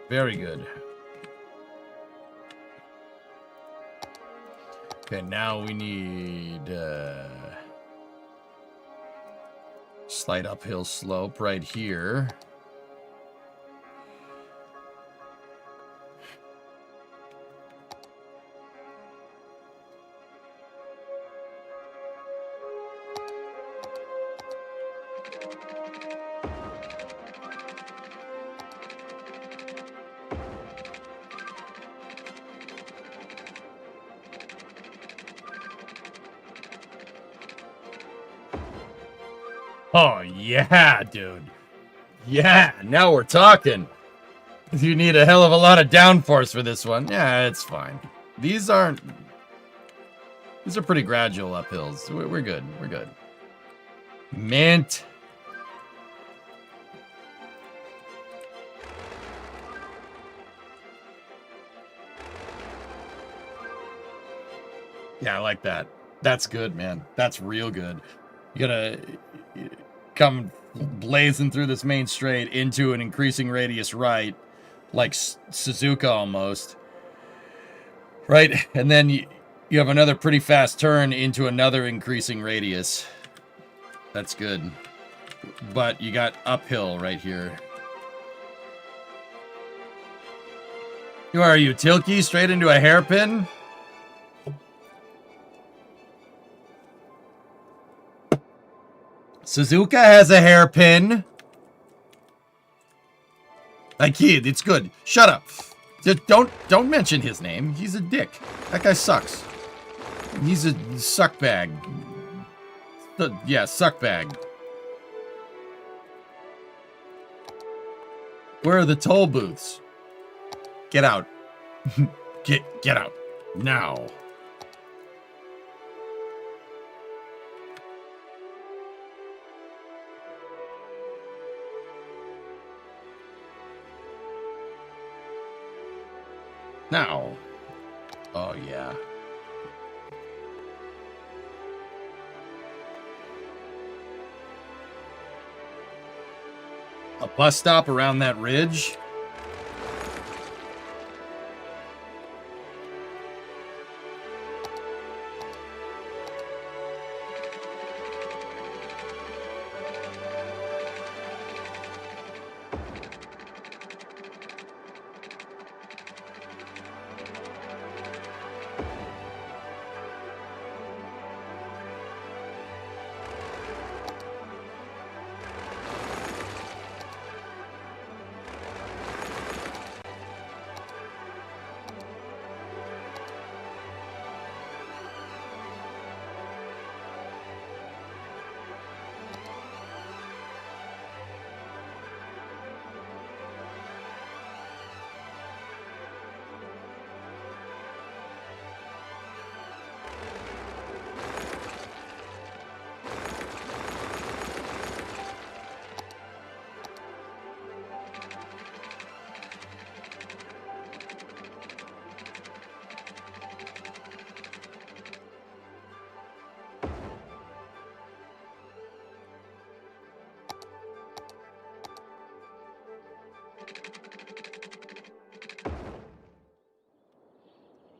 Very good. Okay, now we need slight uphill slope right here. Oh, yeah, dude. Yeah, now we're talking. You need a hell of a lot of downforce for this one. Yeah, it's fine. These are pretty gradual uphills. We're good. We're good. Mint. Yeah, I like that. That's good, man. That's real good. You gotta come blazing through this main straight into an increasing radius right, like Suzuka almost. Right? And then you have another pretty fast turn into another increasing radius. That's good. But you got uphill right here. Who are you, Tilke? Straight into a hairpin? Suzuka has a hairpin. I kid, it's good. Shut up. Just don't mention his name. He's a dick. That guy sucks. He's a suckbag. Yeah, suckbag. Where are the toll booths? Get out. Get out. Now. Now. Oh, yeah. A bus stop around that ridge?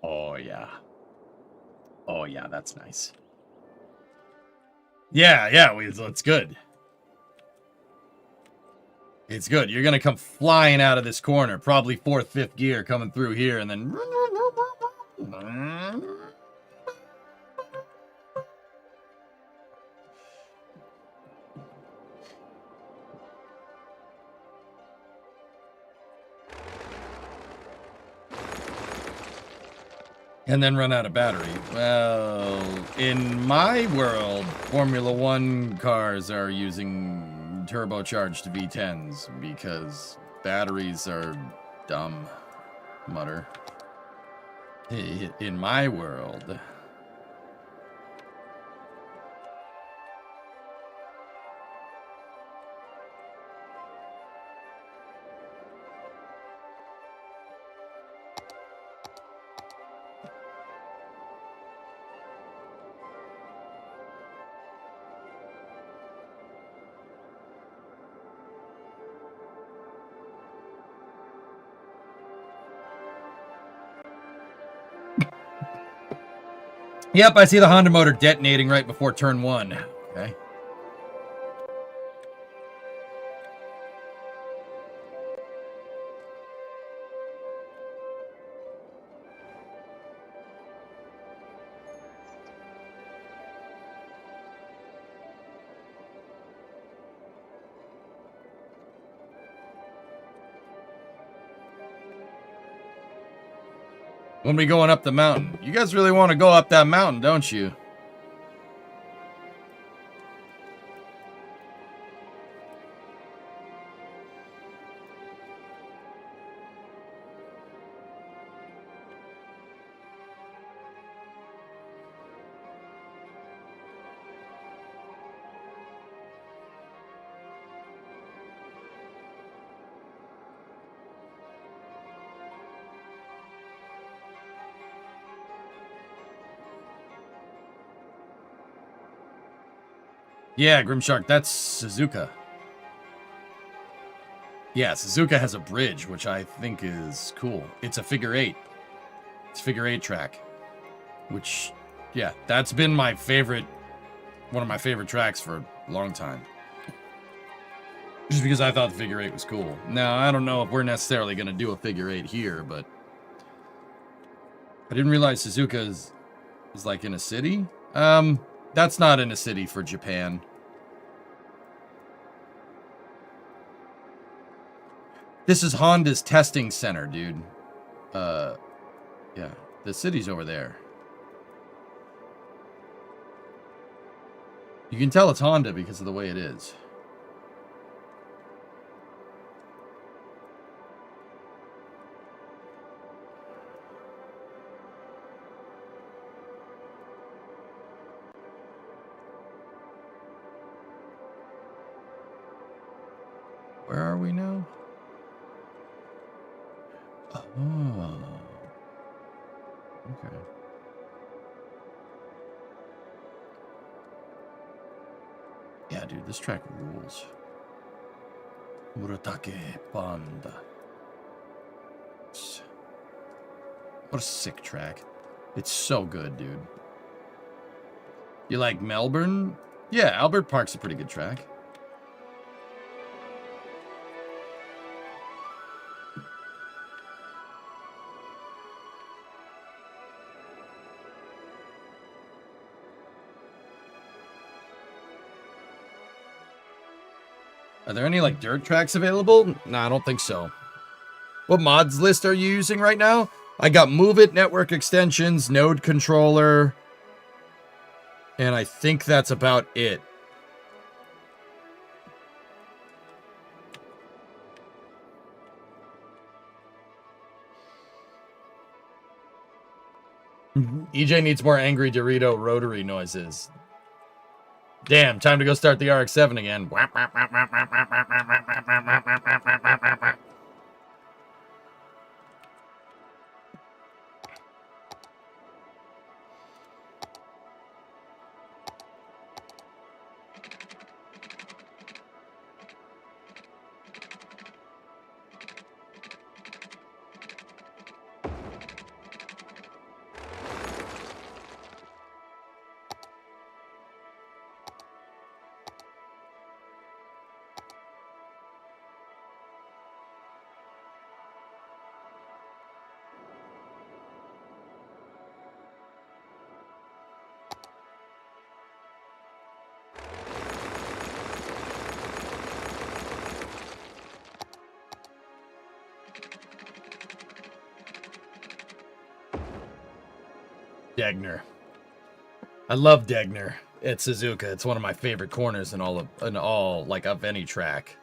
Oh, yeah. Oh, yeah, that's nice. Yeah, it's good. It's good. You're going to come flying out of this corner, probably 4th, 5th gear coming through here, and then... And then run out of battery. Well, in my world, Formula One cars are using turbocharged V10s because batteries are dumb. Mutter. In my world. Yep, I see the Honda motor detonating right before turn 1. Okay. When we going up the mountain? You guys really want to go up that mountain, don't you? Yeah, Grimshark, that's Suzuka. Yeah, Suzuka has a bridge, which I think is cool. It's a figure 8. It's figure 8 track. Which, yeah, that's been my favorite, one of my favorite tracks for a long time. Just because I thought the figure 8 was cool. Now, I don't know if we're necessarily going to do a figure 8 here, but I didn't realize Suzuka is like in a city. That's not in a city for Japan. This is Honda's testing center, dude. Yeah, the city's over there. You can tell it's Honda because of the way it is. Where are we now? Oh. Okay. Yeah, dude, this track rules. Muratake Panda. What a sick track. It's so good, dude. You like Melbourne? Yeah, Albert Park's a pretty good track. Are there any, like, dirt tracks available? No, I don't think so. What mods list are you using right now? I got Move It, Network Extensions, Node Controller, and I think that's about it. EJ needs more Angry Dorito rotary noises. Damn, time to go start the RX-7 again. Degner. I love Degner at Suzuka. It's one of my favorite corners in all like of any track.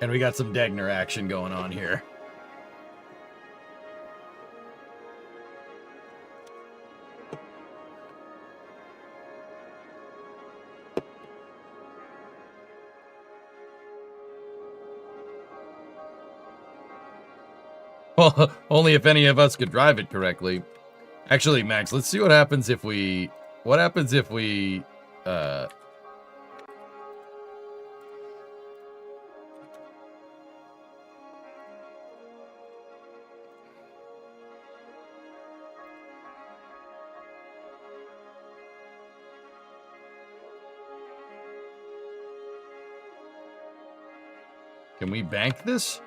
And we got some Degner action going on here. Well, only if any of us could drive it correctly. Actually, Max, let's see what happens if we... What happens if we... Can we bank this?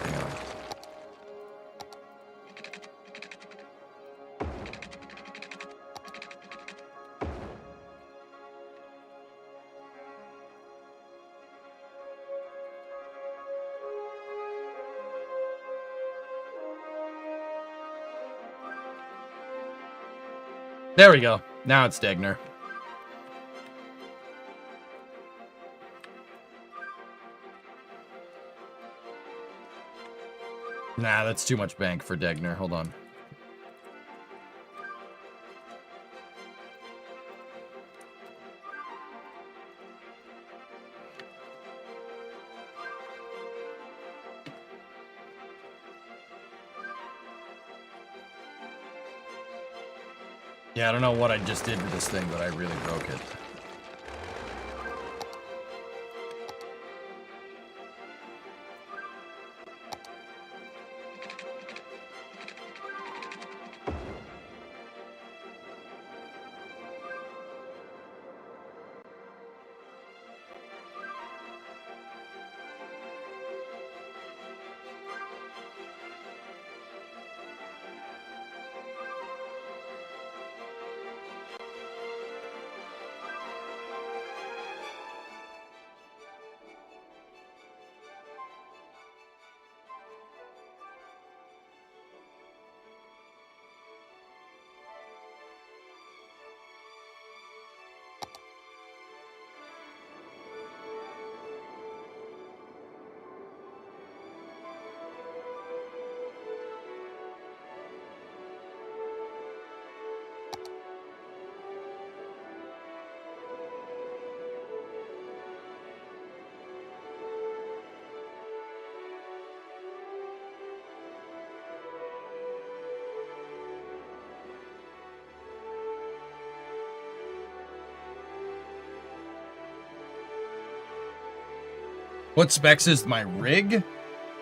Hang on. There we go. Now it's Degner. Nah, that's too much bank for Degner. Hold on. Yeah, I don't know what I just did to this thing, but I really broke it. What specs is my rig?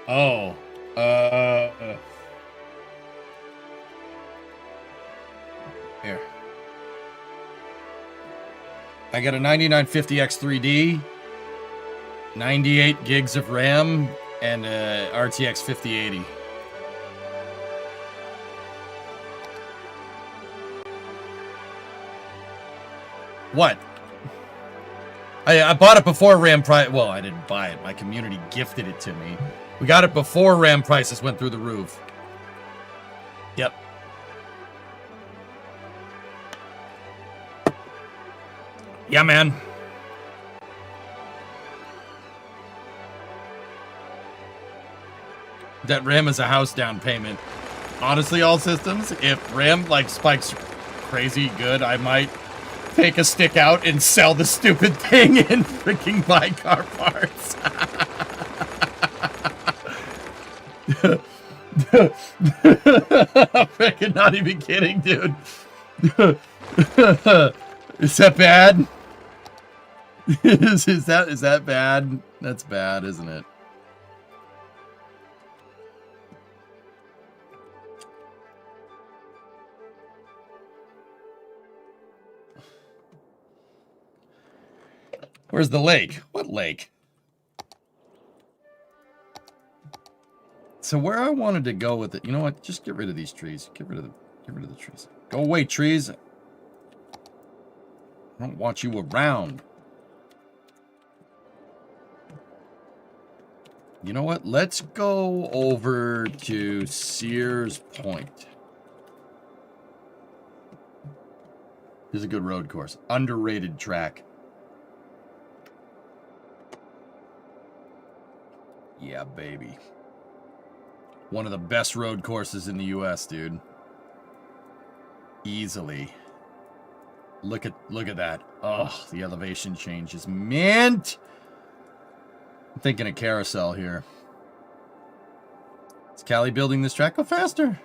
Oh, here. I got a 9950X3D, 98 gigs of RAM, and a RTX 5080. What? I bought it before RAM price. Well, I didn't buy it. My community gifted it to me. We got it before RAM prices went through the roof. Yep. Yeah, man. That RAM is a house down payment. Honestly, all systems, if RAM like spikes crazy good, I might take a stick out and sell the stupid thing and freaking buy car parts. I'm freaking not even kidding, dude. Is that bad? is that bad? That's bad, isn't it? Where's the lake? What lake? So where I wanted to go with it, you know what? Just get rid of these trees. Get rid of the trees. Go away, trees. I don't want you around. You know what? Let's go over to Sears Point. Here's a good road course. Underrated track. Yeah, baby. One of the best road courses in the US, dude. Easily. Look at that. Oh, the elevation change is mint. I'm thinking a carousel here. Is Callie building this track go faster?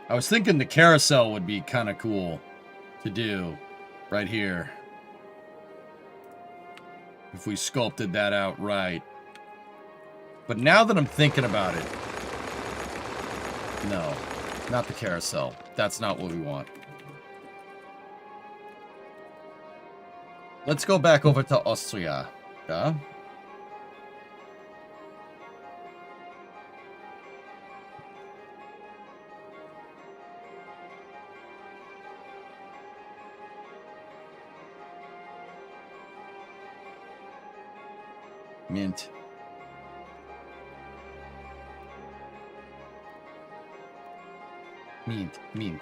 I was thinking the carousel would be kind of cool to do right here. If we sculpted that out right. But now that I'm thinking about it, no, not the carousel. That's not what we want. Let's go back over to Austria. Yeah? Mint. Mint.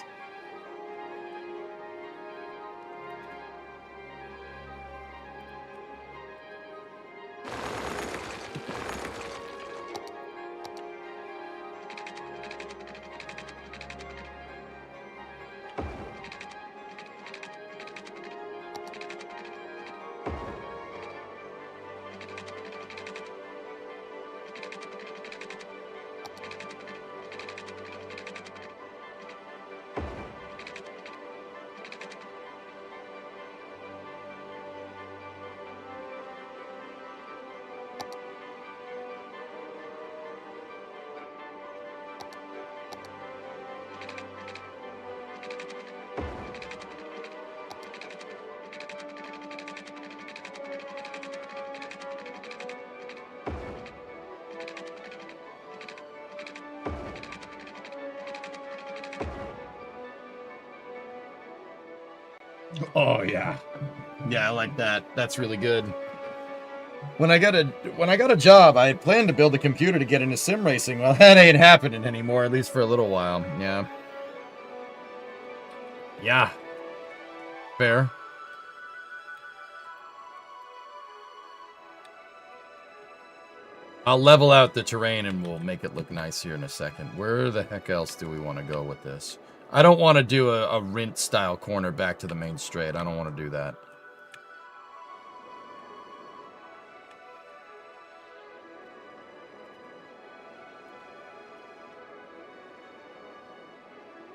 Oh yeah. Yeah, I like that. That's really good. When I got a job, I planned to build a computer to get into sim racing. Well, that ain't happening anymore, at least for a little while. Yeah. Yeah. Fair. I'll level out the terrain and we'll make it look nice here in a second. Where the heck else do we want to go with this? I don't want to do a Rint style corner back to the main straight. I don't want to do that.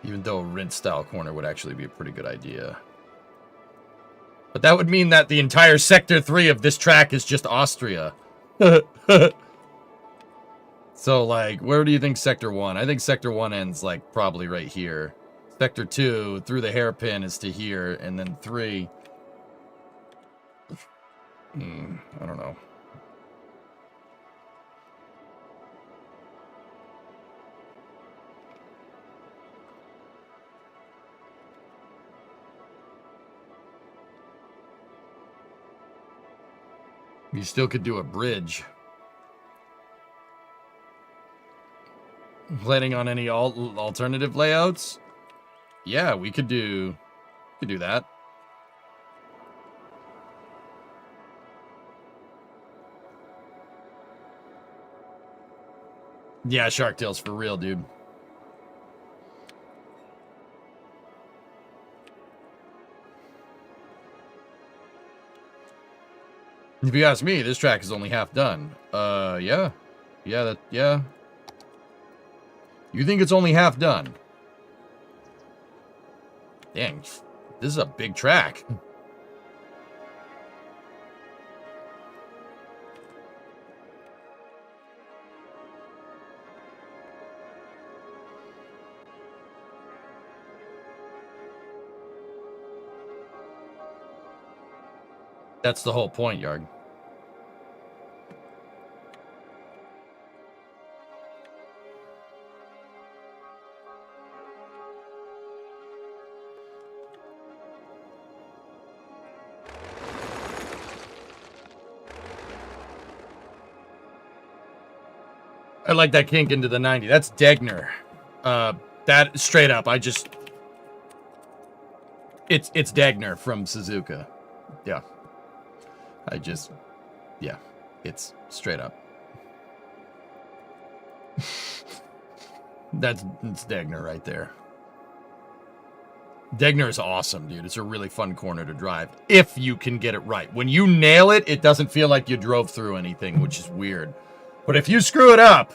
Even though a Rint style corner would actually be a pretty good idea. But that would mean that the entire Sector 3 of this track is just Austria. So, like, where do you think Sector 1? I think Sector 1 ends, like, probably right here. Sector 2, through the hairpin, is to here. And then 3... I don't know. You still could do a bridge. Planning on any alternative layouts? Yeah, we could do that. Yeah, Shark Tales for real, dude. If you ask me, this track is only half done. Yeah. Yeah. You think it's only half done? Dang, this is a big track. That's the whole point, Yarg. I like that kink into the 90. That's Degner. That straight up, it's Degner from Suzuka. Yeah. Yeah, it's straight up. It's Degner right there. Degner is awesome, dude. It's a really fun corner to drive if you can get it right. When you nail it, it doesn't feel like you drove through anything, which is weird. But if you screw it up,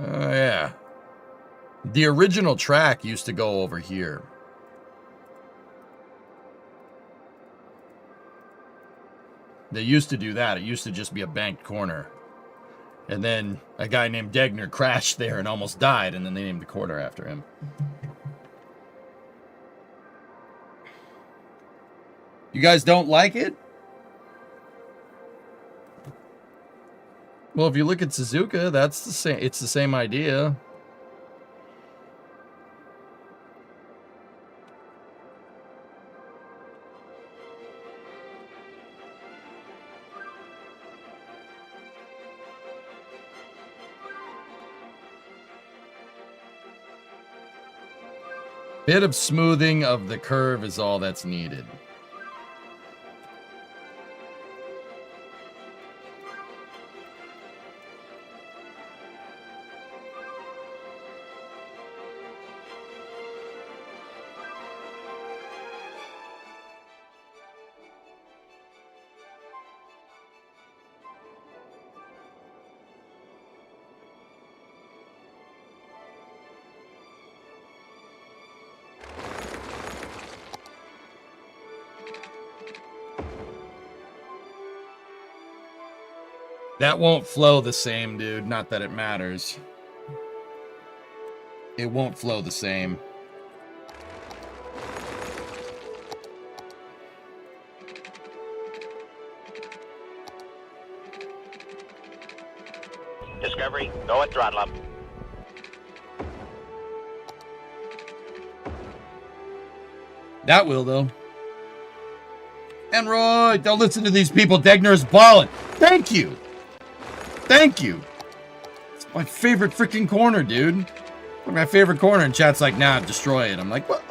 yeah. The original track used to go over here. They used to do that. It used to just be a banked corner. And then a guy named Degner crashed there and almost died, and then they named the corner after him. You guys don't like it? Well, if you look at Suzuka, that's the same. It's the same idea. Bit of smoothing of the curve is all that's needed. That won't flow the same, dude. Not that it matters. It won't flow the same. Discovery, go at throttle up. That will, though. And Roy, don't listen to these people. Degner's balling. Thank you. Thank you. It's my favorite freaking corner, dude. My favorite corner, and chat's like, nah, destroy it. I'm like, what?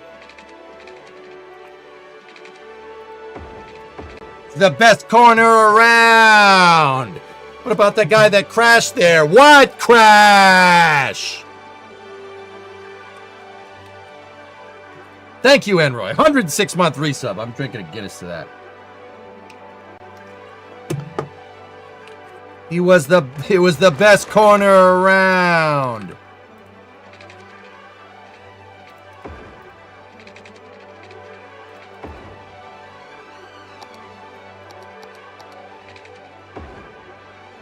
It's the best corner around. What about that guy that crashed there? What crash? Thank you, Enroy. 106-month resub. I'm drinking a Guinness to that. It was the best corner around.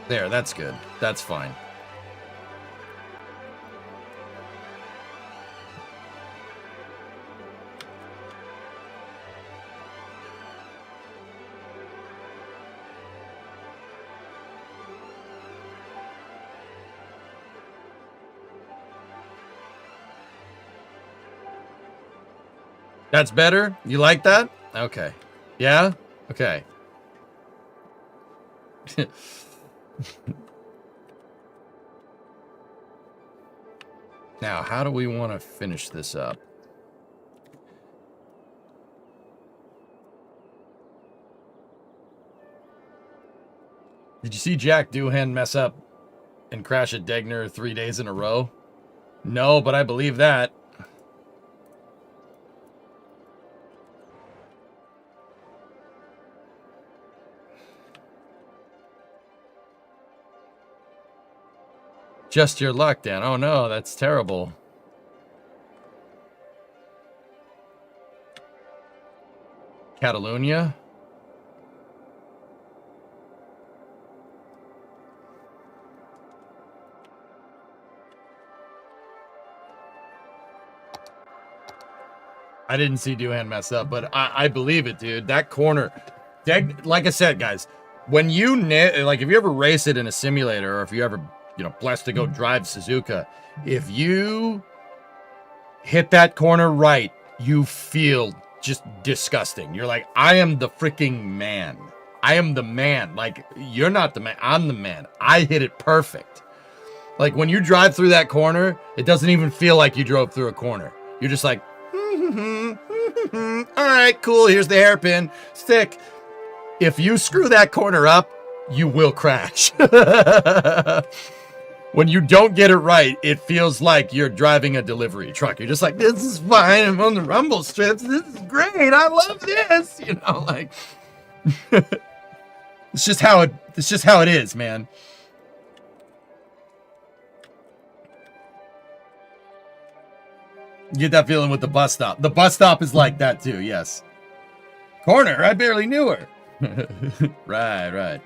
There, that's good. That's fine. That's better? You like that? Okay. Yeah? Okay. Now, how do we want to finish this up? Did you see Jack Doohan mess up and crash at Degner 3 days in a row? No, but I believe that. Just your luck, Dan. Oh no, that's terrible. Catalonia? I didn't see Doohan mess up, but I believe it, dude. That corner, like I said, guys, when you like, if you ever race it in a simulator, or if you ever, you know, blessed to go drive Suzuka, if you hit that corner right, you feel just disgusting. You're like, I am the freaking man. I am the man. Like, you're not the man. I'm the man. I hit it perfect. Like, when you drive through that corner, it doesn't even feel like you drove through a corner. You're just like, all right, cool. Here's the hairpin. Stick. If you screw that corner up, you will crash. When you don't get it right, it feels like you're driving a delivery truck. You're just like, this is fine. I'm on the rumble strips. This is great. I love this. You know, like, it's just how it is, man. You get that feeling with the bus stop. The bus stop is like that too, yes. Corner, I barely knew her. Right.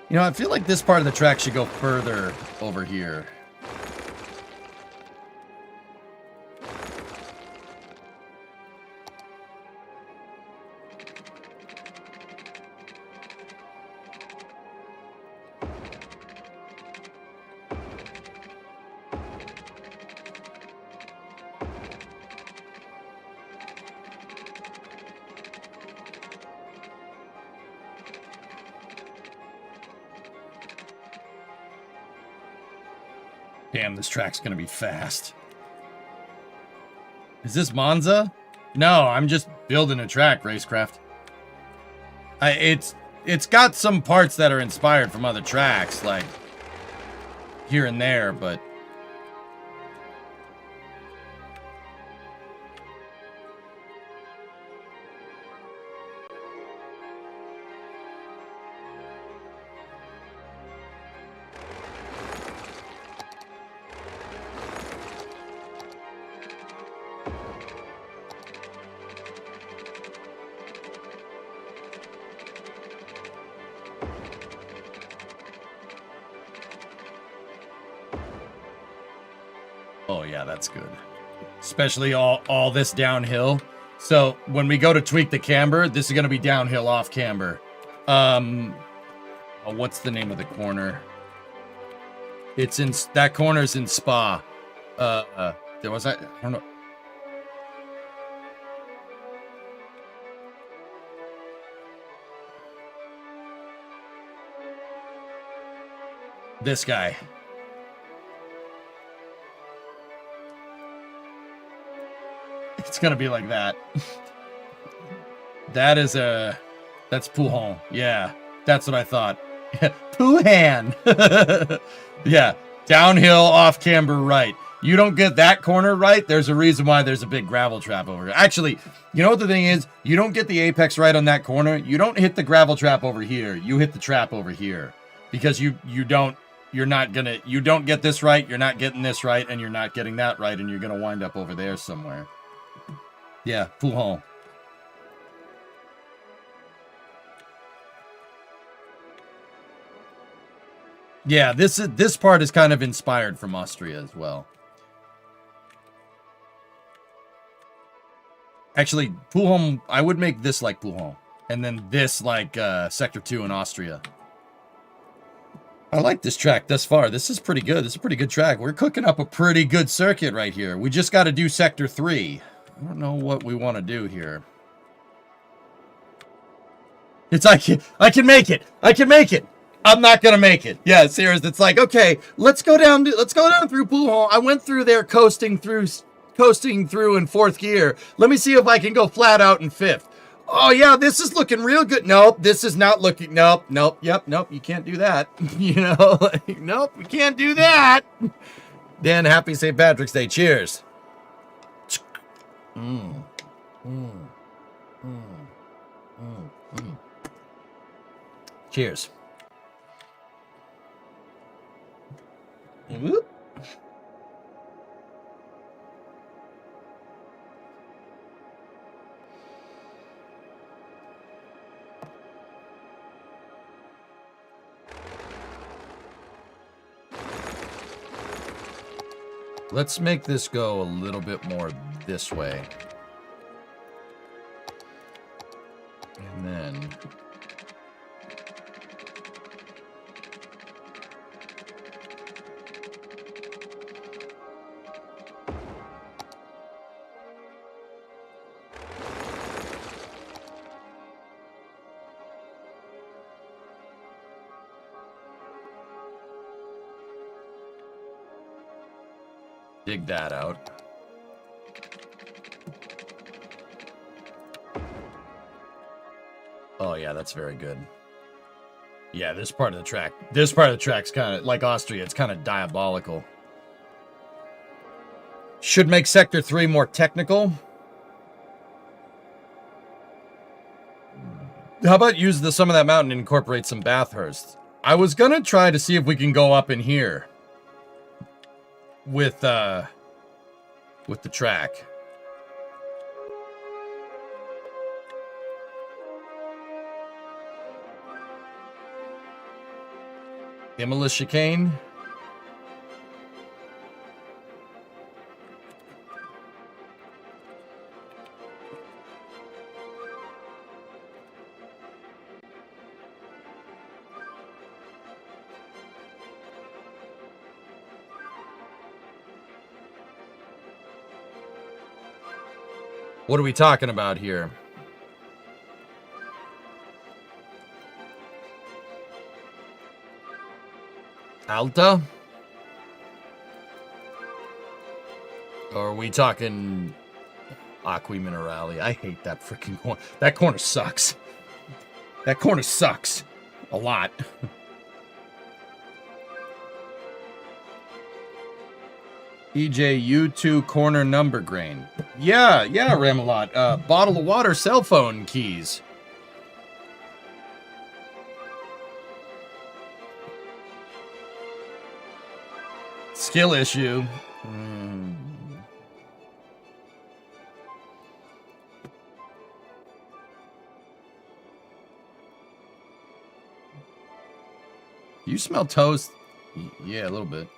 You know, I feel like this part of the track should go further over here. Damn, this track's gonna be fast. Is this Monza? No, I'm just building a track, Racecraft. It's got some parts that are inspired from other tracks, like here and there, but oh yeah, that's good. Especially all this downhill. So when we go to tweak the camber, this is gonna be downhill off camber. Oh, what's the name of the corner? It's in that corner's in Spa. There was I don't know. This guy. It's gonna be like that. That's Pouhon. Yeah, that's what I thought. Pouhan. Yeah, downhill off camber right. You don't get that corner right, there's a reason why there's a big gravel trap over here. Actually, you know what the thing is? You don't get the apex right on that corner. You don't hit the gravel trap over here. You hit the trap over here. Because you don't get this right, you're not getting this right, and you're not getting that right, and you're gonna wind up over there somewhere. Yeah, Pouhon. Yeah, this part is kind of inspired from Austria as well. Actually, Pouhon, I would make this like Pouhon, and then this like Sector 2 in Austria. I like this track thus far. This is pretty good. This is a pretty good track. We're cooking up a pretty good circuit right here. We just got to do Sector 3. I don't know what we want to do here. It's like, I can make it. I can make it. I'm not gonna make it. Yeah, serious. It's like, okay, let's go down through Pouhon. I went through there coasting through in fourth gear. Let me see if I can go flat out in fifth. Oh yeah, this is looking real good. Nope, this is not looking. Nope. Yep, nope. You can't do that. You know, like, nope, we can't do that. Dan, happy St. Patrick's Day. Cheers. Cheers. Whoop. Let's make this go a little bit more this way. And then Dig that out. Oh yeah, that's very good. Yeah, this part of the track's kind of like Austria. It's kind of diabolical. Should make Sector 3 more technical. How about use some of that mountain and incorporate some Bathurst? I was gonna try to see if we can go up in here with the track. Imola chicane. What are we talking about here? Alta? Or are we talking Acqui Minerali? I hate that freaking corner. That corner sucks. That corner sucks. A lot. EJU2 corner number grain. Yeah, Ramalot. Bottle of water, cell phone keys. Skill issue. You smell toast? Yeah, a little bit.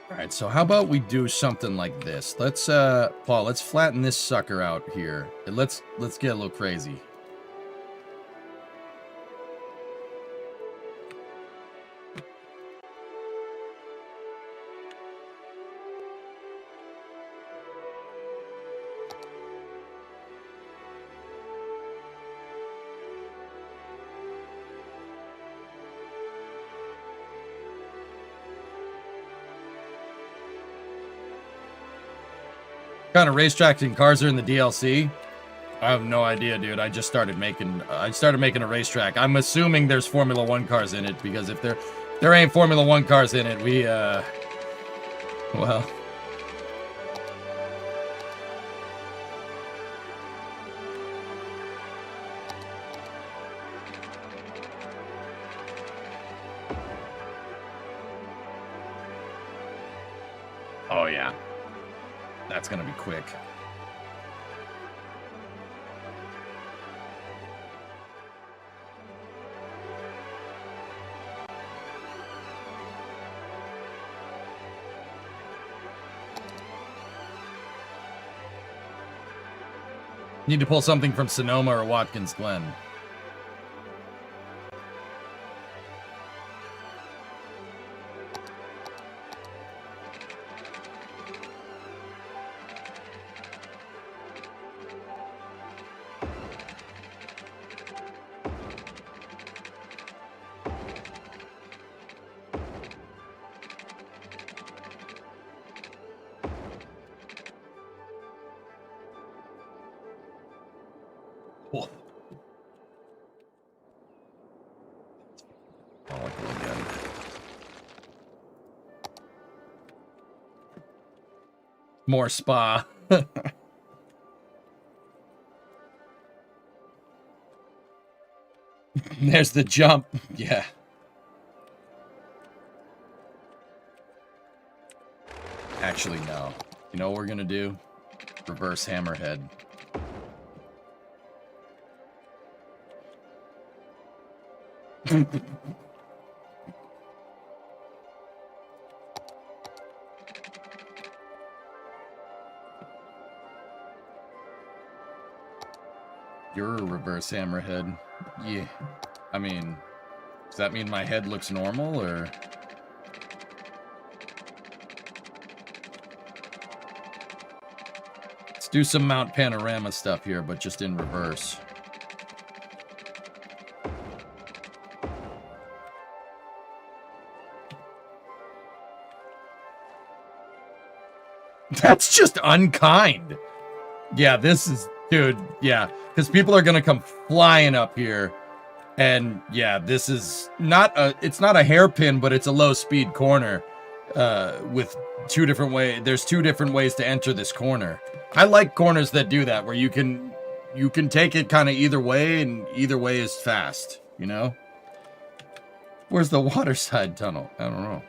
All right, so how about we do something like this? Let's Paul, let's flatten this sucker out here. And let's get a little crazy. What kind of racetracks and cars are in the DLC? I have no idea, dude. I started making a racetrack. I'm assuming there's Formula 1 cars in it, because if there ain't Formula 1 cars in it, we well, oh yeah. That's gonna be quick. Need to pull something from Sonoma or Watkins Glen. Cool. Molecule again. More spa. There's the jump. Yeah. Actually, no. You know what we're gonna do? Reverse hammerhead. You're a reverse hammerhead. Yeah. I mean, does that mean my head looks normal, or? Let's do some Mount Panorama stuff here, but just in reverse. That's just unkind. Yeah, this is, dude, yeah. Because people are going to come flying up here. And yeah, this is it's not a hairpin, but it's a low speed corner with two different ways. There's two different ways to enter this corner. I like corners that do that, where you can take it kind of either way, and either way is fast, you know? Where's the waterside tunnel? I don't know.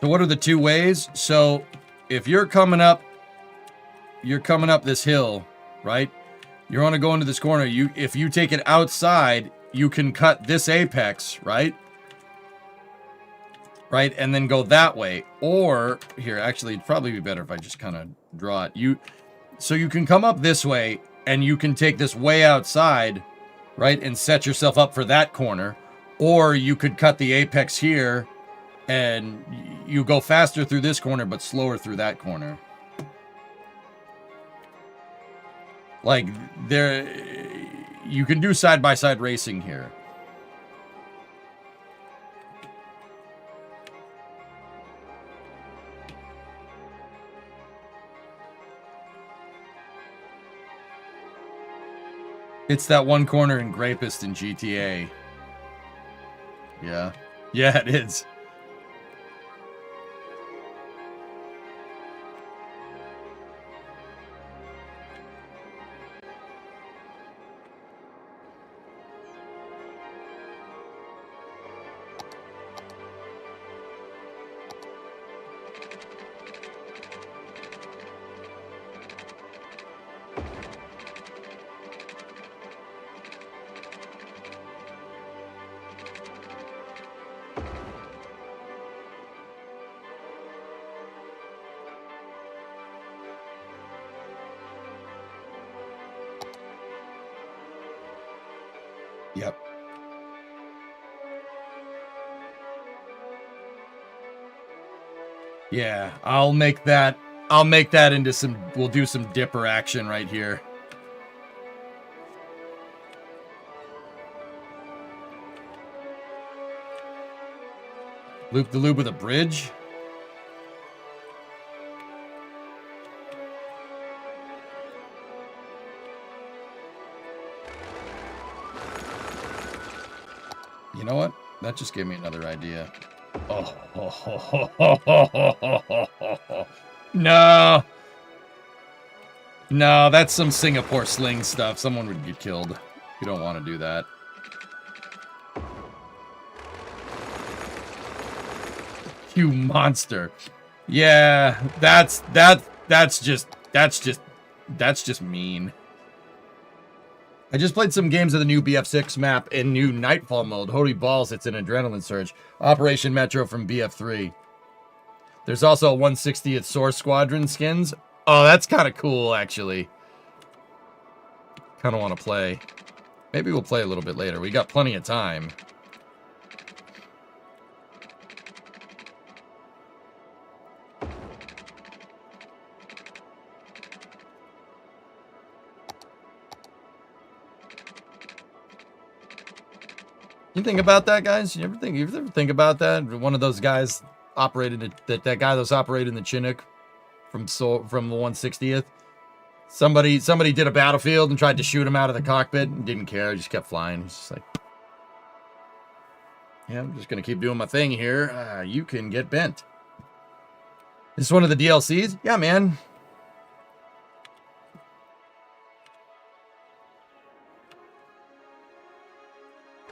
So what are the two ways? So if you're coming up this hill, right? You want to go into this corner. If you take it outside, you can cut this apex, right? Right, and then go that way. Or here, actually, it'd probably be better if I just kind of draw it. So you can come up this way, and you can take this way outside, right, and set yourself up for that corner. Or you could cut the apex here, and you go faster through this corner, but slower through that corner. Like, you can do side-by-side racing here. It's that one corner in Grapist in GTA. Yeah. Yeah, it is. Yep. Yeah, I'll make that into some, we'll do some dipper action right here. Loop the loop with a bridge. You know what? That just gave me another idea. Oh, no. No, that's some Singapore sling stuff. Someone would get killed. You don't want to do that. You monster. Yeah, that's just mean. I just played some games of the new BF6 map in new Nightfall mode. Holy balls, it's an adrenaline surge. Operation Metro from BF3. There's also 160th Source Squadron skins. Oh, that's kind of cool, actually. Kind of want to play. Maybe we'll play a little bit later. We got plenty of time. You think about that, guys? You ever think about that? One of those guys operated that guy that was operating the Chinook from the 160th. Somebody did a battlefield and tried to shoot him out of the cockpit and didn't care. Just kept flying. He's just like, yeah, I'm just gonna keep doing my thing here. You can get bent. This is one of the DLCs. Yeah, man.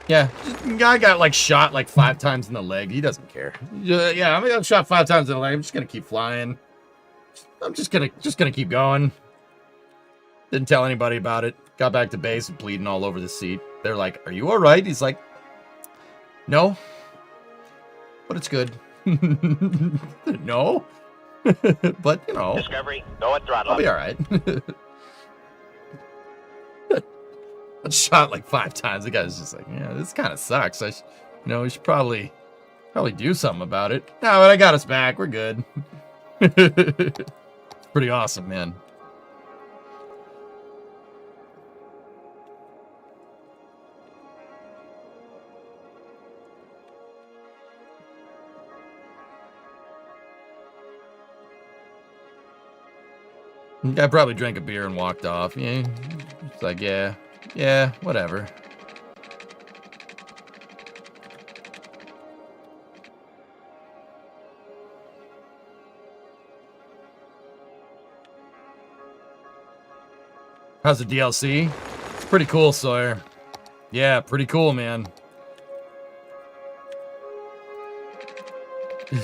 Yeah, guy got like shot like 5 times in the leg. He doesn't care. Yeah, I mean, I'm shot 5 times in the leg. I'm just gonna keep flying. I'm just gonna keep going. Didn't tell anybody about it. Got back to base, bleeding all over the seat. They're like, "Are you all right?" He's like, "No, but it's good." No, but you know, Discovery, go at throttle. I'll be all right. Shot like 5 times. The guy's just like, yeah, this kind of sucks. We should probably do something about it. No, but I got us back. We're good. Pretty awesome, man. I probably drank a beer and walked off. Yeah, it's like, yeah, whatever. How's the DLC? It's pretty cool, Sawyer. Yeah, pretty cool, man.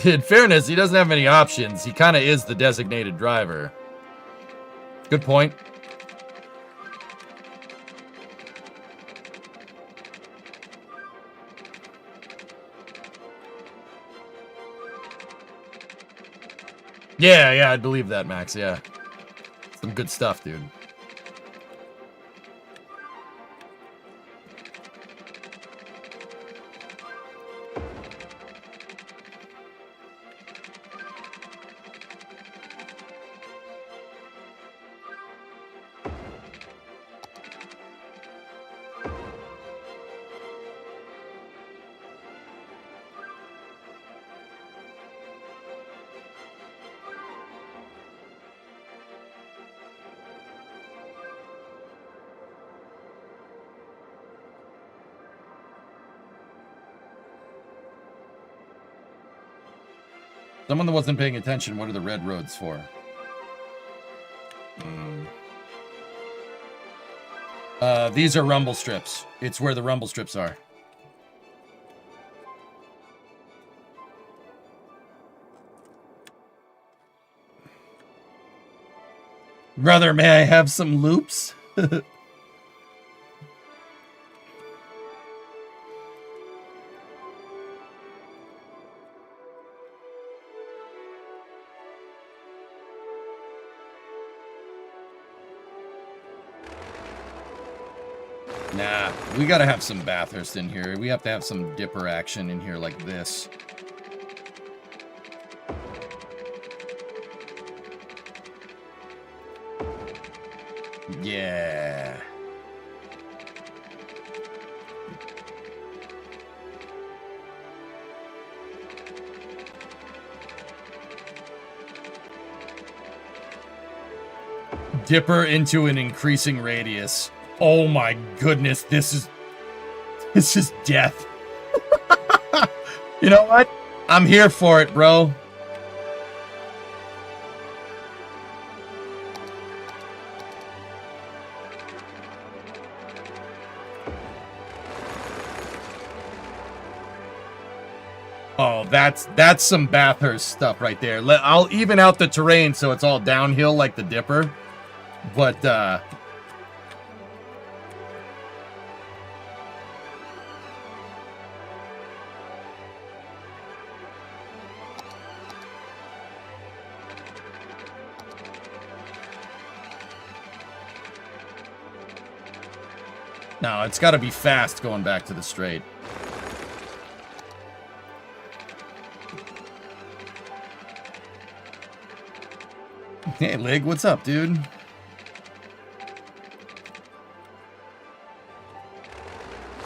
In fairness, he doesn't have many options. He kind of is the designated driver. Good point. Yeah, I believe that, Max. Yeah. Some good stuff, dude. Someone that wasn't paying attention, what are the red roads for? These are rumble strips. It's where the rumble strips are. Brother, may I have some loops? Nah, we gotta have some Bathurst in here. We have to have some dipper action in here like this. Yeah. Dipper into an increasing radius. Oh my goodness, this is death. You know what? I'm here for it, bro. Oh, that's some Bathurst stuff right there. I'll even out the terrain so it's all downhill like the Dipper. But no, it's got to be fast going back to the straight. Hey, Lig, what's up, dude?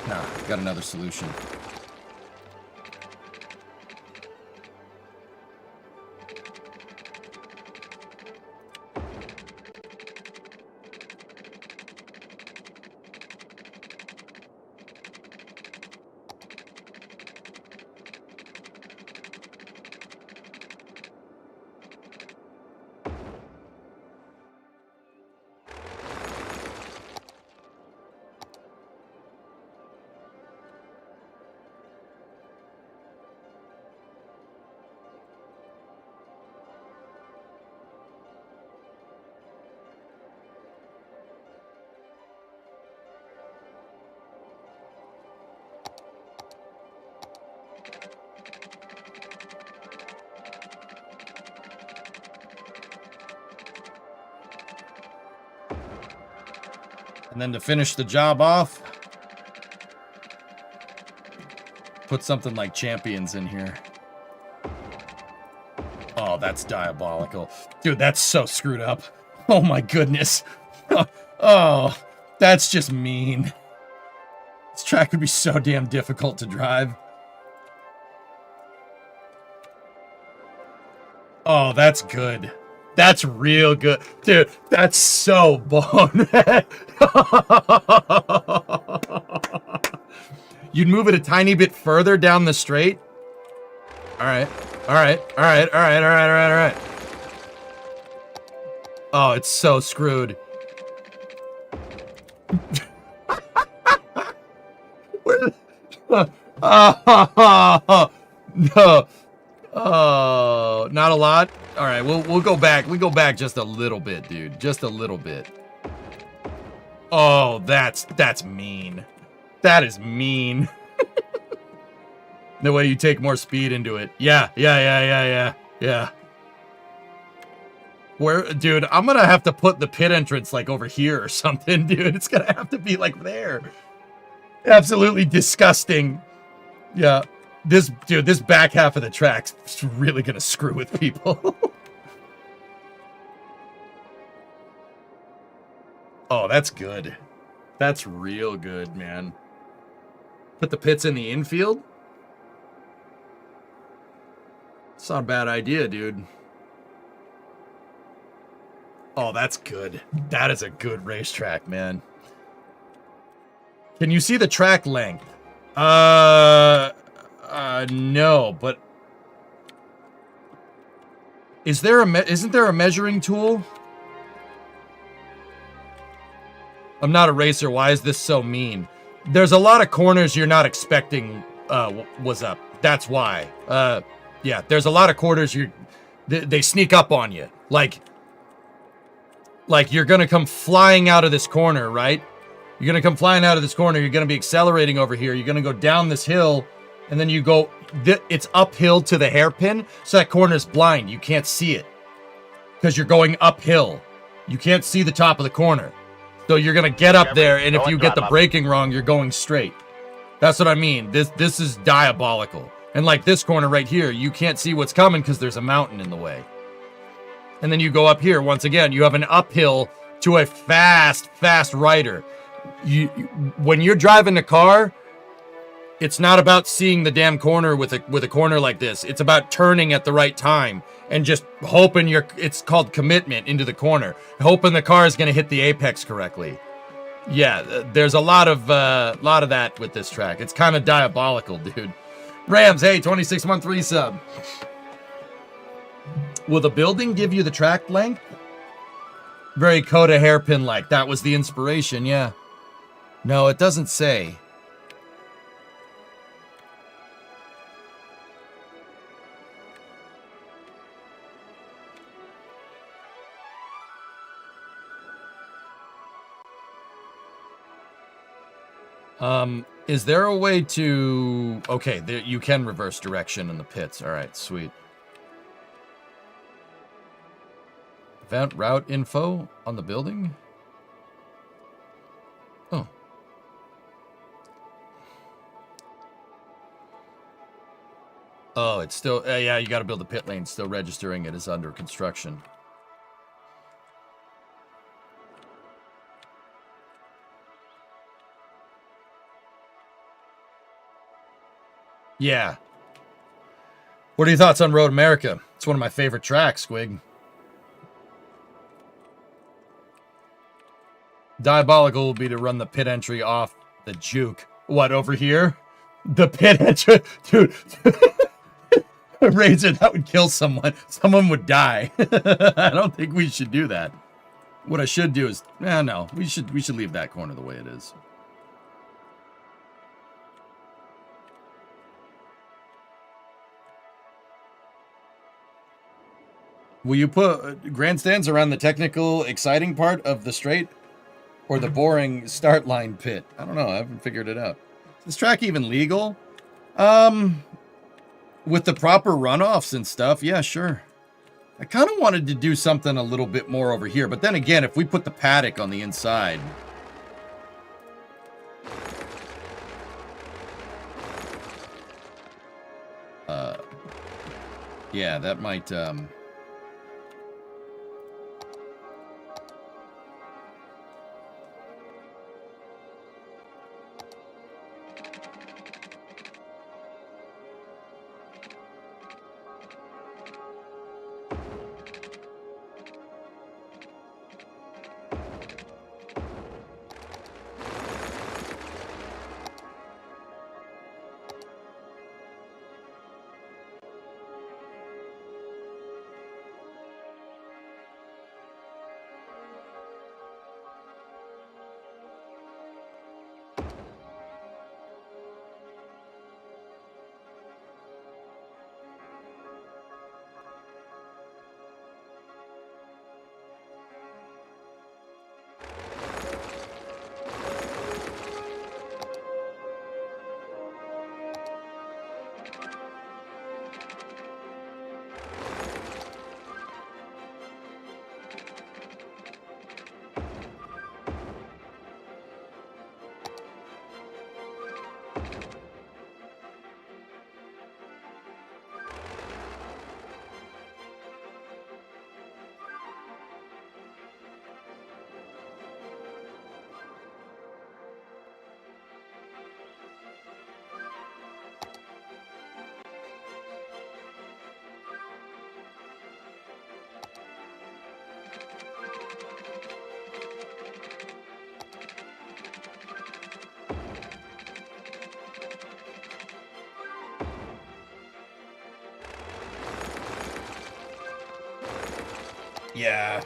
Nah, got another solution. And then to finish the job off, put something like Champions in here. Oh, that's diabolical. Dude, that's so screwed up. Oh my goodness. Oh, that's just mean. This track would be so damn difficult to drive. Oh, that's good. That's real good. Dude, that's so bonehead. You'd move it a tiny bit further down the straight. All right. All right. All right. All right. All right. All right. All right. Oh, it's so screwed. No. Oh, not a lot. All right, we'll go back. We go back just a little bit, dude. Just a little bit. Oh, that's mean. That is mean. The way you take more speed into it. Yeah. Where, dude, I'm gonna have to put the pit entrance like over here or something, dude. It's gonna have to be like there. Absolutely disgusting. Yeah. This back half of the track's really gonna screw with people. Oh, that's good. That's real good, man. Put the pits in the infield? It's not a bad idea, dude. Oh, that's good. That is a good racetrack, man. Can you see the track length? No, but isn't there a measuring tool? I'm not a racer. Why is this so mean? There's a lot of corners you're not expecting was up. That's why. Yeah, there's a lot of corners they sneak up on you. Like you're gonna come flying out of this corner, right? You're gonna come flying out of this corner. You're gonna be accelerating over here. You're gonna go down this hill, and then you go. It's uphill to the hairpin, so that corner's blind. You can't see it because you're going uphill. You can't see the top of the corner. So you're gonna get up there, and if you get the braking wrong, you're going straight. That's what I mean. This is diabolical. And like this corner right here, you can't see what's coming because there's a mountain in the way. And then you go up here. Once again, you have an uphill to a fast rider. When you're driving a car, it's not about seeing the damn corner with a corner like this. It's about turning at the right time and just hoping it's called commitment into the corner. Hoping the car is going to hit the apex correctly. Yeah, there's a lot of that with this track. It's kind of diabolical, dude. Rams, hey, 26-month resub. Will the building give you the track length? Very Coda hairpin-like. That was the inspiration, yeah. No, it doesn't say. Is there a way to... Okay, you can reverse direction in the pits. All right, sweet. Event route info on the building? Oh. Oh, it's still... yeah, you got to build a pit lane. Still registering it as under construction. Yeah. What are your thoughts on Road America? It's one of my favorite tracks, Squig. Diabolical will be to run the pit entry off the juke. What, over here? The pit entry? Dude. Razor, that would kill someone. Someone would die. I don't think we should do that. What I should do is... no. We should leave that corner the way it is. Will you put grandstands around the technical, exciting part of the straight? Or the boring start line pit? I don't know. I haven't figured it out. Is this track even legal? With the proper runoffs and stuff, yeah, sure. I kind of wanted to do something a little bit more over here. But then again, if we put the paddock on the inside... Yeah, that might, yeah.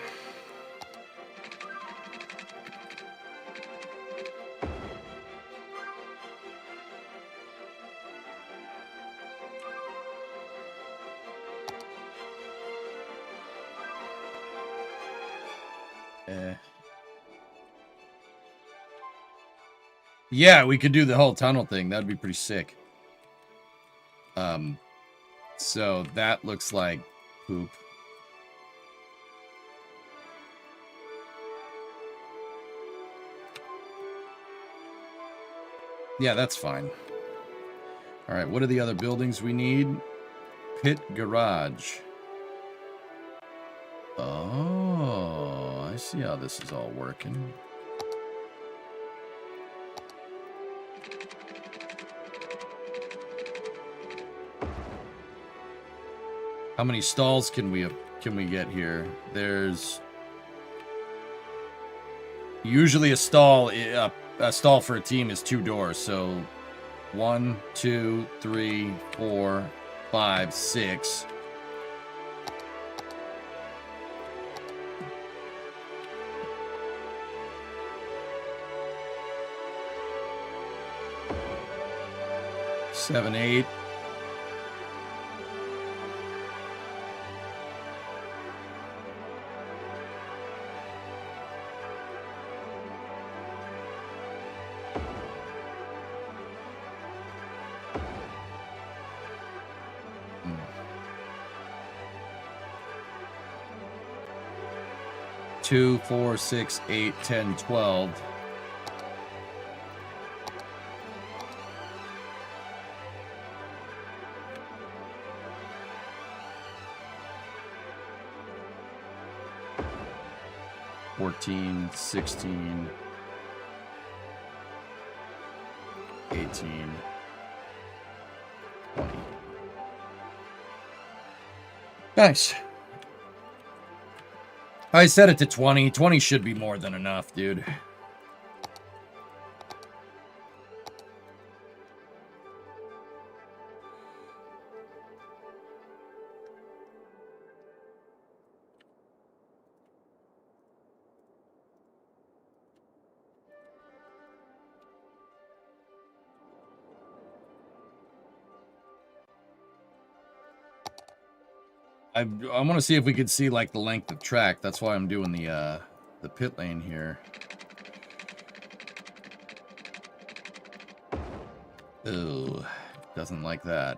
Yeah, we could do the whole tunnel thing. That'd be pretty sick. So that looks like poop. Yeah, that's fine. All right, what are the other buildings we need? Pit garage. Oh, I see how this is all working. How many stalls can we get here? There's usually a stall for a team is 2 doors. So 1, 2, 3, 4, 5, 6. Seven, 8. Two, 4, 6, 8, 10, 12. $14, $16, $18, $20. Nice. I set it to 20. 20 should be more than enough, dude. I want to see if we could see like the length of track. That's why I'm doing the pit lane here. Ooh, doesn't like that.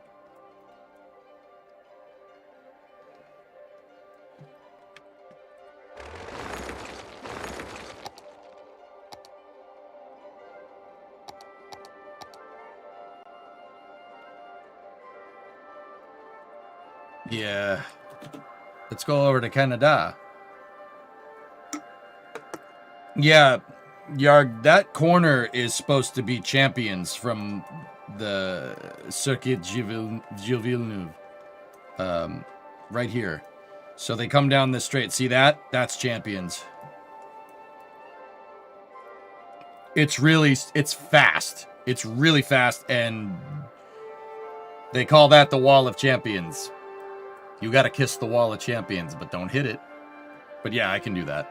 Yeah. Let's go over to Canada. Yeah, Yarg, that corner is supposed to be champions from the Circuit Gilles Villeneuve. Right here. So they come down this straight. See that? That's champions. It's fast. It's really fast, and they call that the Wall of Champions. You gotta kiss the Wall of Champions, but don't hit it. But yeah, I can do that.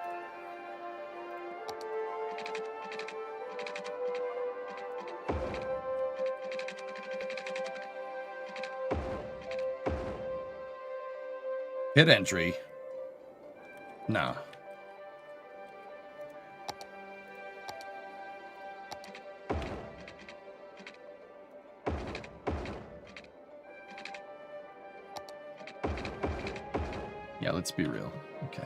Hit entry. Nah. Yeah, let's be real. Okay.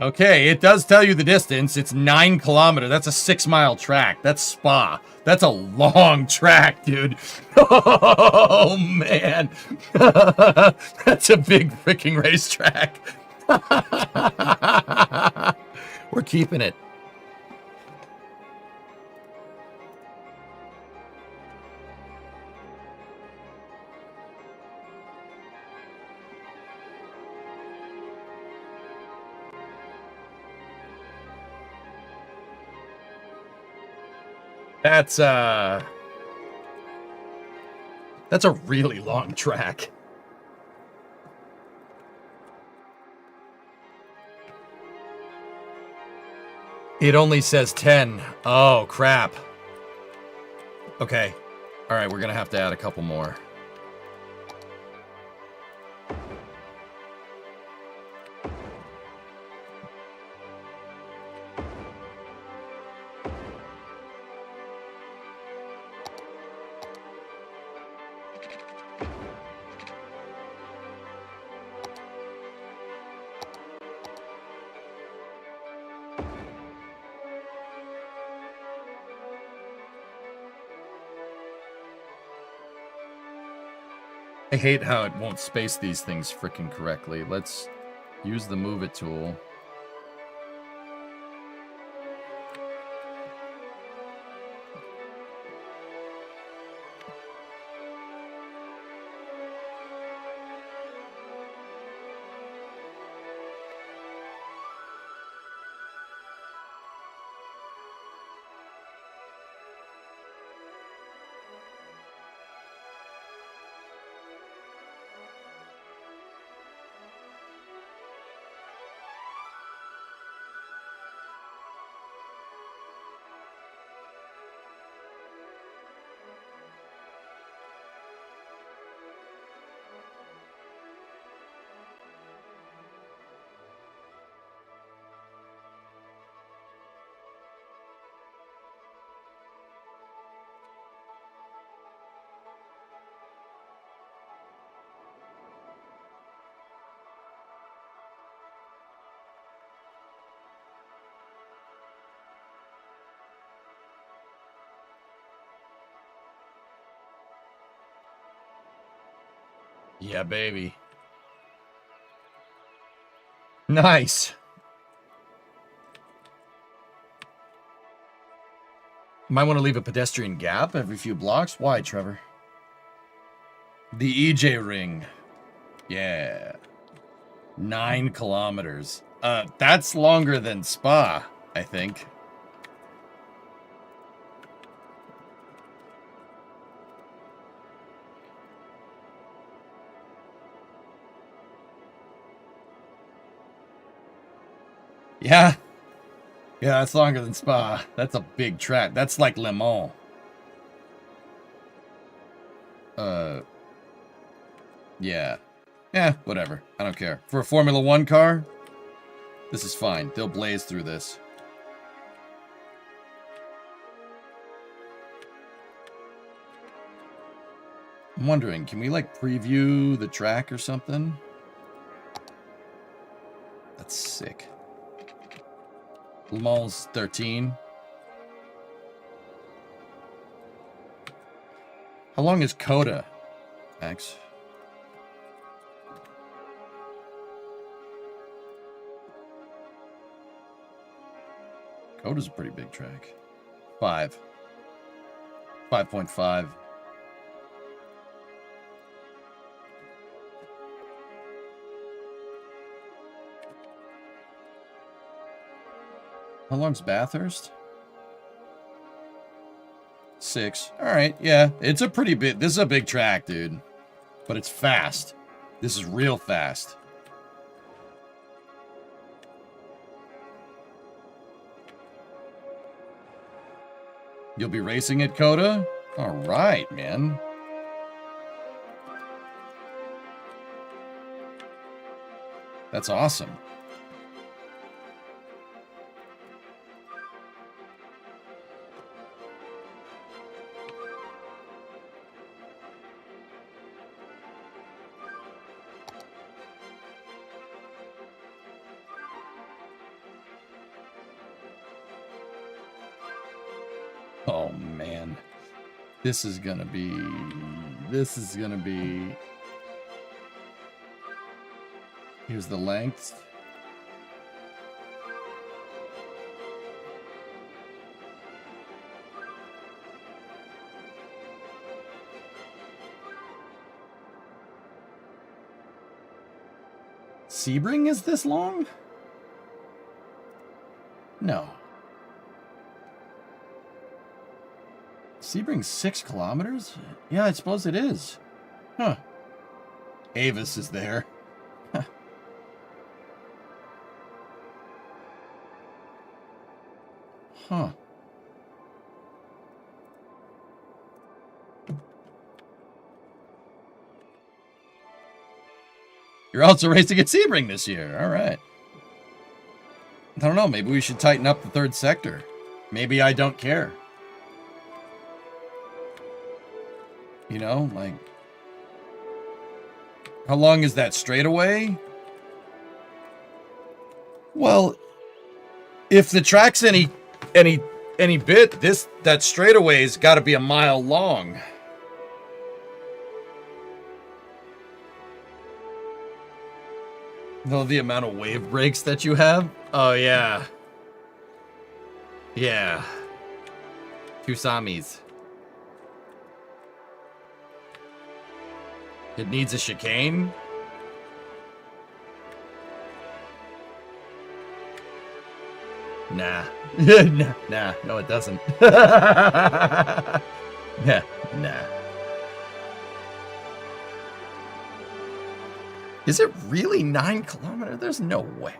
Okay, it does tell you the distance. It's 9 kilometers. That's a 6-mile track. That's Spa. That's a long track, dude. Oh, man. That's a big freaking racetrack. We're keeping it. That's a really long track. It only says 10. Oh, crap. Okay. All right, we're going to have to add a couple more. I hate how it won't space these things freaking correctly. Let's use the Move It tool. Yeah, baby. Nice. Might want to leave a pedestrian gap every few blocks. Why, Trevor? The EJ ring. Yeah. 9 kilometers. That's longer than Spa, I think. Yeah. Yeah, that's longer than Spa. That's a big track. That's like Le Mans. Yeah. Yeah, whatever. I don't care. For a Formula 1 car, This is fine. They'll blaze through this. I'm wondering, can we like preview the track or something? That's sick. Le Mans 13. How long is Coda, Max? Coda's a pretty big track. 5. 5.5. How long's Bathurst? 6. All right, yeah. It's a pretty big... This is a big track, dude. But it's fast. This is real fast. You'll be racing at Coda? All right, man. That's awesome. Oh, man. This is gonna be... Here's the length. Sebring is this long? No. Sebring's 6 kilometers? Yeah, I suppose it is. Huh. Avis is there. Huh. Huh. You're also racing at Sebring this year. All right. I don't know. Maybe we should tighten up the third sector. Maybe I don't care. You know, like... How long is that straightaway? Well, if the track's any bit, that straightaway's got to be a mile long. No, the amount of wave breaks that you have? Oh, yeah. Yeah. Kusamis. It needs a chicane? Nah. Nah, no it doesn't. Nah, nah. Is it really 9 kilometers? There's no way.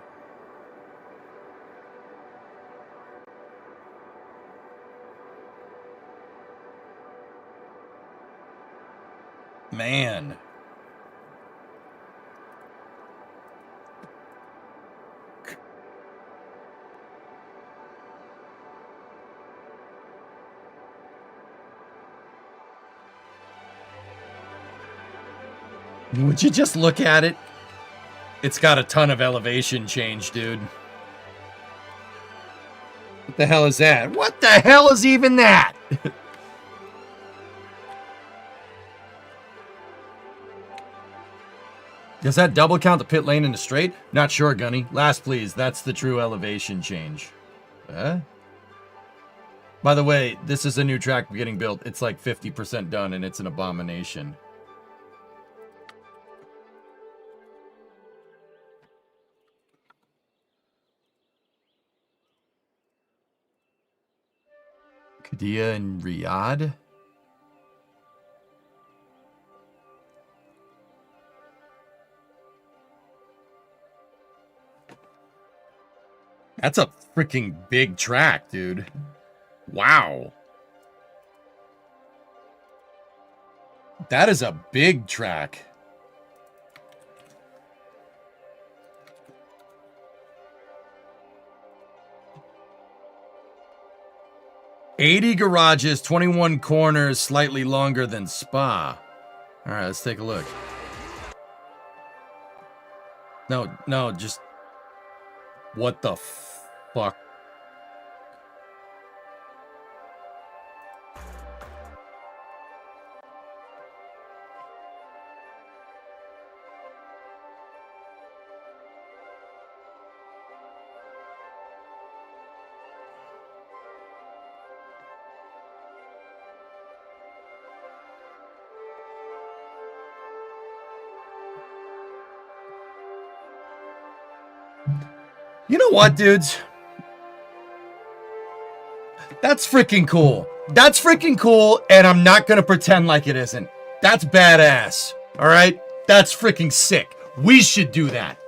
Man. Would you just look at it? It's got a ton of elevation change, dude. What the hell is that? What the hell is even that? Does that double count the pit lane in the straight? Not sure, Gunny. Last, please. That's the true elevation change. Huh? By the way, this is a new track getting built. It's like 50% done, and it's an abomination. Qiddiya and Riyadh? That's a freaking big track, dude. Wow. That is a big track. 80 garages, 21 corners, slightly longer than Spa. All right, let's take a look. No, just... What the fuck? You know what, dudes? That's freaking cool. That's freaking cool, and I'm not gonna pretend like it isn't. That's badass. All right? That's freaking sick. We should do that.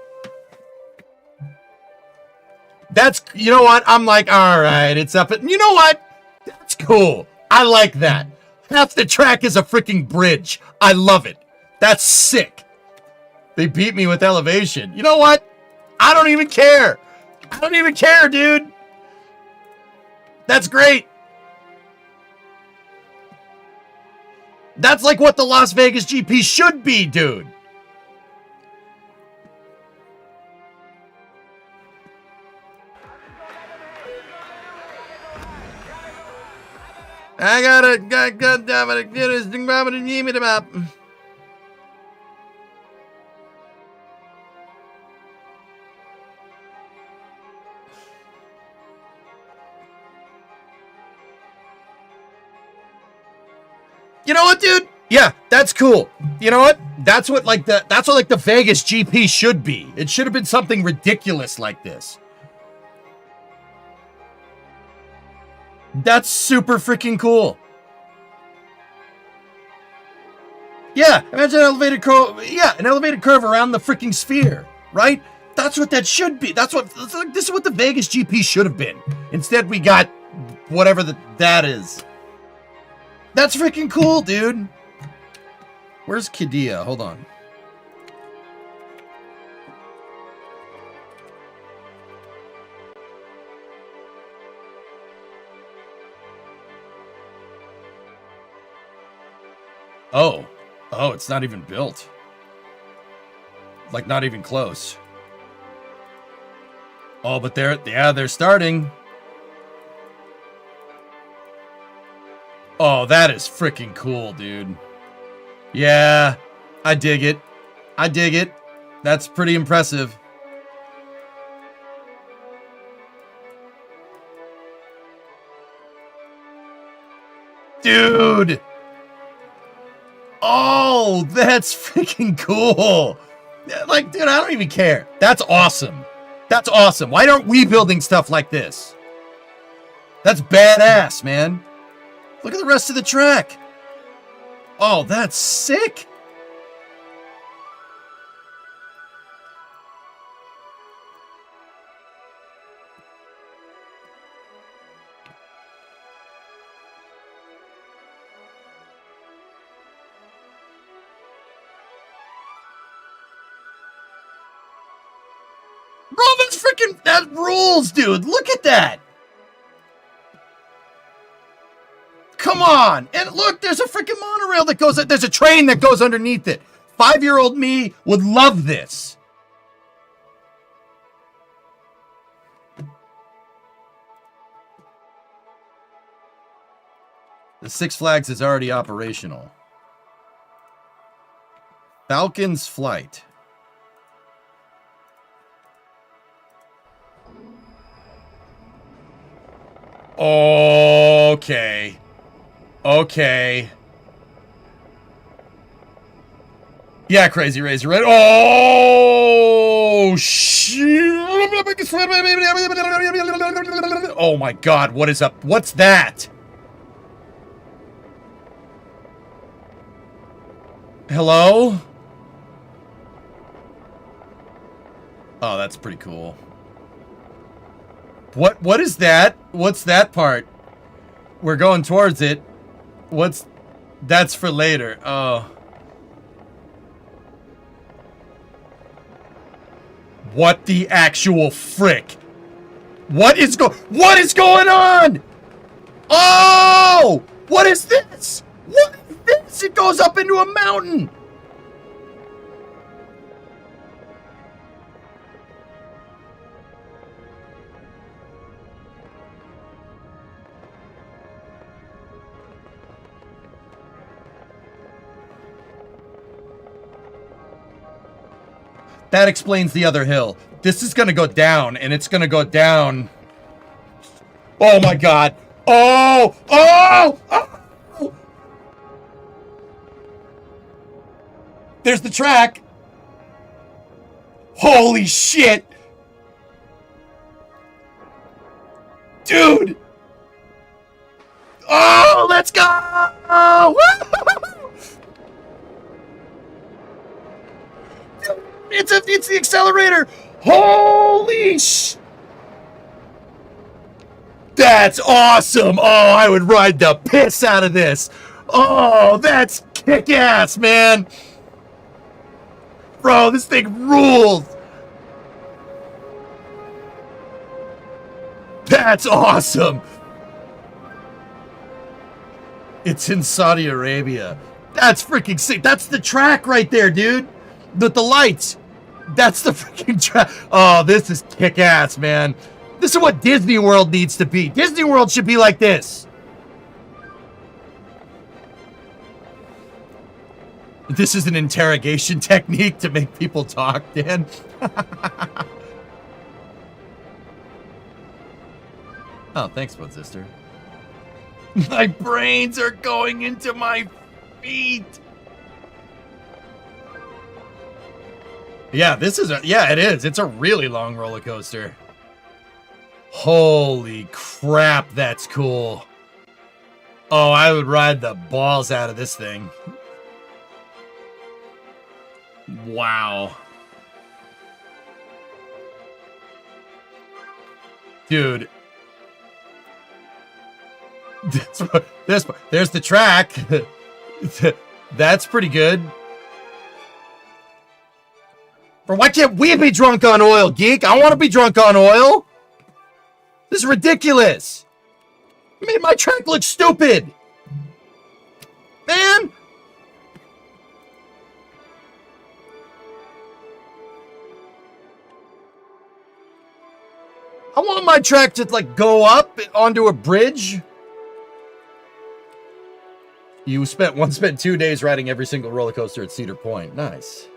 That's, you know what? I'm like, all right, it's up. You know what? That's cool. I like that. Half the track is a freaking bridge. I love it. That's sick. They beat me with elevation. You know what? I don't even care. I don't even care, dude. That's great. That's like what the Las Vegas GP should be, dude. I gotta get his thing up. You know what, dude? Yeah, that's cool. You know what? That's what the Vegas GP should be. It should have been something ridiculous like this. That's super freaking cool. Yeah, imagine an elevated curve. Yeah, an elevated curve around the freaking sphere, right? That's what that should be. This is what the Vegas GP should have been. Instead, we got whatever that is. That's freaking cool, dude. Where's Qiddiya? Hold on. Oh, it's not even built. Like, not even close. Oh, but they're starting. Oh, that is freaking cool, dude. Yeah, I dig it. I dig it. That's pretty impressive. Dude! Oh, that's freaking cool. Like, dude, I don't even care. That's awesome. That's awesome. Why aren't we building stuff like this? That's badass, man. Look at the rest of the track. Oh, that's sick. Bro, that's freaking, that rules, dude. Look at that. Come on. And look, there's a freaking monorail that goes, there's a train that goes underneath it. 5-year-old me would love this. The Six Flags is already operational. Falcon's Flight. Okay. Okay. Yeah, Crazy Razor, right? Oh, shit. Oh, my God. What is up? What's that? Hello? Oh, that's pretty cool. What is that? What's that part? We're going towards it. That's for later. Oh. What the actual frick? What is going on? Oh! What is this? What is this? It goes up into a mountain. That explains the other hill. This is gonna go down, and it's gonna go down. Oh my god. Oh! Oh! Oh! There's the track. Holy shit! Dude! Oh, let's go! Woo! It's the accelerator. Holy sh! That's awesome. Oh, I would ride the piss out of this. Oh, that's kick-ass, man. Bro, this thing rules. That's awesome. It's in Saudi Arabia. That's freaking sick. That's the track right there, dude. With the lights. That's the freaking track. Oh, this is kick-ass, man. This is what Disney World needs to be. Disney World should be like this. This is an interrogation technique to make people talk, Dan. Oh, thanks, Blood Sister. My brains are going into my feet. Yeah, this is yeah, it is. It's a really long roller coaster. Holy crap, that's cool. Oh, I would ride the balls out of this thing. Wow. Dude. There's the track. That's pretty good. Or why can't we be drunk on oil, geek? I want to be drunk on oil. This is ridiculous. You made my track look stupid. Man. I want my track to, like, go up onto a bridge. You spent 2 days riding every single roller coaster at Cedar Point. Nice.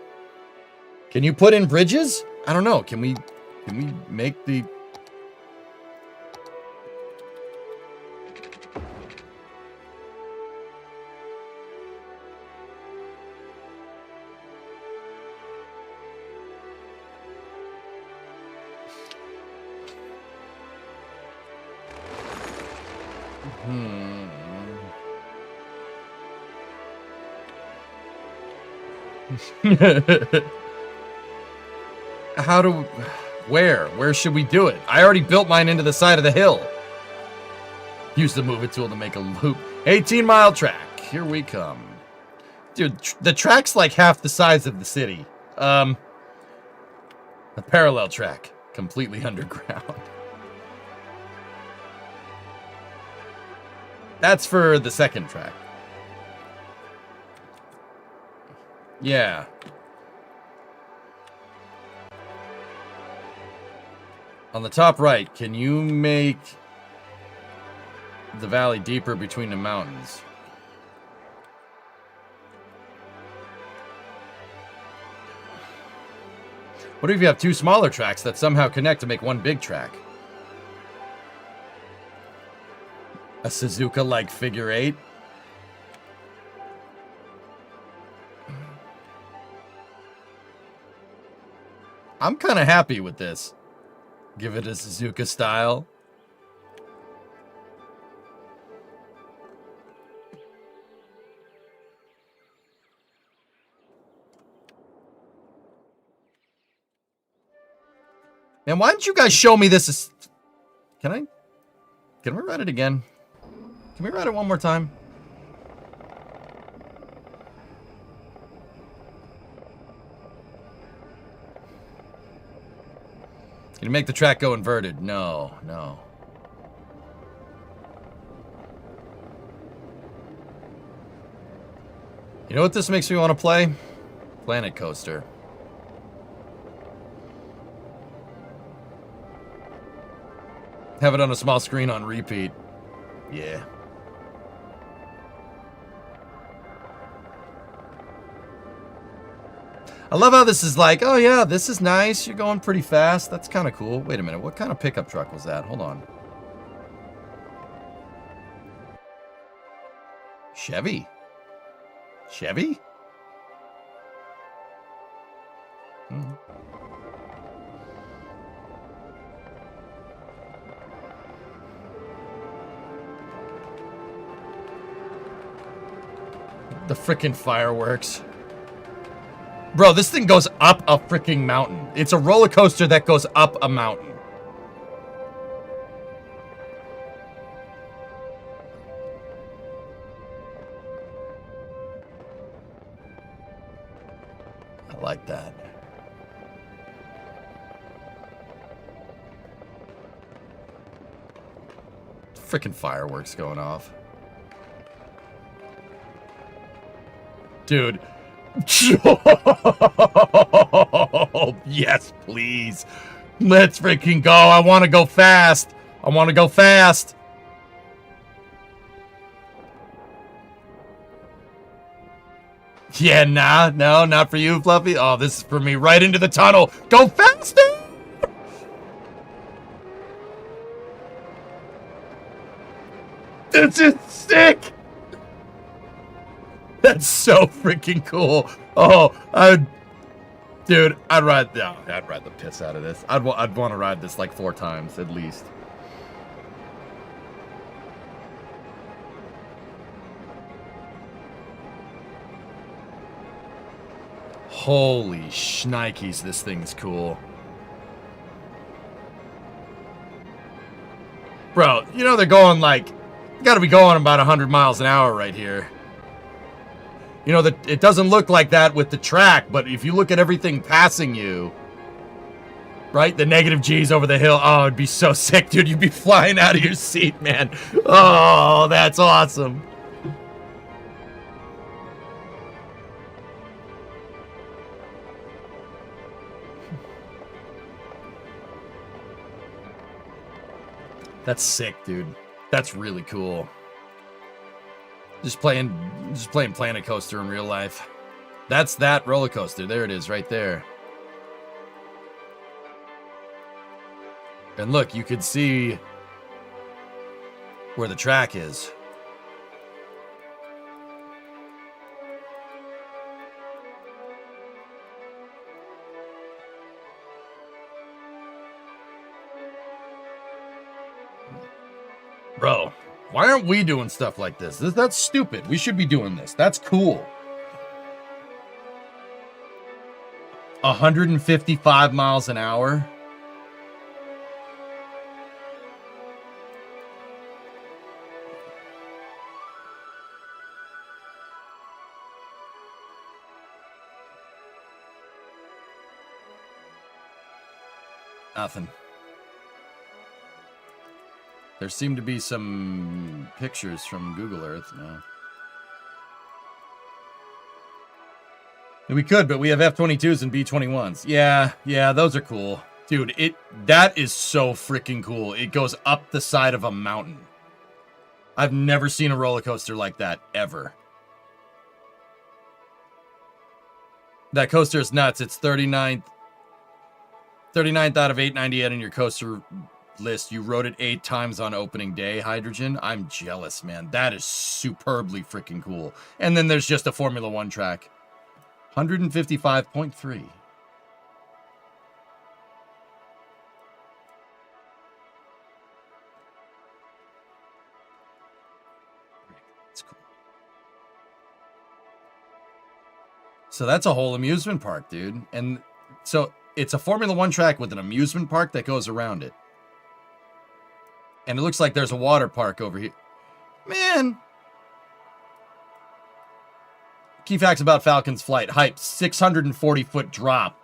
Can you put in bridges? I don't know. Can we make the... How do... Where should we do it? I already built mine into the side of the hill. Use the move it tool to make a loop. 18-mile track. Here we come. Dude, the track's like half the size of the city. A parallel track. Completely underground. That's for the second track. Yeah. On the top right, can you make the valley deeper between the mountains? What if you have two smaller tracks that somehow connect to make one big track? A Suzuka-like figure eight? I'm kind of happy with this. Give it a Suzuka style. Man, why didn't you guys show me this? Can we ride it again? Can we ride it one more time? Can you make the track go inverted? No. You know what this makes me want to play? Planet Coaster. Have it on a small screen on repeat. Yeah. I love how this is like, oh yeah, this is nice. You're going pretty fast. That's kind of cool. Wait a minute. What kind of pickup truck was that? Hold on. Chevy? Chevy? Hmm. The frickin' fireworks. Bro, this thing goes up a fricking mountain. It's a roller coaster that goes up a mountain. I like that. Frickin' fireworks going off. Dude. Yes, please. Let's freaking go. I want to go fast. I want to go fast. Yeah, nah, no, not for you, Fluffy. Oh, this is for me. Right into the tunnel. Go faster. This is sick. That's so freaking cool. Oh, dude, I'd ride the piss out of this. I'd want to ride this like 4 times at least. Holy shnikes, this thing's cool. Bro, you know they're going like, gotta be going about 100 miles an hour right here. You know, that it doesn't look like that with the track, but if you look at everything passing you, right? The negative G's over the hill. Oh, it'd be so sick, dude. You'd be flying out of your seat, man. Oh, that's awesome. That's sick, dude. That's really cool. Just playing Planet Coaster in real life. That's that roller coaster. There it is, right there. And look, you could see where the track is. Bro, why aren't we doing stuff like this? That's stupid. We should be doing this. That's cool. 155 miles an hour. Nothing. There seem to be some pictures from Google Earth now. We could, but we have F-22s and B-21s. Yeah, those are cool. Dude, that is so freaking cool. It goes up the side of a mountain. I've never seen a roller coaster like that, ever. That coaster is nuts. It's 39th out of 898 in your coaster list. You rode it 8 times on opening day, Hydrogen. I'm jealous, man. That is superbly freaking cool. And then there's just a Formula 1 track. 155.3. That's cool. So that's a whole amusement park, dude. And so it's a Formula 1 track with an amusement park that goes around it. And it looks like there's a water park over here. Man. Key facts about Falcon's flight. Height, 640-foot drop.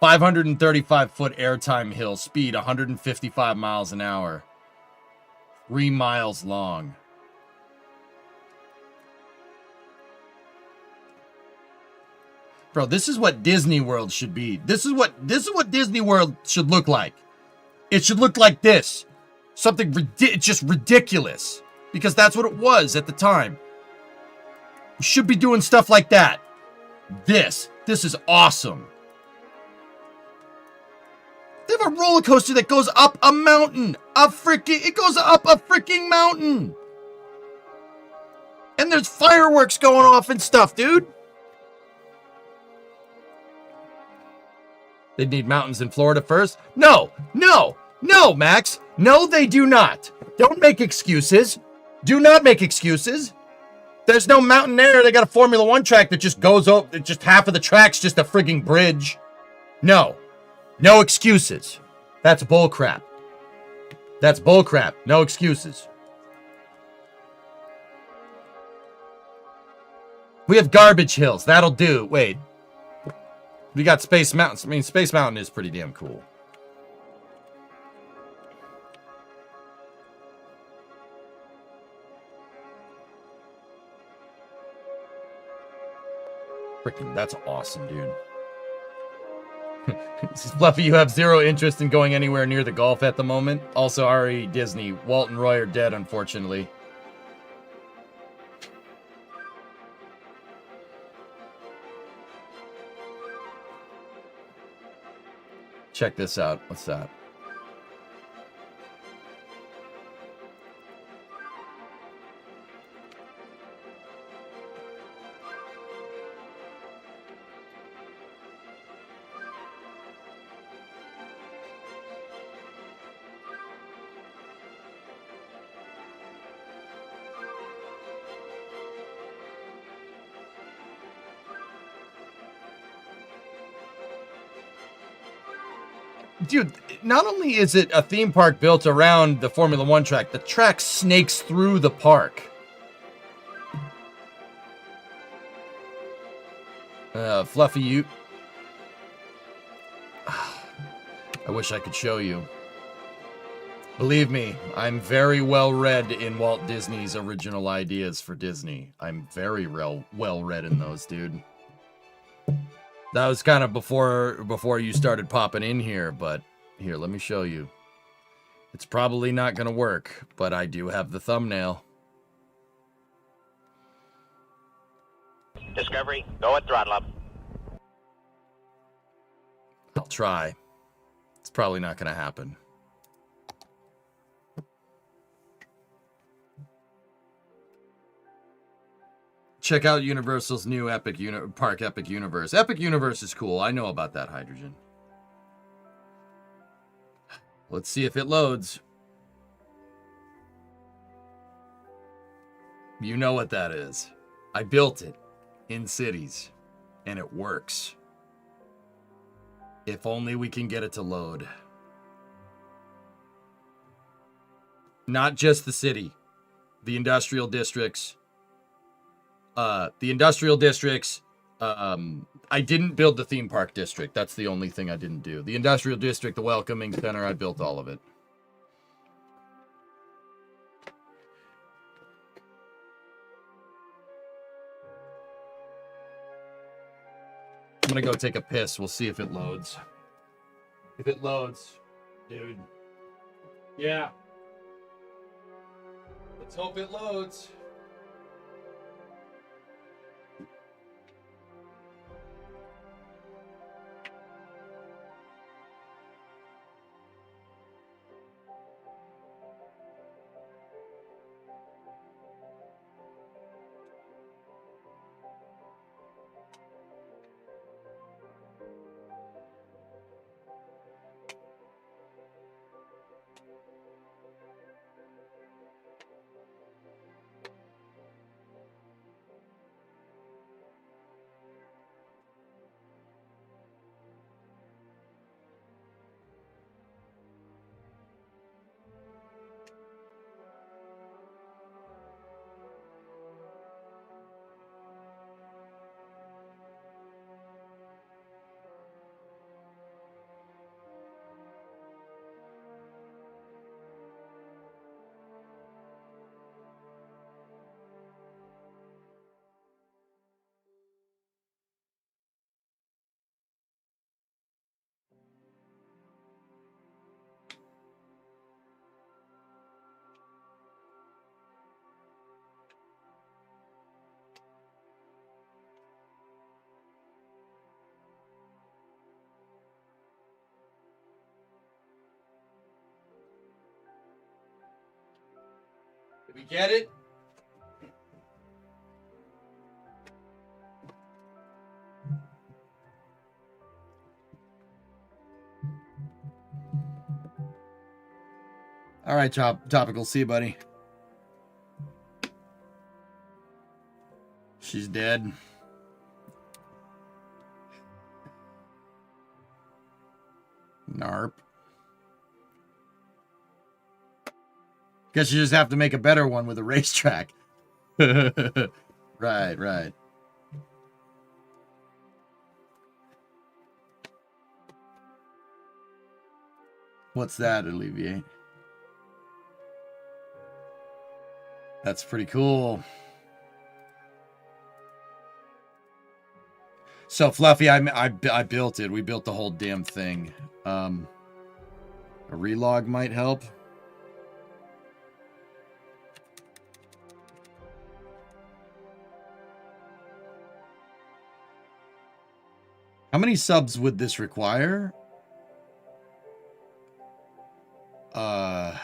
535-foot airtime hill. Speed, 155 miles an hour. 3 miles long. Bro, this is what Disney World should be. This is what Disney World should look like. It should look like this. Something just ridiculous. Because that's what it was at the time. We should be doing stuff like that. This is awesome. They have a roller coaster that goes up a mountain. It goes up a freaking mountain. And there's fireworks going off and stuff, dude. They'd need mountains in Florida first? No, Max. No, they do not. Don't make excuses. Do not make excuses. There's no mountain there. They got a Formula One track that just goes over, just half of the track's just a frigging bridge. No excuses. That's bullcrap. That's bullcrap. No excuses. We have Garbage Hills. That'll do. Wait. We got Space Mountain. I mean, Space Mountain is pretty damn cool. Freaking, that's awesome, dude. Fluffy, you have zero interest in going anywhere near the Gulf at the moment. Also, RE Disney. Walt and Roy are dead, unfortunately. Check this out. What's that? Dude, not only is it a theme park built around the Formula One track, the track snakes through the park. Fluffy, you... I wish I could show you. Believe me, I'm very well read in Walt Disney's original ideas for Disney. I'm very well read in those, dude. That was kind of before you started popping in here, but here, let me show you. It's probably not going to work, but I do have the thumbnail. Discovery, go at throttle up. I'll try. It's probably not going to happen. Check out Universal's new Park Epic Universe. Epic Universe is cool. I know about that, Hydrogen. Let's see if it loads. You know what that is. I built it in cities, and it works. If only we can get it to load. Not just the city. The industrial districts. I didn't build the theme park district. That's the only thing I didn't do. The industrial district, the welcoming center, I built all of it. I'm gonna go take a piss. We'll see if it loads. If it loads, dude. Yeah. Let's hope it loads. we get it? All right, Topical. See you, buddy. She's dead. Narp. Guess you just have to make a better one with a racetrack. Right. What's that, Alleviate? That's pretty cool. So, Fluffy, I built it. We built the whole damn thing. A relog might help. How many subs would this require? Huh.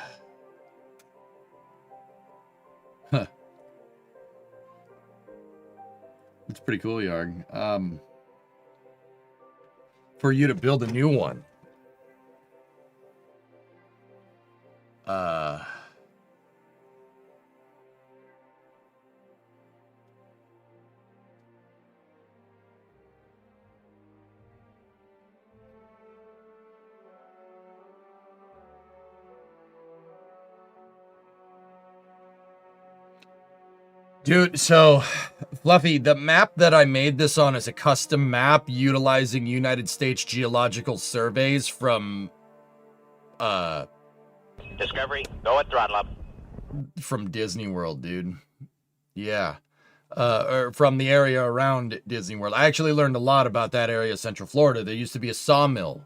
It's pretty cool, Yarg. For you to build a new one. Dude, so, Fluffy, the map that I made this on is a custom map utilizing United States Geological Surveys from, Discovery, go at throttle up. from Disney World, dude. Yeah. Or from the area around Disney World. I actually learned a lot about that area of Central Florida. There used to be a sawmill.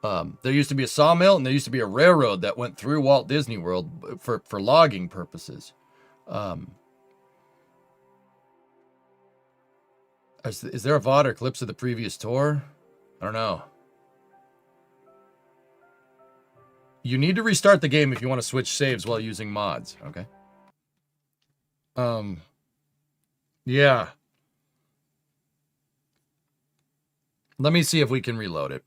And there used to be a railroad that went through Walt Disney World for logging purposes. Is there a VOD or clips of the previous tour? I don't know. You need to restart the game if you want to switch saves while using mods, okay? Yeah. Let me see if we can reload it.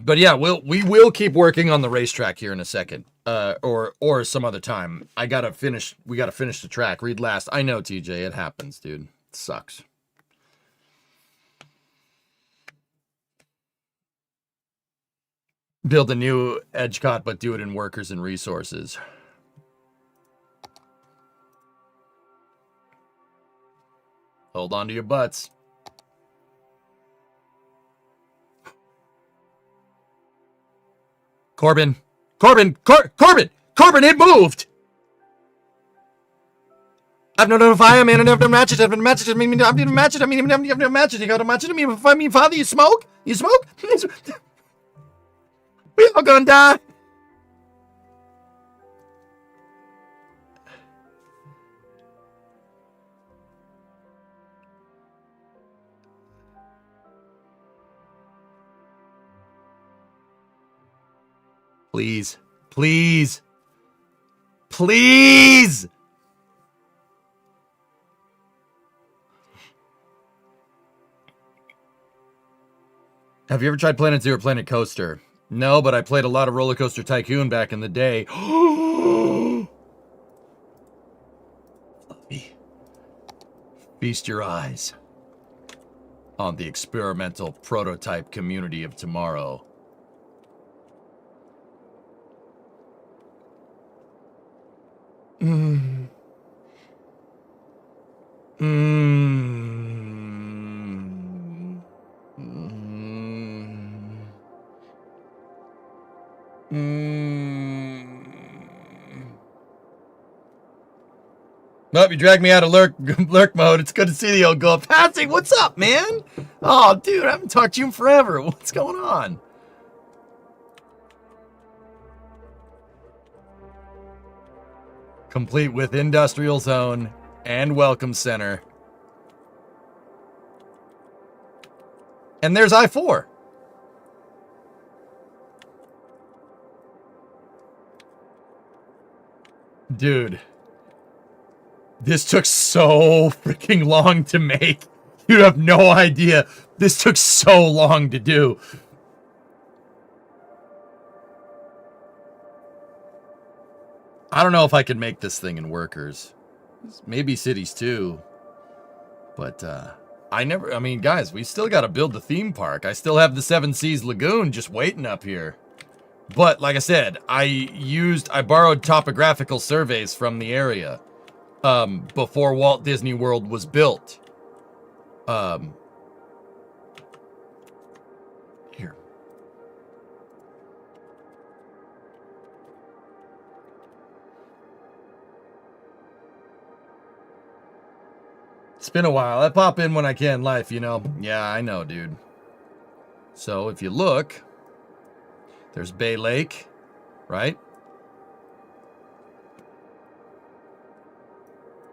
But yeah, we will keep working on the racetrack here in a second, or some other time. We gotta finish the track. Read last. I know, TJ, it happens, dude. It sucks. Build a new Edgecot, but do it in workers and resources. Hold on to your butts. Corbin, it moved! I've no fire, man, and I've no matches, I've no matches, I mean, I've no matches, you got no matches, I mean, father, you smoke? We all gonna die. Please. Have you ever tried Planet Zoo or Planet Coaster? No, but I played a lot of Roller Coaster Tycoon back in the day. Feast your eyes on the experimental prototype community of tomorrow. Nope, you dragged me out of lurk mode. It's good to see the old girl. Patsy, what's up, man? Oh, dude, I haven't talked to you in forever. What's going on? Complete with industrial zone and welcome center. And there's I-4. Dude. This took so freaking long to make. You have no idea. This took so long to do. I don't know if I can make this thing in workers. Maybe cities too. But I mean, guys, we still got to build the theme park. I still have the Seven Seas Lagoon just waiting up here. But like I said, I borrowed topographical surveys from the area before Walt Disney World was built. Here. It's been a while. I pop in when I can, life, you know. Yeah, I know, dude. So if you look, there's Bay Lake, right?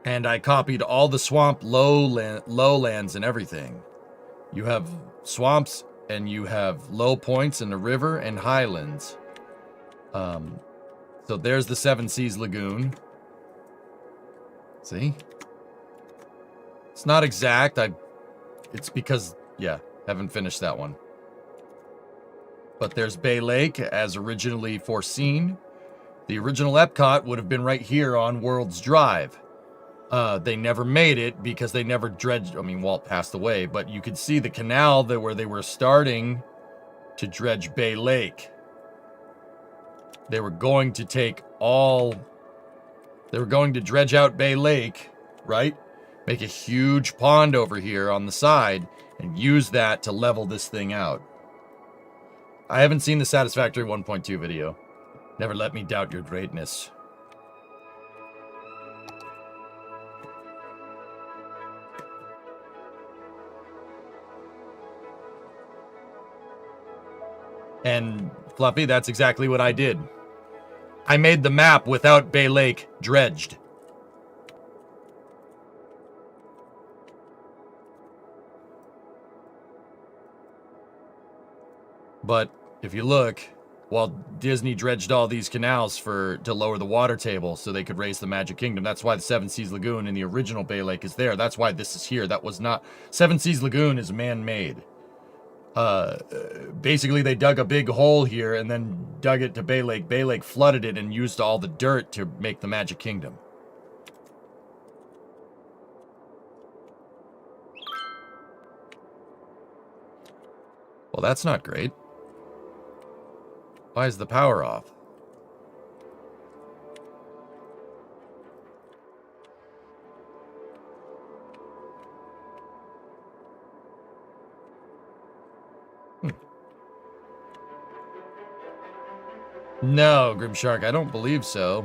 And I copied all the swamp lowlands and everything. You have swamps and you have low points in the river and highlands. So there's the Seven Seas Lagoon. See? It's not exact. It's because, yeah, haven't finished that one. But there's Bay Lake as originally foreseen. The original Epcot would have been right here on World's Drive. They never made it because they never dredged. I mean, Walt passed away, but you could see the canal where they were starting to dredge Bay Lake. They were going to dredge out Bay Lake, right? Make a huge pond over here on the side and use that to level this thing out. I haven't seen the Satisfactory 1.2 video. Never let me doubt your greatness. And Fluffy, that's exactly what I did. I made the map without Bay Lake dredged. But if you look, while Disney dredged all these canals to lower the water table so they could raise the Magic Kingdom. That's why the Seven Seas Lagoon in the original Bay Lake is there. That's why this is here. That was not... Seven Seas Lagoon is man-made. Basically, they dug a big hole here and then dug it to Bay Lake. Bay Lake flooded it and used all the dirt to make the Magic Kingdom. Well, that's not great. Why is the power off? No, Grimshark, I don't believe so.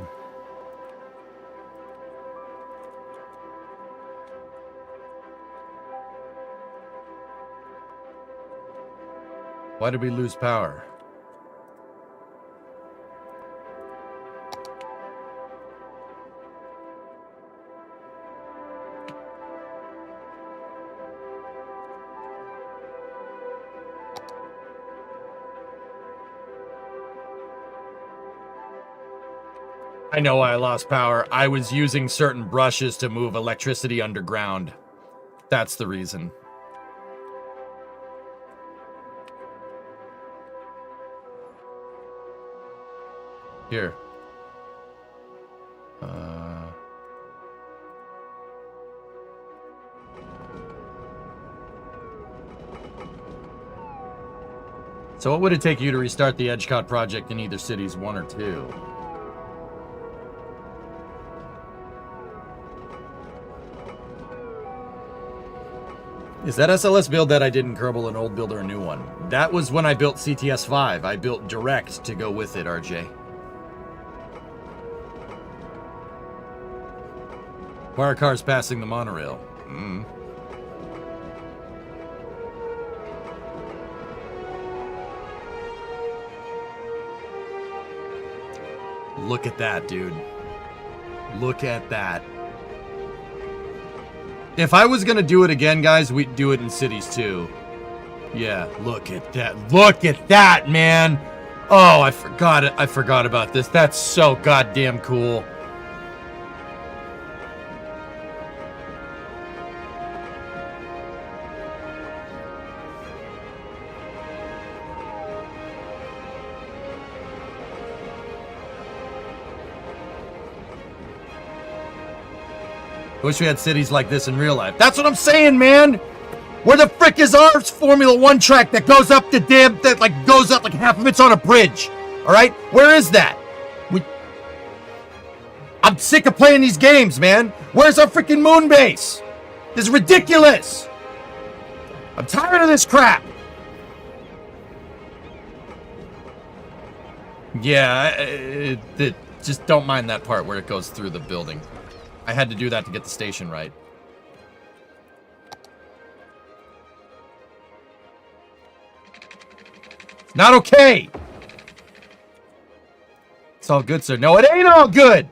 Why did we lose power? I know why I lost power. I was using certain brushes to move electricity underground. That's the reason. Here. So what would it take you to restart the Edgecot project in either cities 1 or 2? Is that SLS build that I did in Kerbal an old build or a new one? That was when I built CTS 5. I built direct to go with it, RJ. Why are cars passing the monorail? Look at that, dude. Look at that. If I was gonna do it again, guys, we'd do it in cities too. Yeah, look at that. Look at that, man. Oh, I forgot it. I forgot about this. That's so goddamn cool. I wish we had cities like this in real life. That's what I'm saying, man. Where the frick is our Formula One track that goes up the damn, that like goes up like half of it's on a bridge? All right, where is that? I'm sick of playing these games, man. Where's our freaking moon base? This is ridiculous. I'm tired of this crap. Yeah, just don't mind that part where it goes through the building. I had to do that to get the station right. It's not okay. It's all good, sir. No, it ain't all good.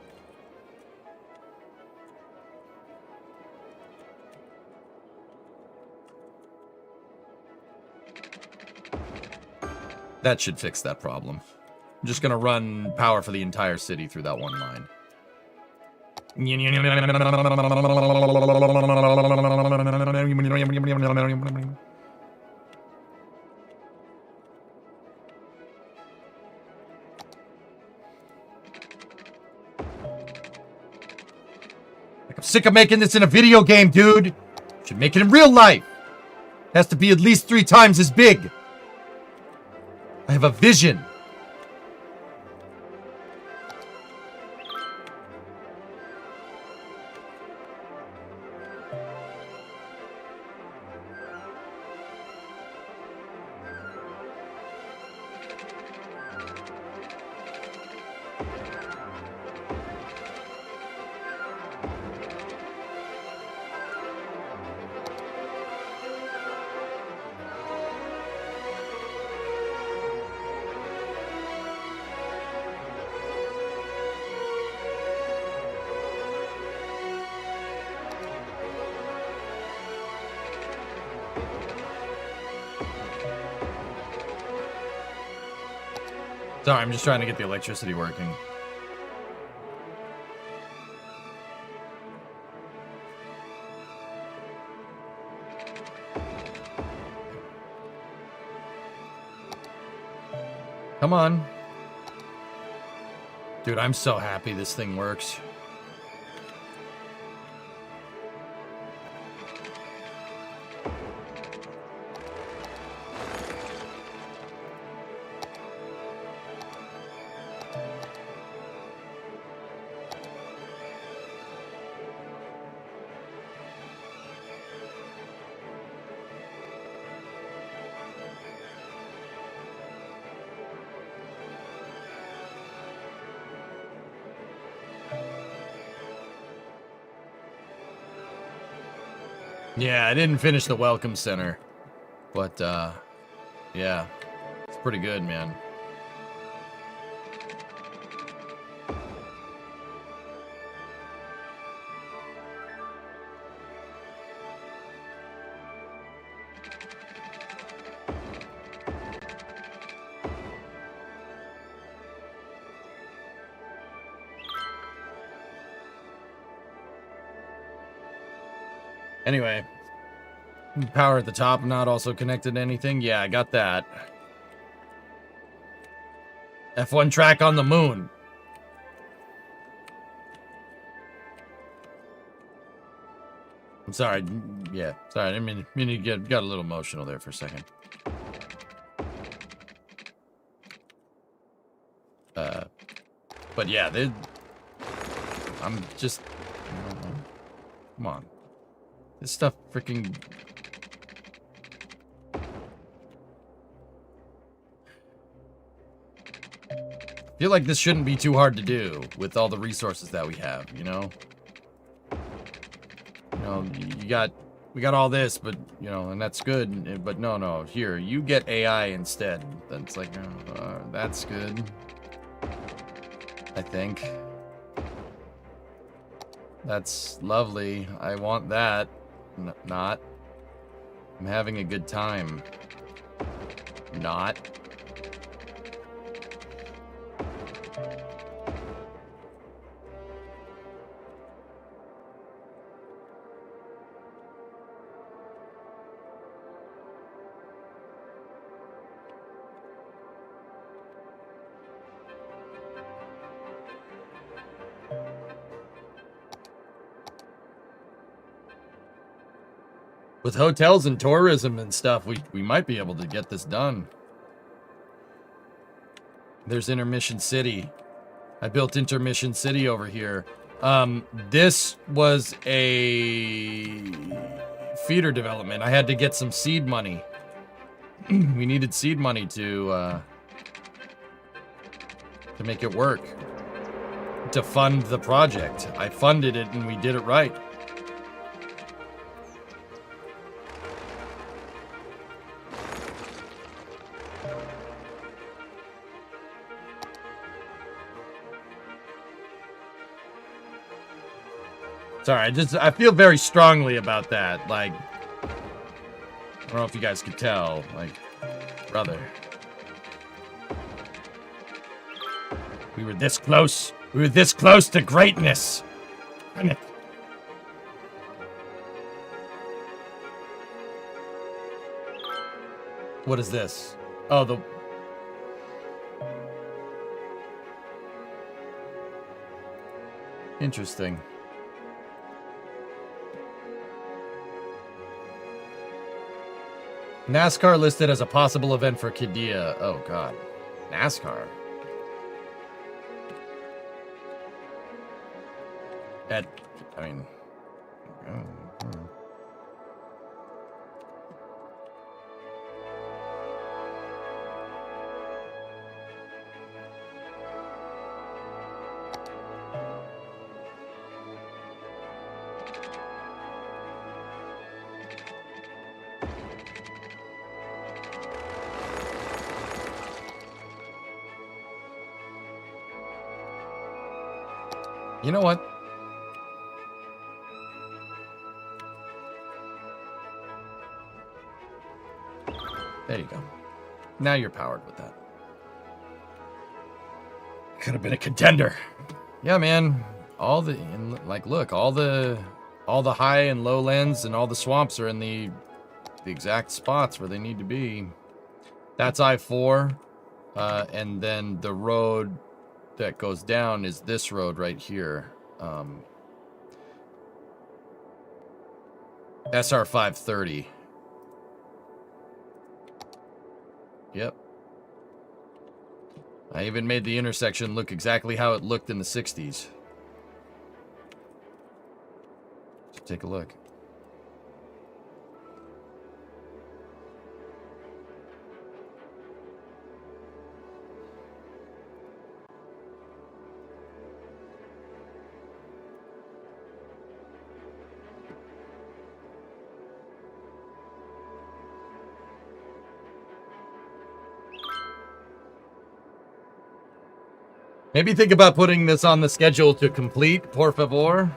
That should fix that problem. I'm just gonna run power for the entire city through that one line. I'm sick of making this in a video game, dude. Should make it in real life. Has to be at least 3 times as big. I have a vision. Sorry, I'm just trying to get the electricity working. Come on. Dude, I'm so happy this thing works. Yeah, I didn't finish the Welcome Center. But, yeah. It's pretty good, man. Anyway, power at the top not also connected to anything? Yeah, I got that. F1 track on the moon. I'm sorry. Yeah, sorry. I didn't mean to got a little emotional there for a second. But yeah, I'm just... Come on. This stuff freaking... I feel like this shouldn't be too hard to do with all the resources that we have, you know? You know, we got all this, but, you know, and that's good, but no, here, you get AI instead. Then it's like, that's good. I think. That's lovely. I want that. Not. I'm having a good time. not. With hotels and tourism and stuff, we might be able to get this done. There's Intermission City. I built Intermission City over here. This was a feeder development. I had to get some seed money. We needed seed money to make it work. To fund the project. I funded it and we did it right. Sorry, I feel very strongly about that. Like, I don't know if you guys could tell. Like, brother. We were this close. We were this close to greatness. What is this? Oh, the... Interesting. NASCAR listed as a possible event for Qiddiya. Oh, God. NASCAR. I mean... You know what? There you go. Now you're powered with that. Could have been a contender. Yeah, man. All the look, all the high and lowlands and all the swamps are in the exact spots where they need to be. That's I-4, and then the road that goes down is this road right here. SR 530. Yep. I even made the intersection look exactly how it looked in the 60s. Just take a look. Maybe think about putting this on the schedule to complete, por favor.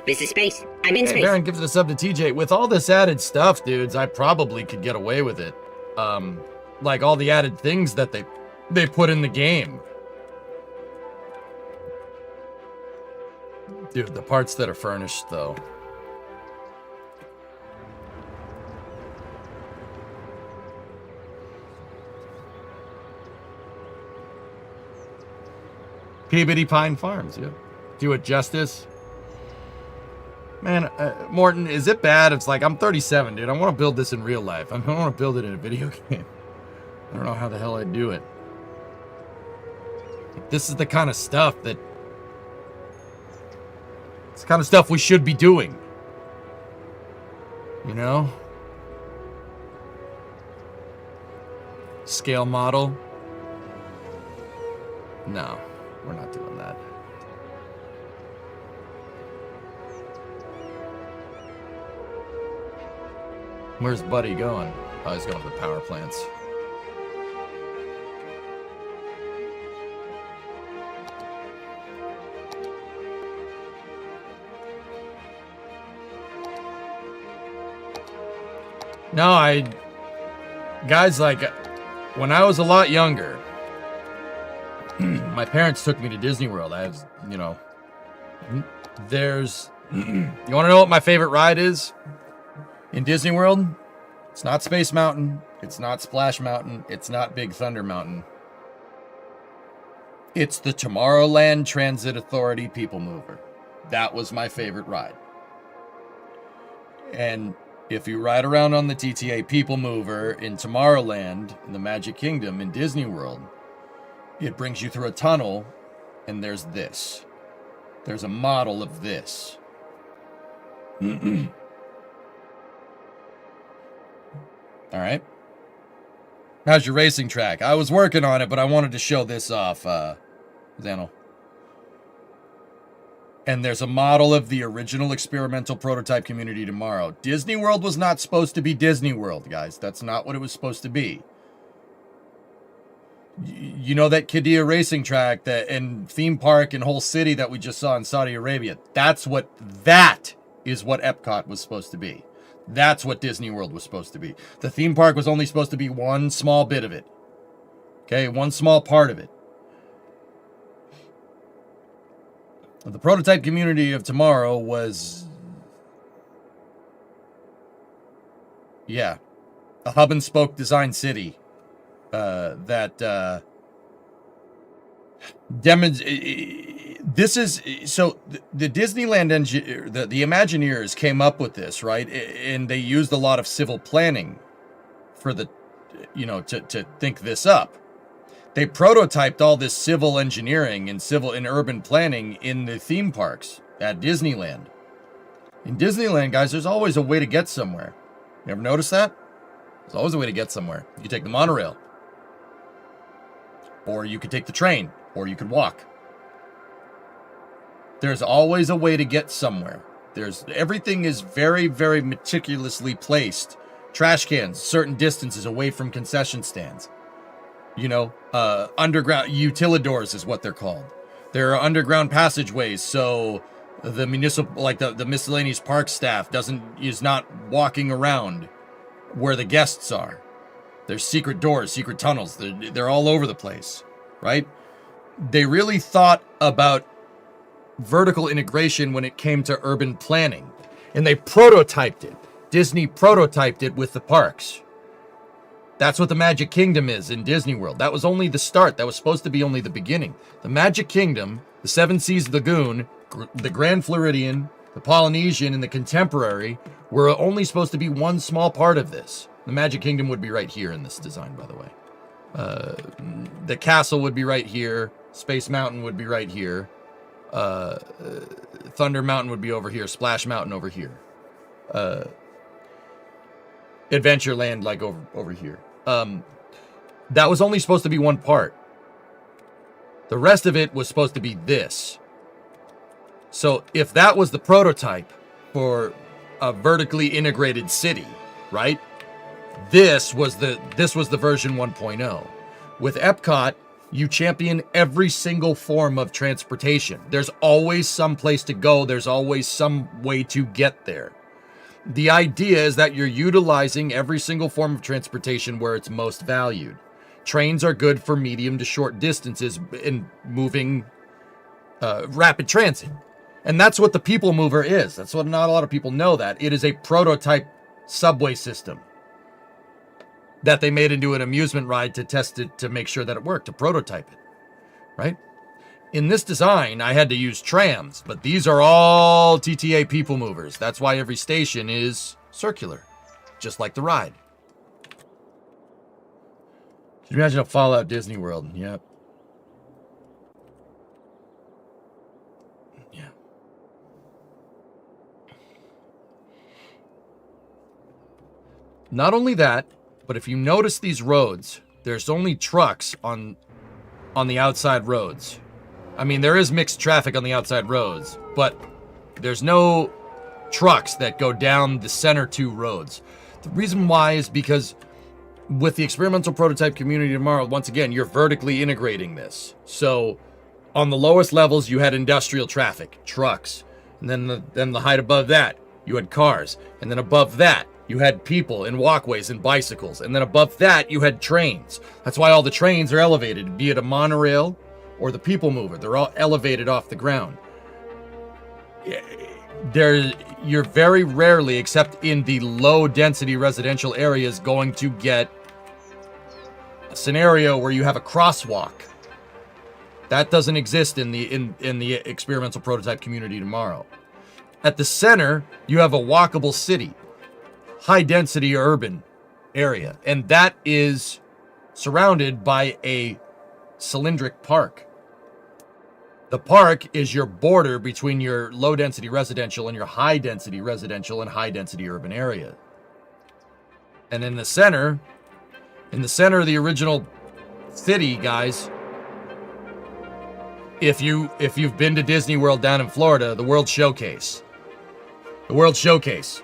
This is Space. I'm in Hey, space. Baron gives it a sub to TJ. With all this added stuff, dudes, I probably could get away with it. Like all the added things that they put in the game. Dude, the parts that are furnished, though. Peabody Pine Farms, yeah. Do it justice. Man, Morton, is it bad? It's like, I'm 37, dude. I want to build this in real life. I don't want to build it in a video game. I don't know how the hell I'd do it. This is the kind of stuff that... It's the kind of stuff we should be doing. You know? Scale model. No, we're not doing that. Where's Buddy going? Oh, he's going to the power plants. No, guys, like, when I was a lot younger, my parents took me to Disney World. I was, you know, there's, you want to know what my favorite ride is in Disney World? It's not Space Mountain. It's not Splash Mountain. It's not Big Thunder Mountain. It's the Tomorrowland Transit Authority People Mover. That was my favorite ride. And if you ride around on the TTA People Mover in Tomorrowland, in the Magic Kingdom, in Disney World, it brings you through a tunnel, and there's this. There's a model of this. All right. How's your racing track? I was working on it, but I wanted to show this off, Zano. And there's a model of the original experimental prototype community tomorrow. Disney World was not supposed to be Disney World, guys. That's not what it was supposed to be. You know that Qiddiya racing track that and theme park and whole city that we just saw in Saudi Arabia? That is what Epcot was supposed to be. That's what Disney World was supposed to be. The theme park was only supposed to be one small bit of it. Okay, one small part of it. The prototype community of tomorrow was, yeah, a hub and spoke design city that this is so the Disneyland the Imagineers came up with this, right? And they used a lot of civil planning for the, you know, to think this up. They prototyped all this civil engineering and civil and urban planning in the theme parks at Disneyland. In Disneyland, guys, there's always a way to get somewhere. You ever notice that? There's always a way to get somewhere. You could take the monorail. Or you could take the train. Or you could walk. There's always a way to get somewhere. Everything is very, very meticulously placed. Trash cans, certain distances away from concession stands. You know, underground utilidors is what they're called. There are underground passageways, so the municipal, like the miscellaneous park staff is not walking around where the guests are. There's secret doors, secret tunnels. They're all over the place, right? They really thought about vertical integration when it came to urban planning, and they prototyped it. Disney prototyped it with the parks. That's what the Magic Kingdom is in Disney World. That was only the start. That was supposed to be only the beginning. The Magic Kingdom, the Seven Seas Lagoon, the Grand Floridian, the Polynesian, and the Contemporary were only supposed to be one small part of this. The Magic Kingdom would be right here in this design, by the way. The castle would be right here. Space Mountain would be right here. Thunder Mountain would be over here. Splash Mountain over here. Adventureland like over here. That was only supposed to be one part. The rest of it was supposed to be this. So if that was the prototype for a vertically integrated city, right? This was the version 1.0. With Epcot, you champion every single form of transportation. There's always some place to go. There's always some way to get there. The idea is that you're utilizing every single form of transportation where it's most valued. Trains are good for medium to short distances in moving rapid transit. And that's what the People Mover is. That's what not a lot of people know that. It is a prototype subway system that they made into an amusement ride to test it, to make sure that it worked, to prototype it, right? In this design, I had to use trams, but these are all TTA People Movers. That's why every station is circular, just like the ride. Can you imagine a Fallout Disney World? Yep. Yeah. Not only that, but if you notice these roads, there's only trucks on the outside roads. I mean, there is mixed traffic on the outside roads, but there's no trucks that go down the center two roads. The reason why is because with the experimental prototype community tomorrow, once again, you're vertically integrating this. So on the lowest levels, you had industrial traffic, trucks, and then the height above that, you had cars, and then above that, you had people and walkways and bicycles, and then above that, you had trains. That's why all the trains are elevated, be it a monorail or the people mover. They're all elevated off the ground. You're very rarely, except in the low density residential areas, going to get a scenario where you have a crosswalk. That doesn't exist in the experimental prototype community tomorrow. At the center, you have a walkable city, high density urban area, and that is surrounded by a cylindric park. The park is your border between your low density residential and your high density residential and high density urban area. And in the center of the original city, guys, if you've been to Disney World down in Florida, the World Showcase. The World Showcase.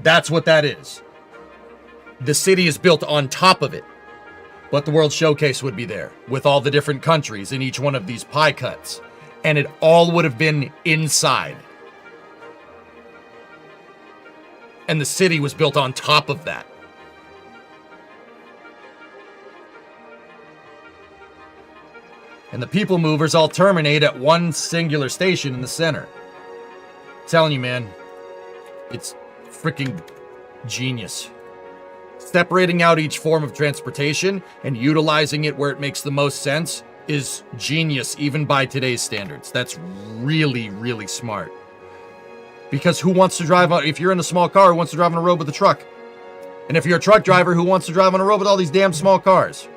That's what that is. The city is built on top of it. But the World Showcase would be there with all the different countries in each one of these pie cuts. And it all would have been inside. And the city was built on top of that. And the people movers all terminate at one singular station in the center. I'm telling you, man, it's freaking genius. Separating out each form of transportation and utilizing it where it makes the most sense is genius, even by today's standards. That's really, really smart. Because who wants to drive on, if you're in a small car, who wants to drive on a road with a truck? And if you're a truck driver, who wants to drive on a road with all these damn small cars?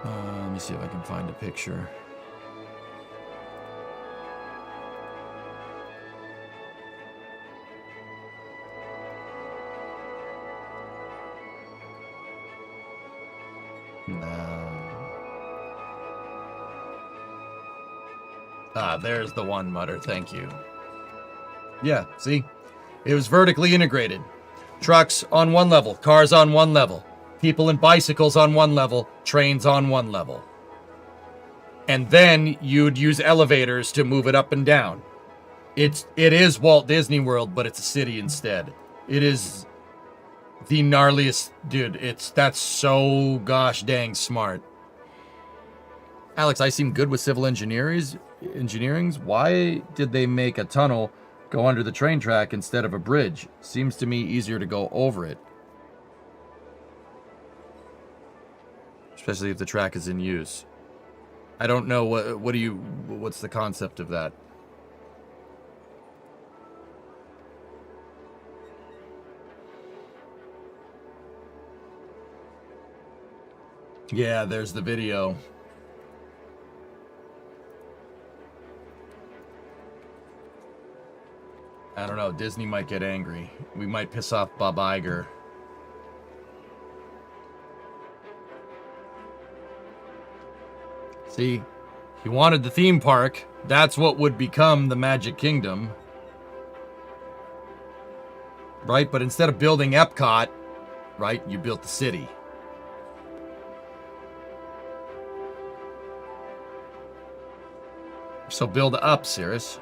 Let me see if I can find a picture. There's the one, Mutter. Thank you. Yeah, see? It was vertically integrated. Trucks on one level, cars on one level, people and bicycles on one level, trains on one level. And then you'd use elevators to move it up and down. It is Walt Disney World, but it's a city instead. It is the gnarliest, dude. That's so gosh dang smart. Alex, I seem good with civil engineerings. Why did they make a tunnel go under the train track instead of a bridge? Seems to me easier to go over it. Especially if the track is in use. I don't know what's the concept of that? Yeah, there's the video. I don't know, Disney might get angry. We might piss off Bob Iger. See, he wanted the theme park. That's what would become the Magic Kingdom. Right? But instead of building Epcot, right, you built the city. So build up, Cirrus.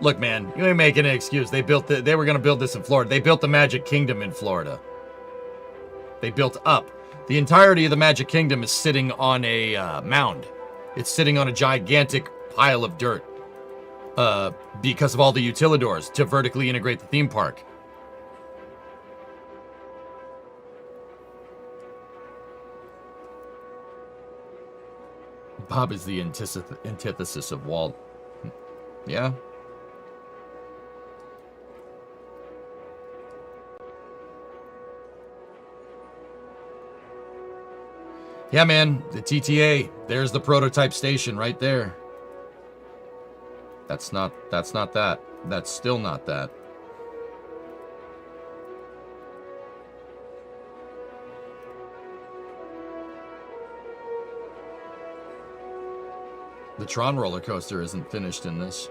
Look, man, you ain't making an excuse. They were going to build this in Florida. They built the Magic Kingdom in Florida. They built up. The entirety of the Magic Kingdom is sitting on a mound. It's sitting on a gigantic pile of dirt because of all the utilidors to vertically integrate the theme park. Bob is the antithesis of Walt. Yeah? Yeah, man, the TTA, there's the prototype station right there. That's not that. That's still not that. The Tron roller coaster isn't finished in this.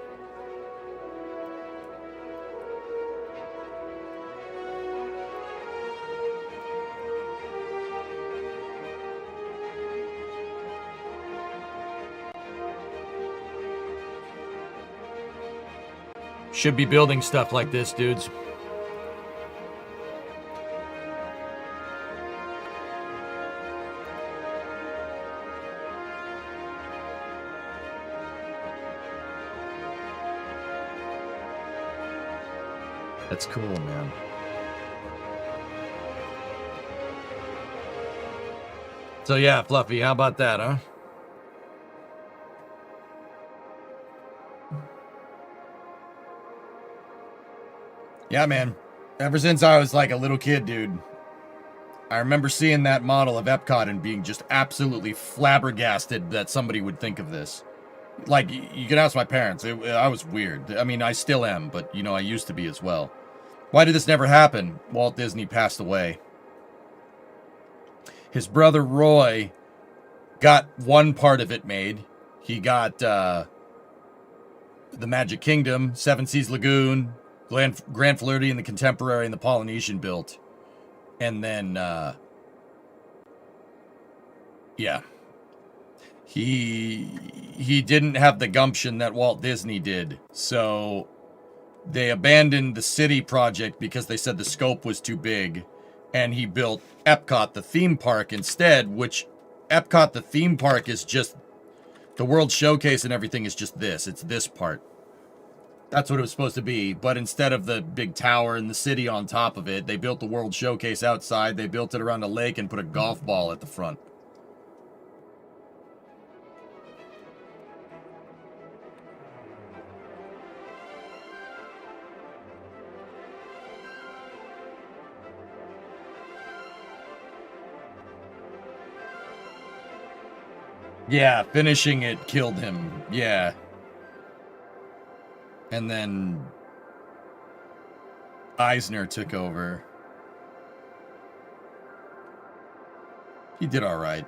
Should be building stuff like this, dudes. That's cool, man. So yeah, Fluffy, how about that, huh? Yeah, man. Ever since I was like a little kid, dude, I remember seeing that model of Epcot and being just absolutely flabbergasted that somebody would think of this. Like, you can ask my parents. I was weird. I mean, I still am, but, you know, I used to be as well. Why did this never happen? Walt Disney passed away. His brother Roy got one part of it made. He got the Magic Kingdom, Seven Seas Lagoon, Grand Floridian, the Contemporary, and the Polynesian built. And then, yeah. He didn't have the gumption that Walt Disney did. So they abandoned the city project because they said the scope was too big. And he built Epcot, the theme park, instead, which Epcot, the theme park, is just the World Showcase and everything is just this. It's this part. That's what it was supposed to be. But instead of the big tower and the city on top of it, they built the World Showcase outside. They built it around a lake and put a golf ball at the front. Yeah, finishing it killed him. Yeah. And then Eisner took over. He did all right.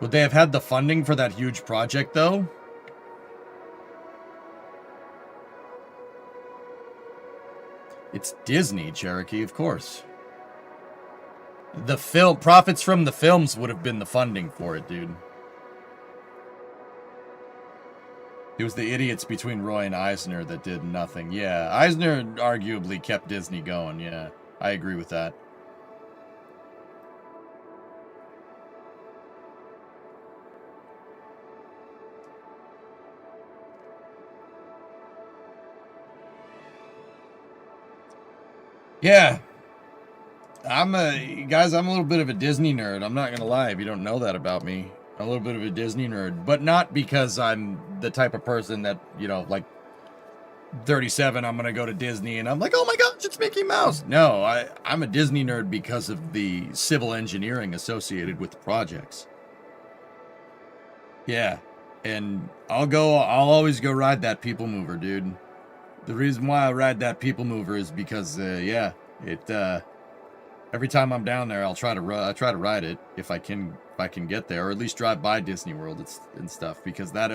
Would they have had the funding for that huge project, though? It's Disney, Cherokee, of course. The profits from the films would have been the funding for it, dude. It was the idiots between Roy and Eisner that did nothing. Yeah, Eisner arguably kept Disney going. Yeah, I agree with that. Yeah. I'm a little bit of a Disney nerd. I'm not gonna lie if you don't know that about me. I'm a little bit of a Disney nerd, but not because I'm the type of person that, you know, like 37, I'm gonna go to Disney and I'm like, oh my gosh, it's Mickey Mouse. No, I'm a Disney nerd because of the civil engineering associated with the projects. Yeah, and I'll always go ride that People Mover, dude. The reason why I ride that People Mover is because, yeah, every time I'm down there, I try to ride it if I can get there, or at least drive by Disney World and stuff, because that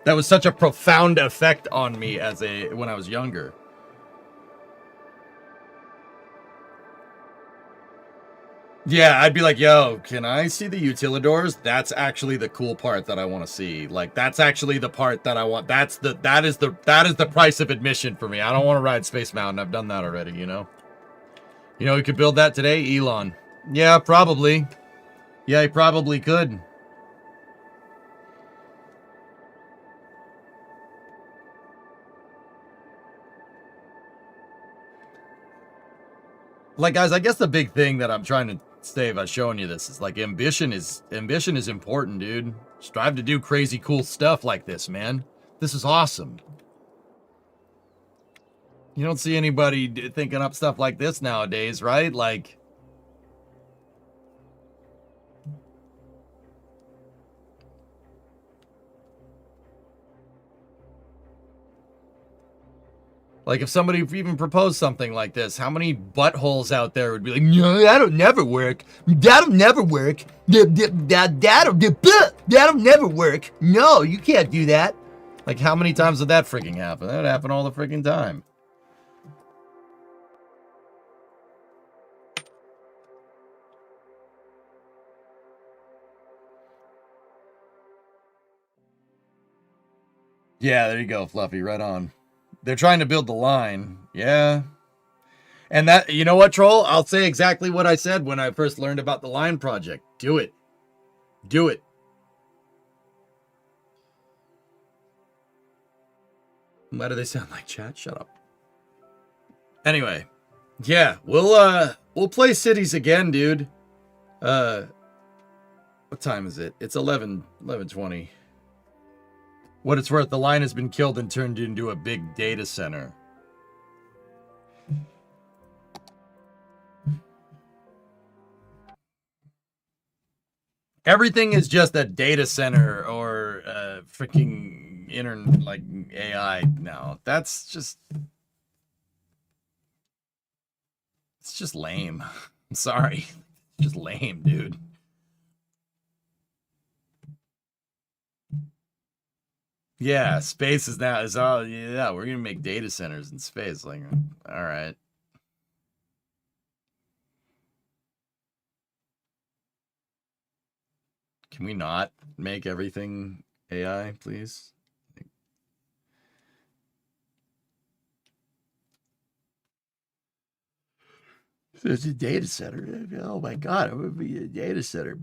was such a profound effect on me when I was younger. Yeah, I'd be like, yo, can I see the utilidors? That's actually the cool part that I want to see. Like, that's actually the part that I want. That is the price of admission for me. I don't want to ride Space Mountain. I've done that already, you know? You know, we could build that today, Elon. Yeah, probably. Yeah, he probably could. Like, guys, I guess the big thing that I'm trying to say about showing you this is, like, ambition is important, dude. Strive to do crazy cool stuff like this, man. This is awesome. You don't see anybody thinking up stuff like this nowadays, right? Like, Like, if somebody even proposed something like this, how many buttholes out there would be like, no, that'll never work. That'll never work. That'll never work. No, you can't do that. Like, how many times would that freaking happen? That would happen all the freaking time. Yeah, there you go, Fluffy. Right on. They're trying to build the line. Yeah. And that, you know what, Troll? I'll say exactly what I said when I first learned about the line project. Do it. Do it. Why do they sound like chat? Shut up. Anyway. Yeah, we'll play cities again, dude. What time is it? It's 11:20. What it's worth, the line has been killed and turned into a big data center. Everything is just a data center or freaking internet, like AI now. That's just... It's just lame. I'm sorry. It's just lame, dude. Yeah, space is now is all. Yeah, we're gonna make data centers in space. Like, all right. Can we not make everything AI, please? There's a data center. Oh my god, it would be a data center.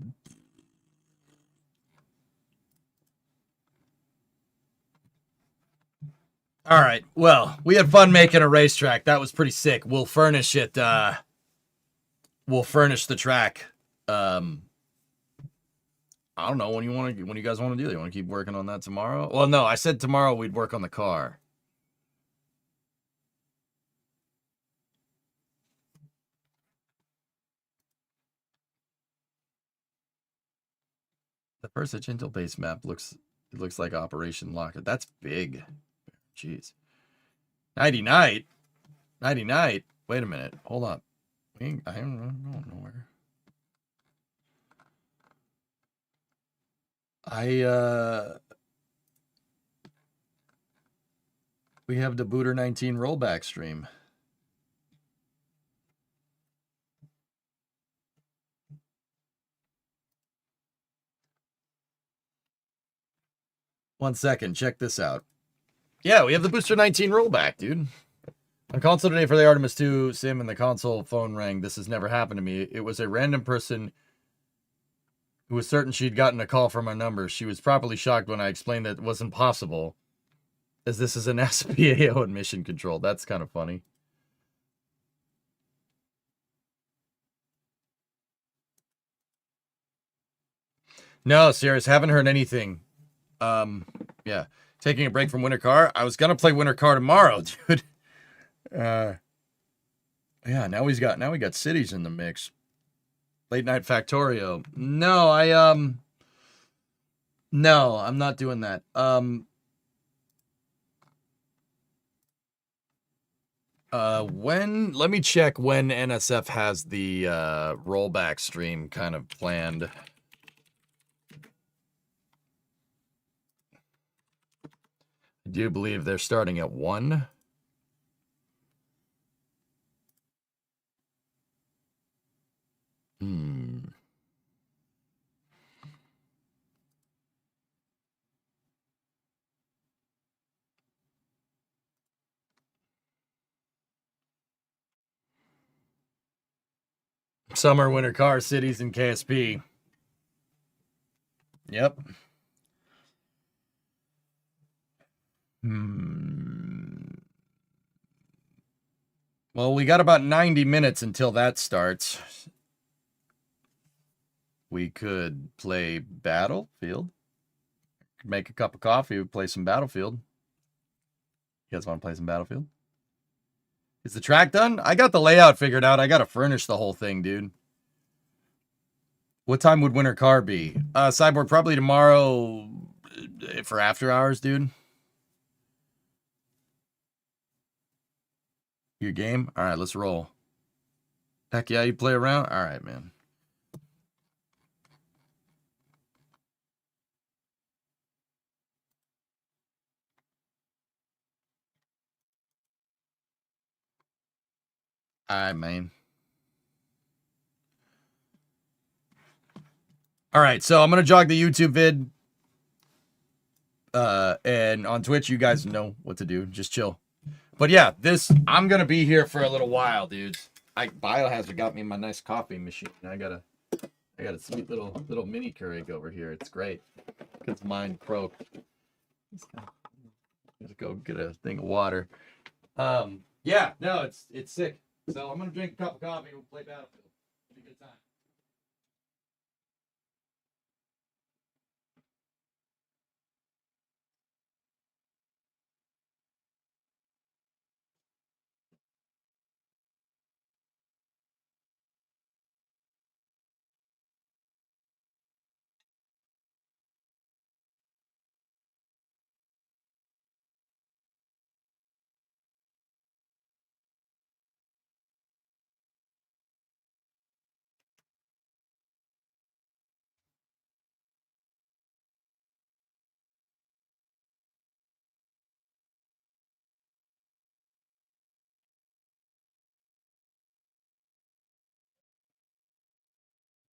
All right. Well, we had fun making a racetrack. That was pretty sick. We'll furnish it. We'll furnish the track. I don't know when you guys want to do it. You want to keep working on that tomorrow? Well, no, I said tomorrow we'd work on the car. The first Intel base map looks like Operation Locker. That's big. Jeez. Nighty night. Nighty night. Wait a minute. Hold up. I don't know nowhere. We have the Booter 19 rollback stream. One second, check this out. Yeah, we have the Booster 19 rollback, dude. On console today for the Artemis 2 sim and the console phone rang. This has never happened to me. It was a random person who was certain she'd gotten a call from our number. She was properly shocked when I explained that it wasn't possible, as this is an SPAO and mission control. That's kind of funny. No, serious, haven't heard anything. Yeah. Taking a break from Winter Car. I was gonna play Winter Car tomorrow, dude. Yeah, now we got cities in the mix. Late Night Factorio. No, no, I'm not doing that. Let me check when NSF has the rollback stream kind of planned. I do believe they're starting at 1. Summer, winter car, cities, and KSP. Yep. Well, we got about 90 minutes until that starts. We could play Battlefield. Make a cup of coffee, play some Battlefield. You guys want to play some Battlefield? Is the track done? I got the layout figured out. I got to furnish the whole thing, dude. What time would Winter Car be? Cyborg, probably tomorrow for after hours, dude. Your game? All right, let's roll. Heck yeah, you play around? All right, man. All right, man. All right, so I'm going to jog the YouTube vid. And on Twitch, you guys know what to do. Just chill. But yeah, I'm going to be here for a little while, dudes. Biohazard got me my nice coffee machine. I got a sweet little mini Keurig over here. It's great. Because mine croaked. Let's go get a thing of water. Yeah, no, it's sick. So I'm gonna drink a cup of coffee and we'll play Battlefield. It'll be a good time.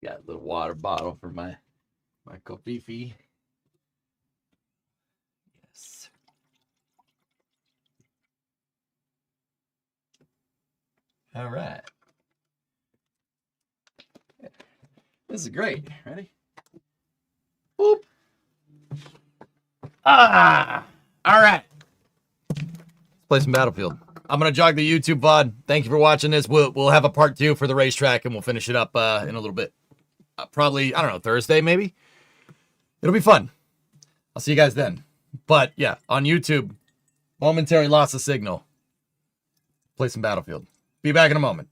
Got a little water bottle for my coffee. Yes. All right. This is great. Ready? Boop. All right. Let's play some Battlefield. I'm gonna jog the YouTube VOD. Thank you for watching this. We'll have a part 2 for the racetrack, and we'll finish it up in a little bit. Probably, I don't know, Thursday maybe. It'll be fun. I'll see you guys then. But yeah, on YouTube, momentary loss of signal. Play some Battlefield. Be back in a moment.